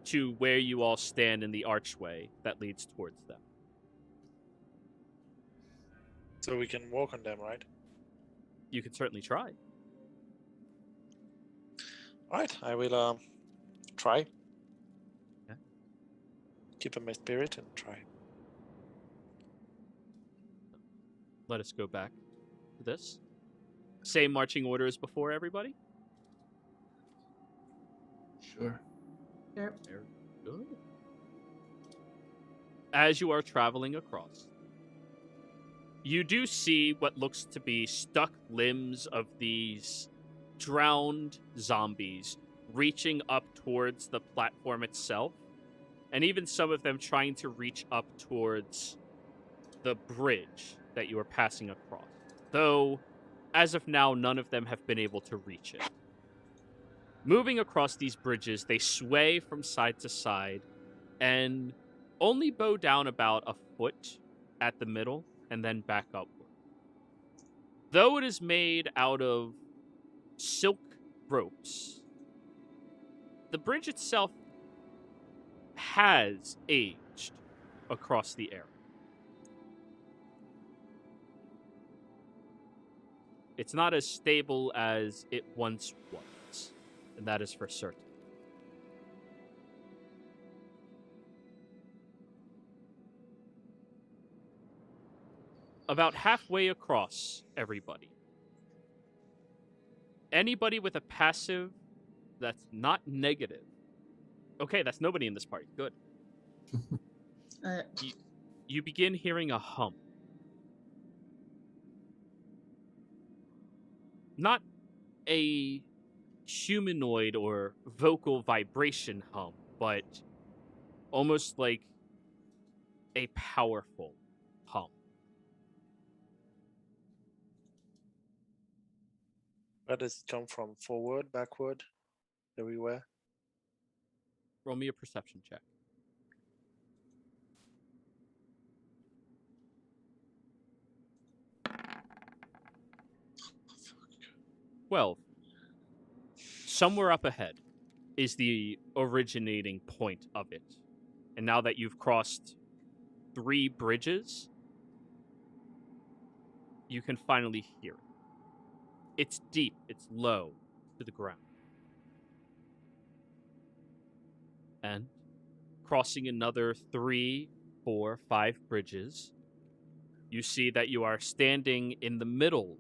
to where you all stand in the archway that leads towards them. So we can walk on them, right? You can certainly try. Alright, I will try. Yeah. Keep up my spirit and try. Let us go back to this. Same marching order as before, everybody? Sure. Yep. Very good. As you are traveling across, you do see what looks to be stuck limbs of these drowned zombies reaching up towards the platform itself, and even some of them trying to reach up towards the bridge that you are passing across. Though, as of now, none of them have been able to reach it. Moving across these bridges, they sway from side to side and only bow down about a foot at the middle and then back upward. Though it is made out of silk ropes, the bridge itself has aged across the area. It's not as stable as it once was, and that is for certain. About halfway across, everybody. Anybody with a passive that's not negative. Okay, that's nobody in this party. Good. You begin hearing a hum. Not a humanoid or vocal vibration hum, but almost like a powerful hum. Where does it come from? Forward, backward, everywhere? Roll me a perception check. Well, somewhere up ahead is the originating point of it. And now that you've crossed 3 bridges, you can finally hear it. It's deep, it's low to the ground. And crossing another 3, 4, 5 bridges, you see that you are standing in the middle,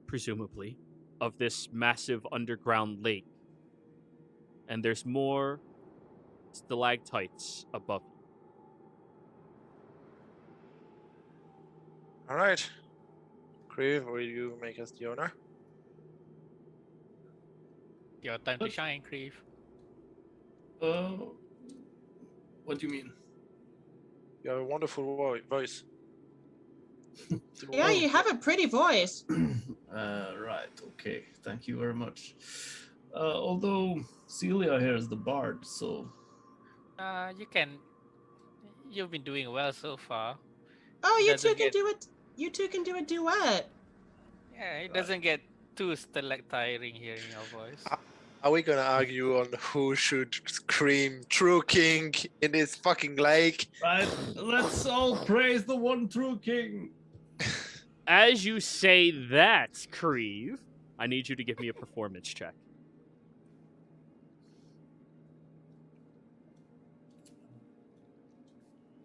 presumably, of this massive underground lake. And there's more stalactites above you. All right. Crave, will you make us the owner? Your time to shine, Creve. What do you mean? You have a wonderful voice. Yeah, you have a pretty voice. Right, okay. Thank you very much. Although Celia here is the bard, so... You've been doing well so far. Oh, you Doesn't two can get- do it. You two can do a duet. Yeah, it doesn't get too stalactiring hearing your voice. Are we gonna argue on who should scream "True King" in this fucking lake? Right, let's all praise the one true king. As you say that, Creve, I need you to give me a performance check.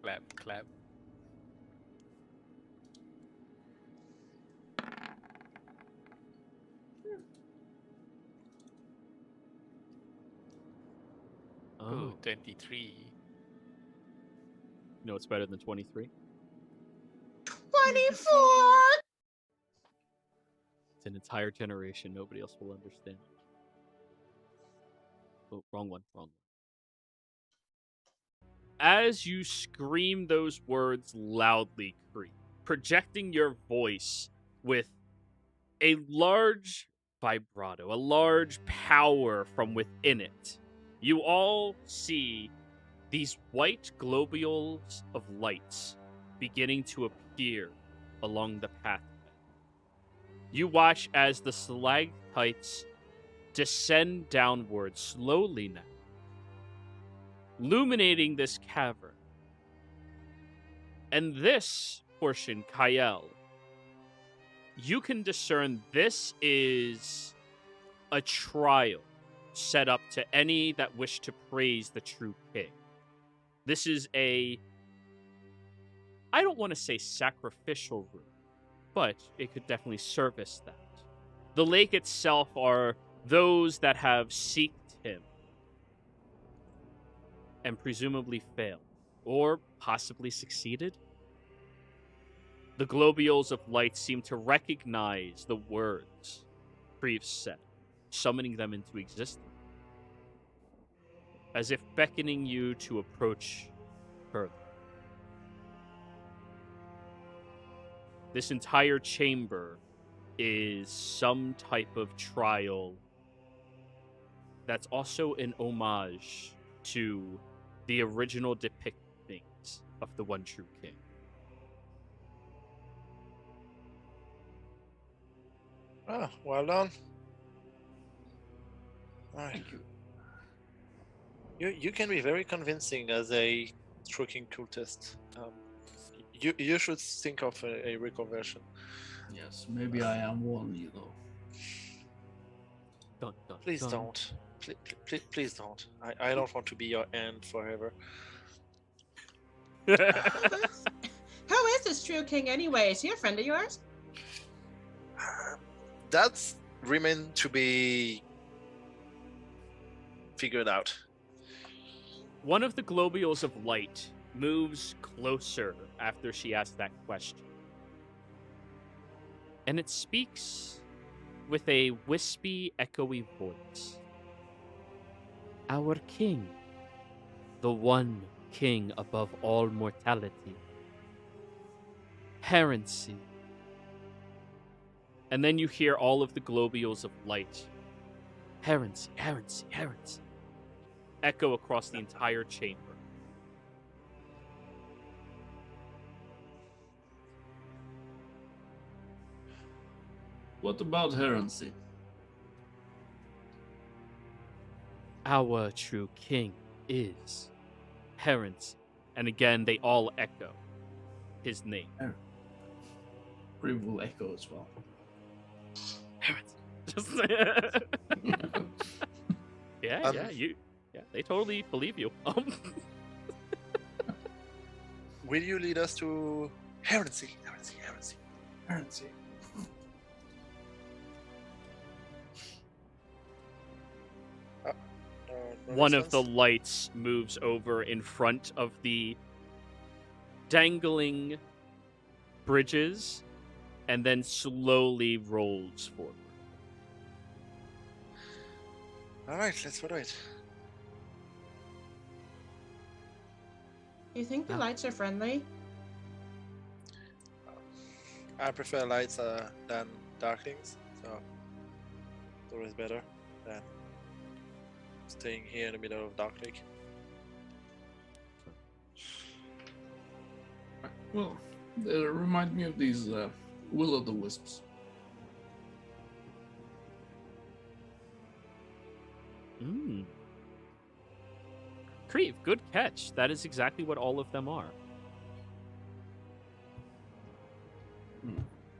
Clap, clap. Ooh, 23. No, it's better than 23. 24. It's an entire generation. Nobody else will understand. Oh, wrong one. As you scream those words loudly, Cree, projecting your voice with a large vibrato, a large power from within it, you all see these white globules of lights beginning to appear along the pathway. You watch as the stalactites descend downward slowly now, illuminating this cavern. And this portion, Kyle, you can discern this is a trial set up to any that wish to praise the true king. This is I don't want to say sacrificial room, but it could definitely service that. The lake itself are those that have seeked him and presumably failed, or possibly succeeded. The globules of light seem to recognize the words Creve said, summoning them into existence, as if beckoning you to approach further. This entire chamber is some type of trial that's also an homage to the original depictings of the one true king. Ah, well done. All right. Thank you. You can be very convincing as a true king cultist. You should think of a reconversion. Yes, maybe I am one, you know. Dun, dun, Please dun. don't. Please don't. I don't want to be your end forever. Who is this true king anyway? Is he a friend of yours? That's remain to be figured out. One of the globules of light moves closer after she asks that question. And it speaks with a wispy, echoey voice. Our king, the one king above all mortality. Herency. And then you hear all of the globules of light. Herency, herency, herency. Echo across the entire chamber. What about heresy? Our true king is Herency. And again, they all echo his name. Cree will echo as well. Herency. Yeah, they totally believe you. Will you lead us to heresy? Heresy. Heresy. No One of the response? lights moves over in front of the dangling bridges and then slowly rolls forward. All right, let's follow it. You think the lights are friendly? I prefer lights than darklings, so it's always better than staying here in the middle of Dark Lake. Well, they remind me of these will-o'-the-wisps. Creve, good catch. That is exactly what all of them are.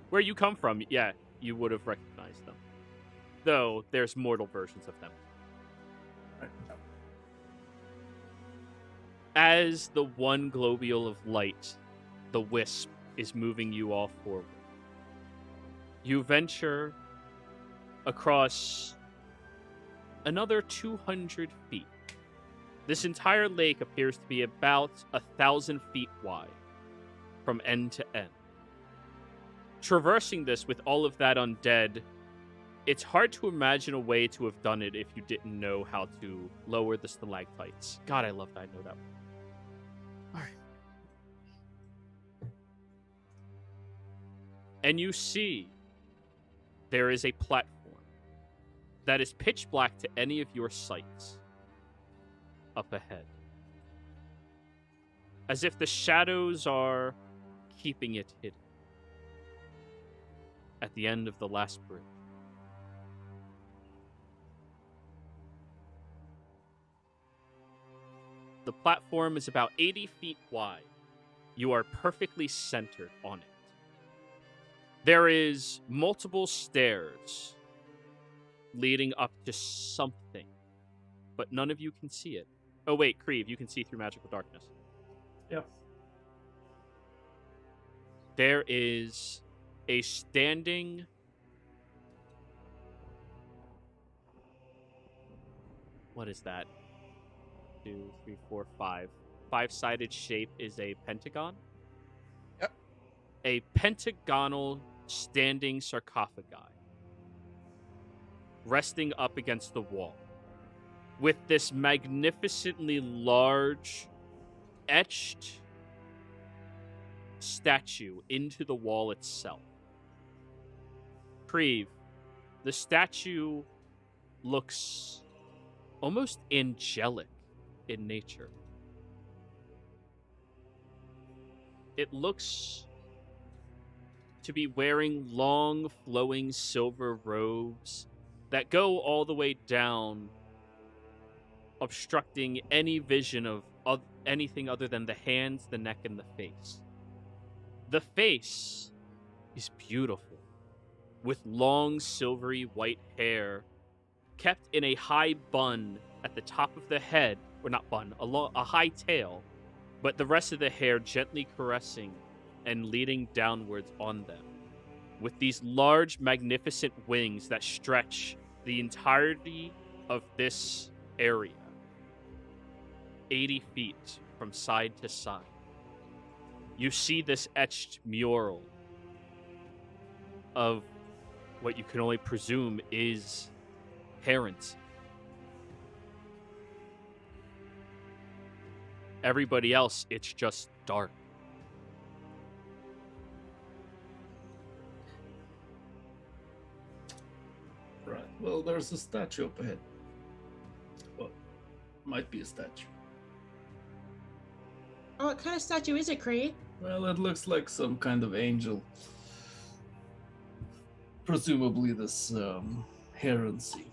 Where you come from, yeah, you would have recognized them. Though, there's mortal versions of them. As the one globule of light, the wisp, is moving you all forward, you venture across another 200 feet. This entire lake appears to be about 1,000 feet wide, from end to end. Traversing this with all of that undead, it's hard to imagine a way to have done it if you didn't know how to lower the stalactites. God, I love that I know that one. Alright. And you see there is a platform that is pitch black to any of your sights up ahead. As if the shadows are keeping it hidden. At the end of the last bridge. The platform is about 80 feet wide. You are perfectly centered on it. There is multiple stairs leading up to something, but none of you can see it. Oh wait, Creve, you can see through magical darkness. Yep. There is a standing what is that? 2, 3, 4, 5. 5-sided shape is a pentagon. Yep. A pentagonal standing sarcophagi resting up against the wall with this magnificently large etched statue into the wall itself. Creve, the statue looks almost angelic in nature. It looks to be wearing long, flowing silver robes that go all the way down, obstructing any vision of anything other than the hands, the neck, and the face. The face is beautiful, with long, silvery white hair kept in a high bun at the top of the head, or not bun, a high tail, but the rest of the hair gently caressing and leading downwards on them, with these large, magnificent wings that stretch the entirety of this area, 80 feet from side to side. You see this etched mural of what you can only presume is parents. Everybody else, it's just dark. Right. Well, there's a statue up ahead. Well, might be a statue. Oh, what kind of statue is it, Cree? Well, it looks like some kind of angel. Presumably this Herency.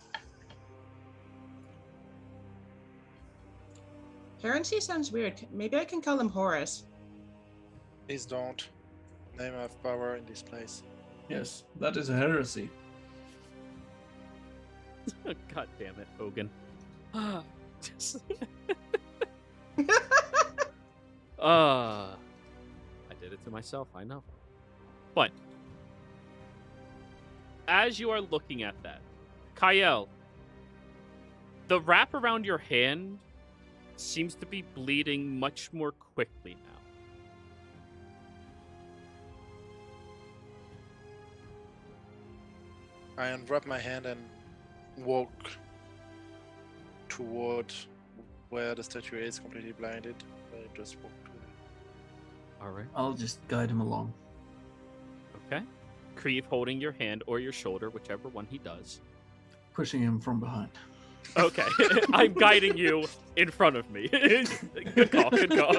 Herency sounds weird. Maybe I can call him Horus. Please don't. Name of power in this place. Yes, that is a heresy. God damn it, Hogan. Just... I did it to myself, I know. But as you are looking at that, Kyle, the wrap around your hand seems to be bleeding much more quickly now. I unwrap my hand and walk toward where the statue is, completely blinded. I just walk to it. All right. I'll just guide him along. Okay. Creve holding your hand or your shoulder, whichever one he does. Pushing him from behind. Okay. I'm guiding you in front of me. Good call, good call.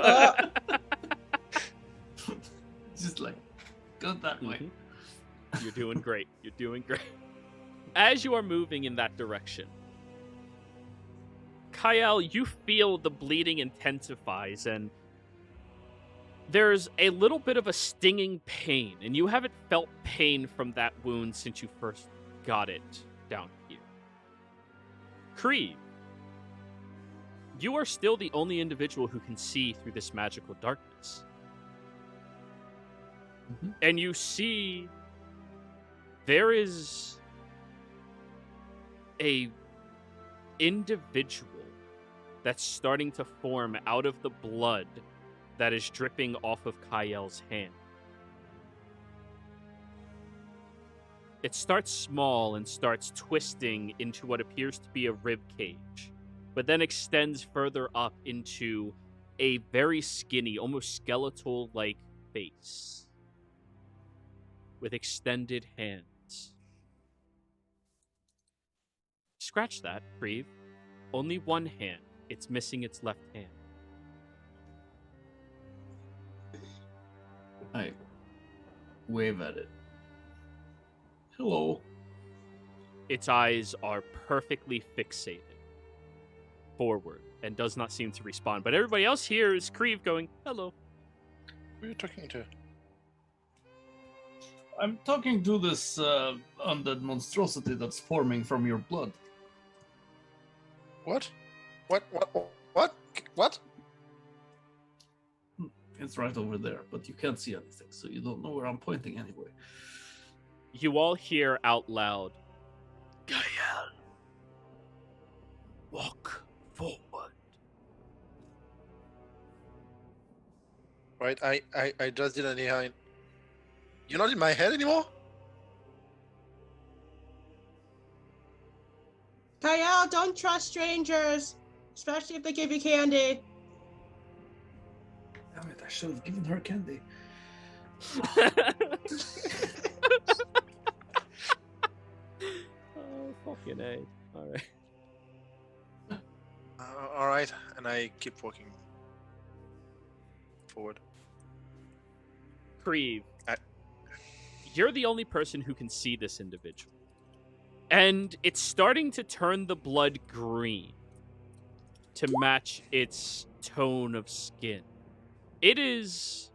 Just like, go that way. You're doing great. You're doing great. As you are moving in that direction, Kyle, you feel the bleeding intensifies, and there's a little bit of a stinging pain, and you haven't felt pain from that wound since you first got it down here. Creve, you are still the only individual who can see through this magical darkness. Mm-hmm. And you see there is a individual that's starting to form out of the blood that is dripping off of Kyle's hand. It starts small and starts twisting into what appears to be a rib cage, but then extends further up into a very skinny, almost skeletal-like face with extended hands. Scratch that, Creve. Only one hand. It's missing its left hand. I wave at it. Hello. Its eyes are perfectly fixated forward and does not seem to respond. But everybody else hears Creve going, hello. Who are you talking to? I'm talking to this undead monstrosity that's forming from your blood. What? What? It's right over there, but you can't see anything, so you don't know where I'm pointing anyway. You all hear out loud, Gael, walk forward. Right, I just didn't hear it. You're not in my head anymore? Kyle, don't trust strangers, especially if they give you candy. Damn it, I should have given her candy. Oh, fucking A. All right. All right, and I keep walking forward. Creve, I- you're the only person who can see this individual. And it's starting to turn the blood green to match its tone of skin. It is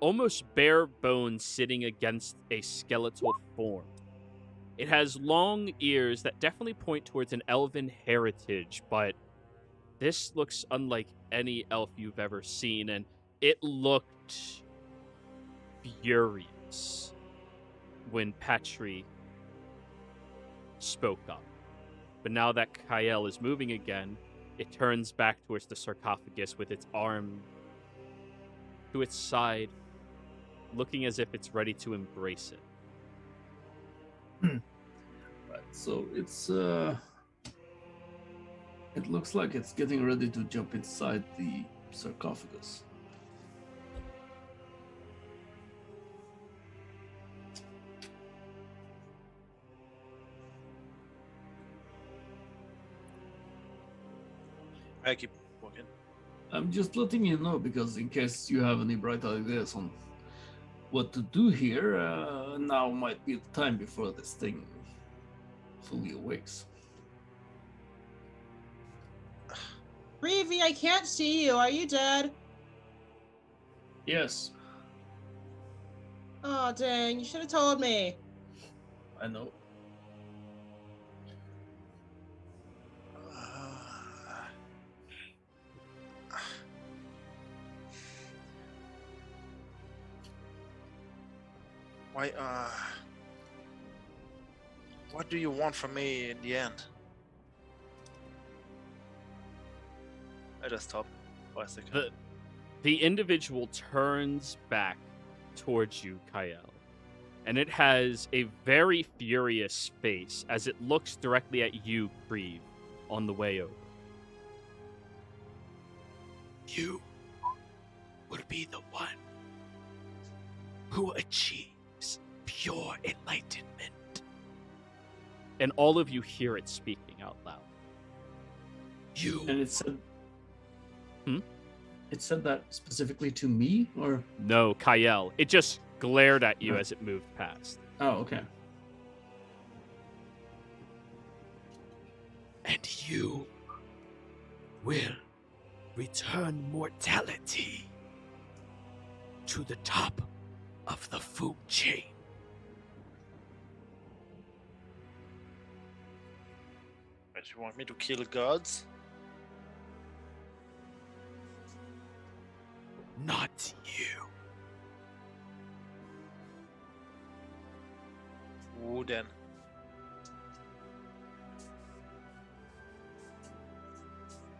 almost bare bones sitting against a skeletal form. It has long ears that definitely point towards an elven heritage, but this looks unlike any elf you've ever seen, and it looked furious when Patry spoke up. But now that Kyle is moving again, it turns back towards the sarcophagus with its arm to its side, looking as if it's ready to embrace it. Right, so it looks like it's getting ready to jump inside the sarcophagus. I keep walking. I'm just letting you know because in case you have any bright ideas on what to do here, now might be the time before this thing fully awakes. Reevy, I can't see you. Are you dead? Yes, Oh, dang. You should have told me. I know. Why, what do you want from me in the end? I just stop for a second. The individual turns back towards you, Kyle, and it has a very furious face as it looks directly at you, Creve, on the way over. You will be the one who achieves pure enlightenment. And all of you hear it speaking out loud. You And it said. Hmm? It said that specifically to me, or No, Kyle. It just glared at you Right. as it moved past. oh, okay. and you will return mortality to the top of the food chain. But you want me to kill gods? Not you. Who then?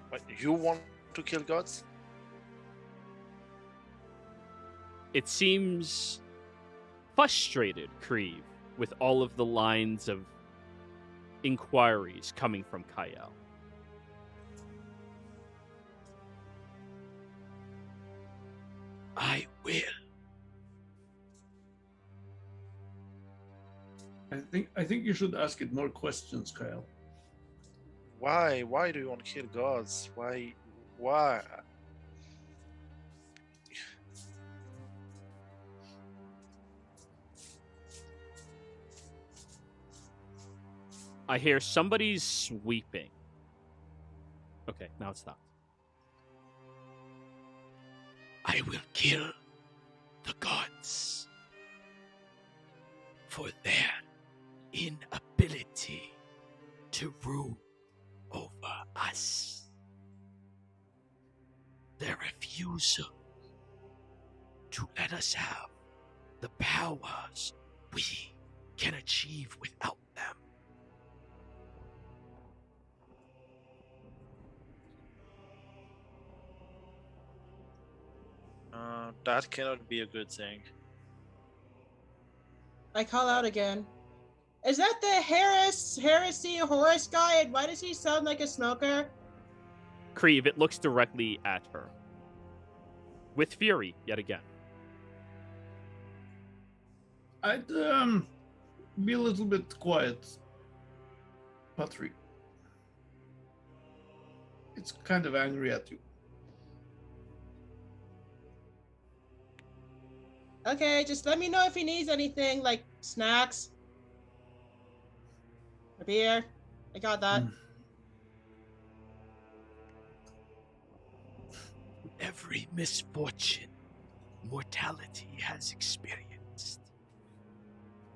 What, you want to kill gods? It seems frustrated, Creve, with all of the lines of inquiries coming from Kyle. I will. I think you should ask it more questions, Kyle. Why? Why do you want to kill gods? Why? Why? I hear somebody's sweeping. Okay, now it stopped. I will kill the gods for their inability to rule over us. Their refusal to let us have the powers we can achieve without them. That cannot be a good thing. I call out again. Is that the heresy Horus guy? And why does he sound like a smoker? Creve, it looks directly at her. With fury, yet again. I'd be a little bit quiet, Patrick. It's kind of angry at you. Okay, just let me know if he needs anything, like snacks, a beer. I got that. Every misfortune mortality has experienced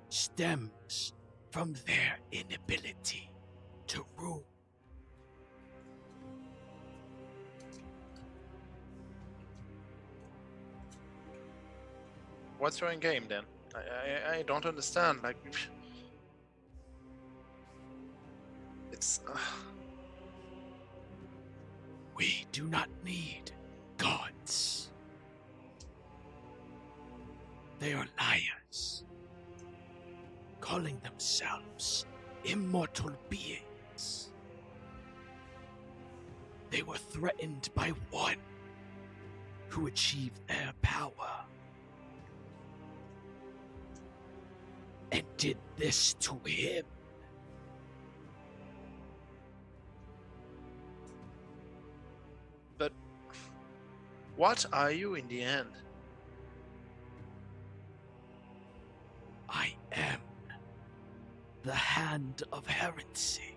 stems from their inability to rule. What's your end game then? I don't understand. Like, it's We do not need gods. They are liars, calling themselves immortal beings. They were threatened by one who achieved their power and did this to him. But what are you in the end? I am the Hand of Heresy.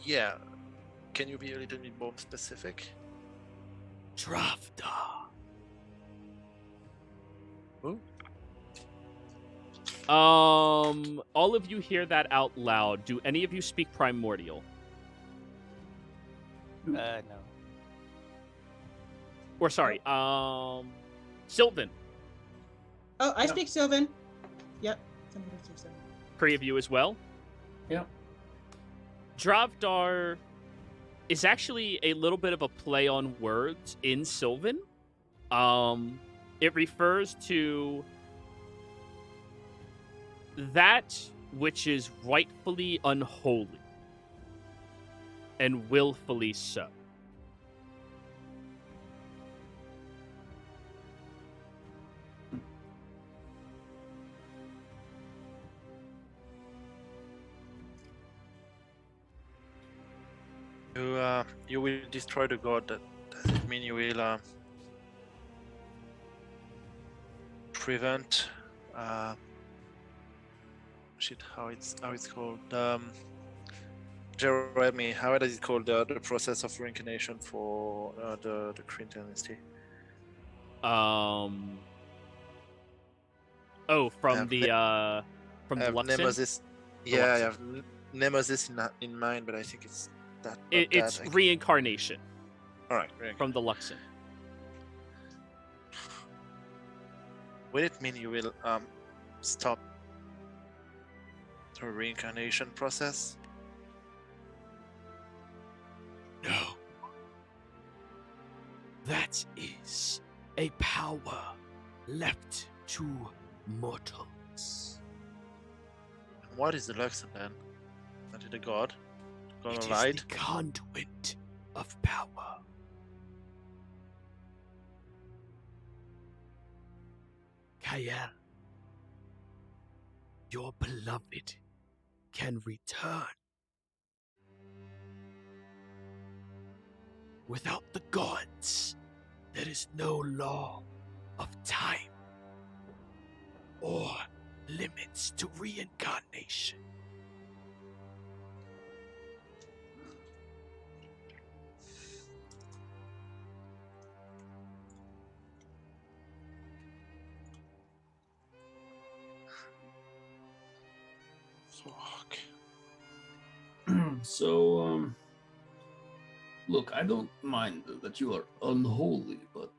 Yeah. Can you be a little bit more specific? Dravda. Who? All of you hear that out loud. Do any of you speak Primordial? No. Or sorry, Sylvan. Oh, I Yeah. speak Sylvan. Yep. Somebody speaks Sylvan. Three of you as well. Yeah. Dravdar is actually a little bit of a play on words in Sylvan. It refers to that which is rightfully unholy and willfully so. You will destroy the god. Does it mean you will prevent how it's called? Jeremy, how does it called the process of reincarnation for the Kryn dynasty? From the Luxon? Nemesis. Yeah, I have Nemesis in mind, but I think it's that. It's reincarnation all right. from the Luxon. Will it mean you will stop the reincarnation process? No. That is a power left to mortals. What is the Luxon then? Is it a god? God It of is light? the conduit of power. Kael, your beloved can return. Without the gods, there is no law of time or limits to reincarnation. Fuck. So, look, I don't mind that you are unholy, but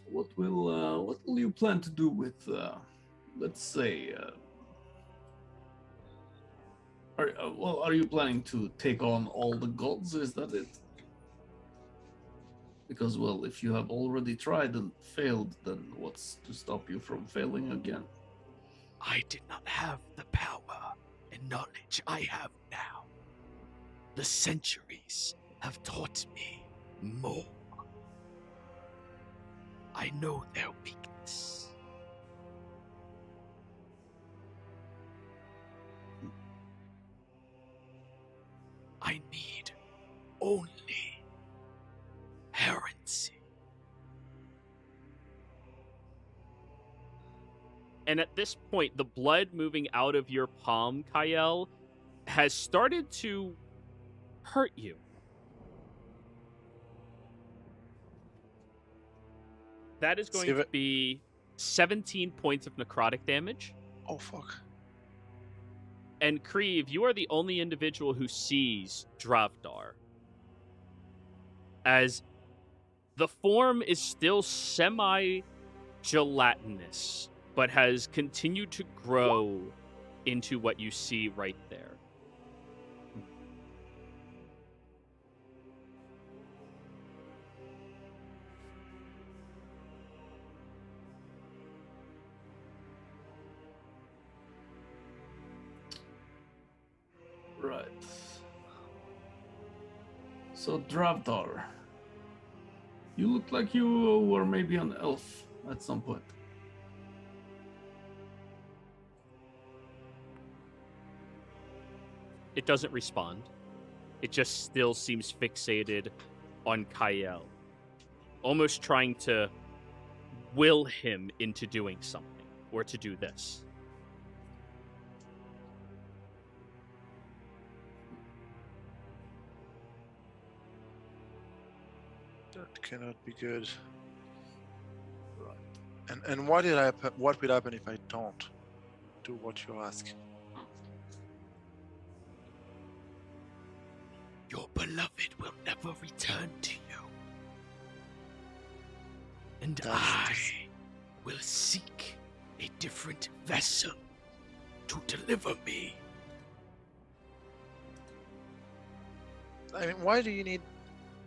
what will you plan to do with, let's say, are you planning to take on all the gods? Is that it? Because, well, if you have already tried and failed, then what's to stop you from failing again? I did not have the power and knowledge I have now. The centuries have taught me more. I know their weakness. only heresy. And at this point, the blood moving out of your palm, Kyle, has started to hurt you. That is going Save to it. be 17 points of necrotic damage. Oh fuck. And Kreve, you are the only individual who sees Dravdar. As the form is still semi-gelatinous, but has continued to grow into what you see right there. Right. So, Dravdar, you look like you were maybe an elf at some point. It doesn't respond. It just still seems fixated on Kyle, almost trying to will him into doing something or to do this. That cannot be good. Right. And what will happen if I don't do what you ask? Your beloved will never return to you. And I will seek a different vessel to deliver me. I mean, why do you need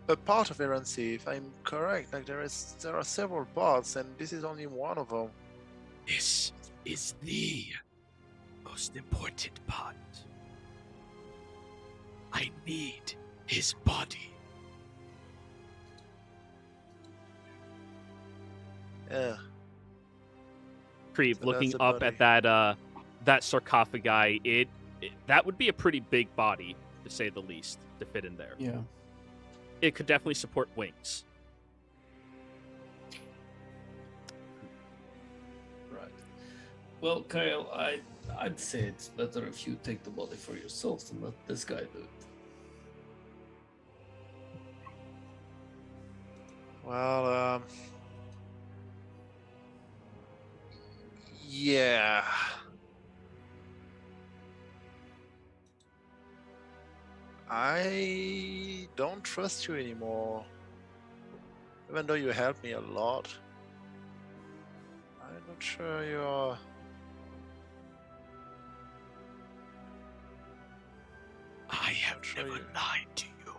a part of heresy? If I'm correct, like there are several parts, and this is only one of them. This is the most important part. I need his body. Yeah. Kreve, So looking that's a up body. at that sarcophagi, it that would be a pretty big body, to say the least, to fit in there. Yeah. It could definitely support wings. Right. Well, Kyle, I'd say it's better if you take the body for yourself and let this guy do it. Well, yeah. I don't trust you anymore. Even though you helped me a lot. I'm not sure you're... I have Sure never you- lied to you.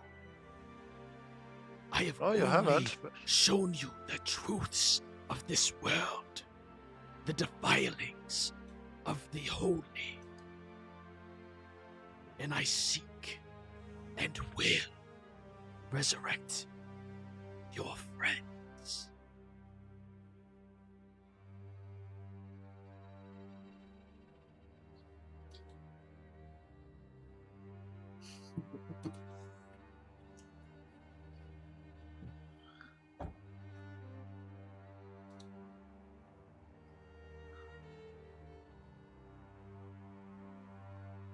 I have No, you only haven't. But... shown you the truths of this world, the defilings of the holy. And I seek and will resurrect your friends.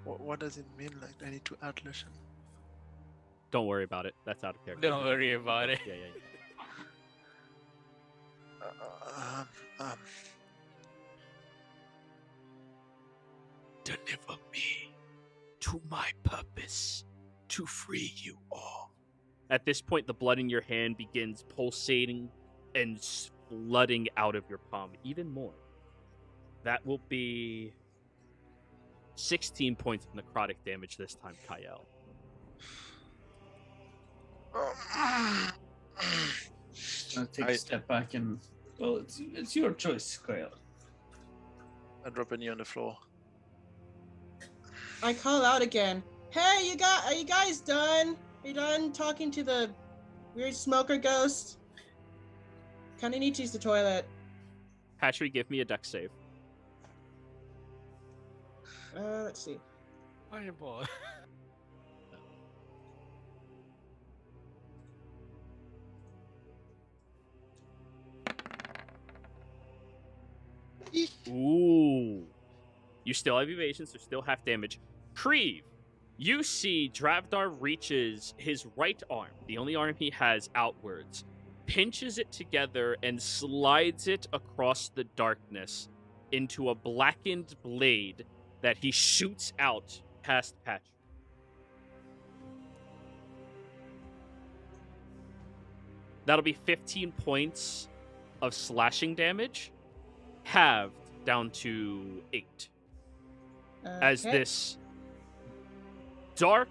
What does it mean? Like, I need to add lesson? Don't worry about it. That's out of character. Don't worry about it. Yeah. Deliver me to my purpose to free you all. At this point, the blood in your hand begins pulsating and flooding out of your palm even more. That will be 16 points of necrotic damage this time, Kyle. I'll take a step back and, well, it's your choice, Kyle. I drop a knee on the floor. I call out again. Hey, are you guys done? Are you done talking to the weird smoker ghost? Kinda need to use the toilet. Hatchery, give me a dex save. Let's see. Fireball. Ooh. You still have evasion, so still half damage. Kreve, you see Dravdar reaches his right arm, the only arm he has, outwards, pinches it together, and slides it across the darkness into a blackened blade that he shoots out past Patrick. That'll be 15 points of slashing damage, halved down to 8. As Okay. this dark,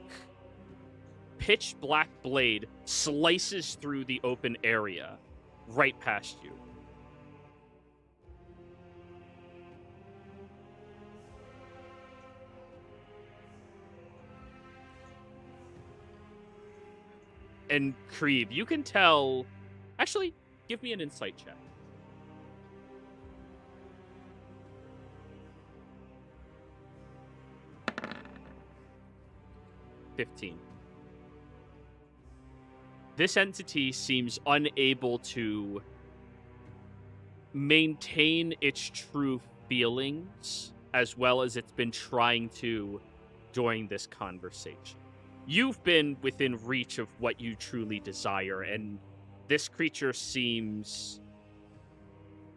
pitch black blade slices through the open area right past you. And Kreve, you can tell. Actually, give me an insight check. $15. This entity seems unable to maintain its true feelings as well as it's been trying to during this conversation. You've been within reach of what you truly desire, and this creature seems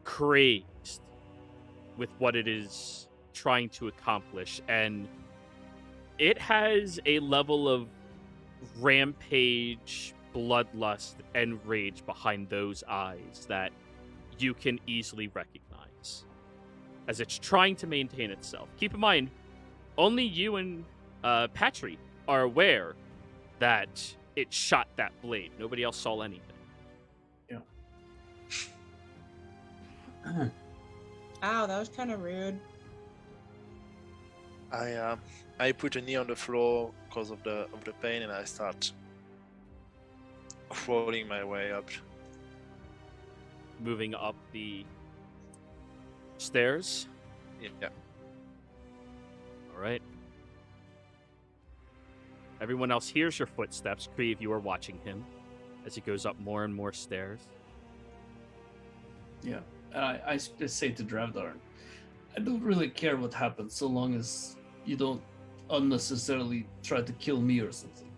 crazed with what it is trying to accomplish, and it has a level of rampage, bloodlust, and rage behind those eyes that you can easily recognize as it's trying to maintain itself. Keep in mind, only you and Patry are aware that it shot that blade. Nobody else saw anything. Yeah. Ow, that was kind of rude. I put a knee on the floor because of the pain, and I start crawling my way up. Moving up the stairs. Yeah. All right. Everyone else hears your footsteps. Kreve, you are watching him as he goes up more and more stairs. Yeah. I just say to Dravdar, I don't really care what happens so long as you don't unnecessarily try to kill me or something.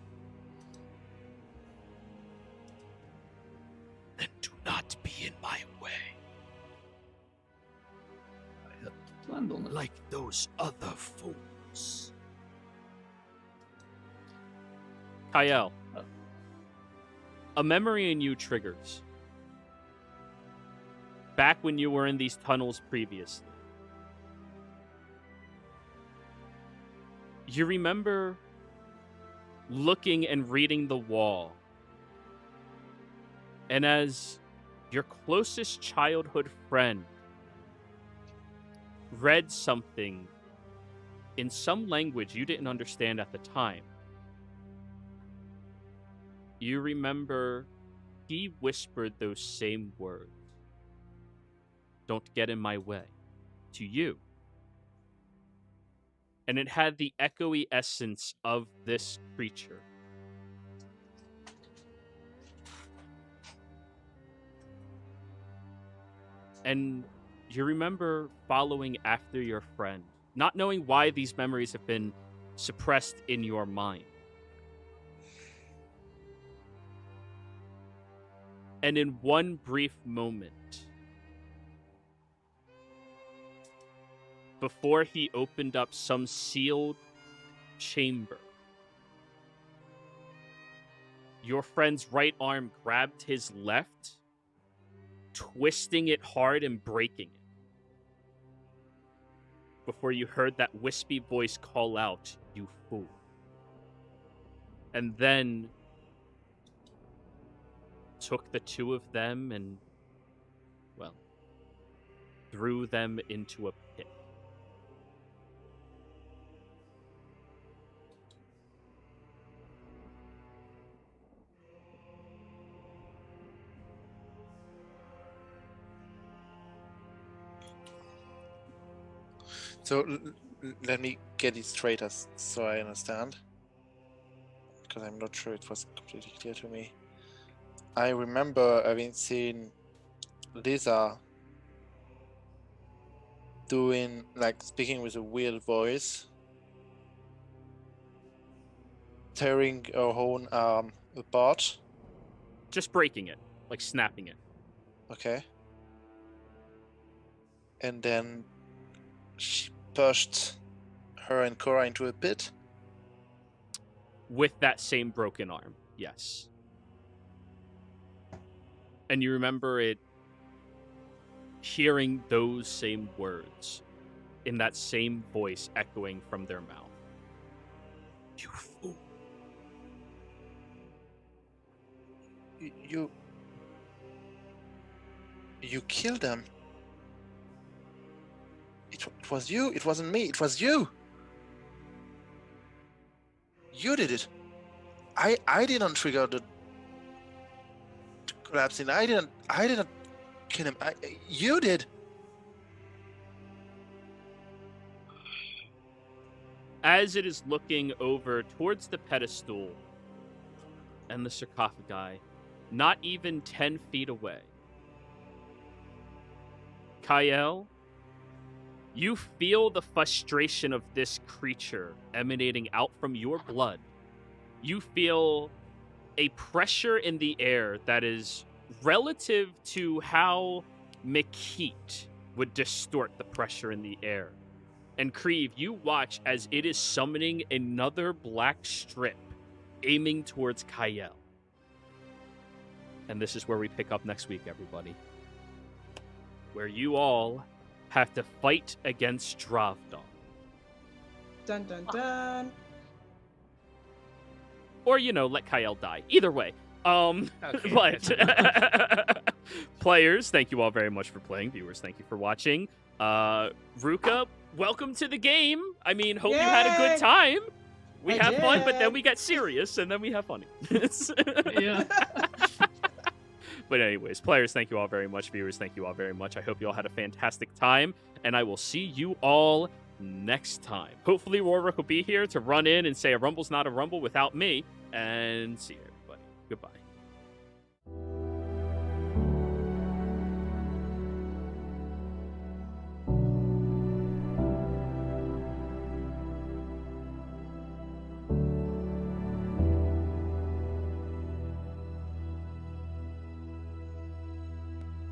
Then do not be in my way, I had planned on it. like those other fools. Kyle, a memory in you triggers. Back when you were in these tunnels previously. You remember looking and reading the wall. And as your closest childhood friend read something in some language you didn't understand at the time, you remember he whispered those same words. Don't get in my way. To you. And it had the echoey essence of this creature. And you remember following after your friend, not knowing why these memories have been suppressed in your mind. And in one brief moment, before he opened up some sealed chamber, your friend's right arm grabbed his left, twisting it hard and breaking it. Before you heard that wispy voice call out, "You fool." And then took the two of them and, well, threw them into a pit. So let me get it straight so I understand, because I'm not sure it was completely clear to me. I remember having seen Lisa doing like speaking with a weird voice, tearing her own arm apart. Just breaking it, like snapping it. Okay. And then she pushed her and Cora into a pit. With that same broken arm, yes. And you remember it hearing those same words in that same voice echoing from their mouth. You fool. You killed them. It was you. It wasn't me. It was you. You did it. I didn't trigger the collapsing. I didn't kill him. You did. As it is looking over towards the pedestal and the sarcophagi, not even 10 feet away, Kyle, you feel the frustration of this creature emanating out from your blood. You feel a pressure in the air that is relative to how Makit would distort the pressure in the air. And Krieve, you watch as it is summoning another black strip, aiming towards Kyle. And this is where we pick up next week, everybody. Where you all have to fight against Dravdon. Dun dun dun. Or, let Kyle die. Either way. Okay, But players, thank you all very much for playing. Viewers, thank you for watching. Ruka, welcome to the game. I mean, hope you had a Yay! good time. We I have fun, but did. then we get serious, and then we have fun. Yeah. But anyways, players, thank you all very much. Viewers, thank you all very much. I hope you all had a fantastic time, and I will see you all next time. Hopefully, Warwick will be here to run in and say a rumble's not a rumble without me, and see you, everybody. Goodbye.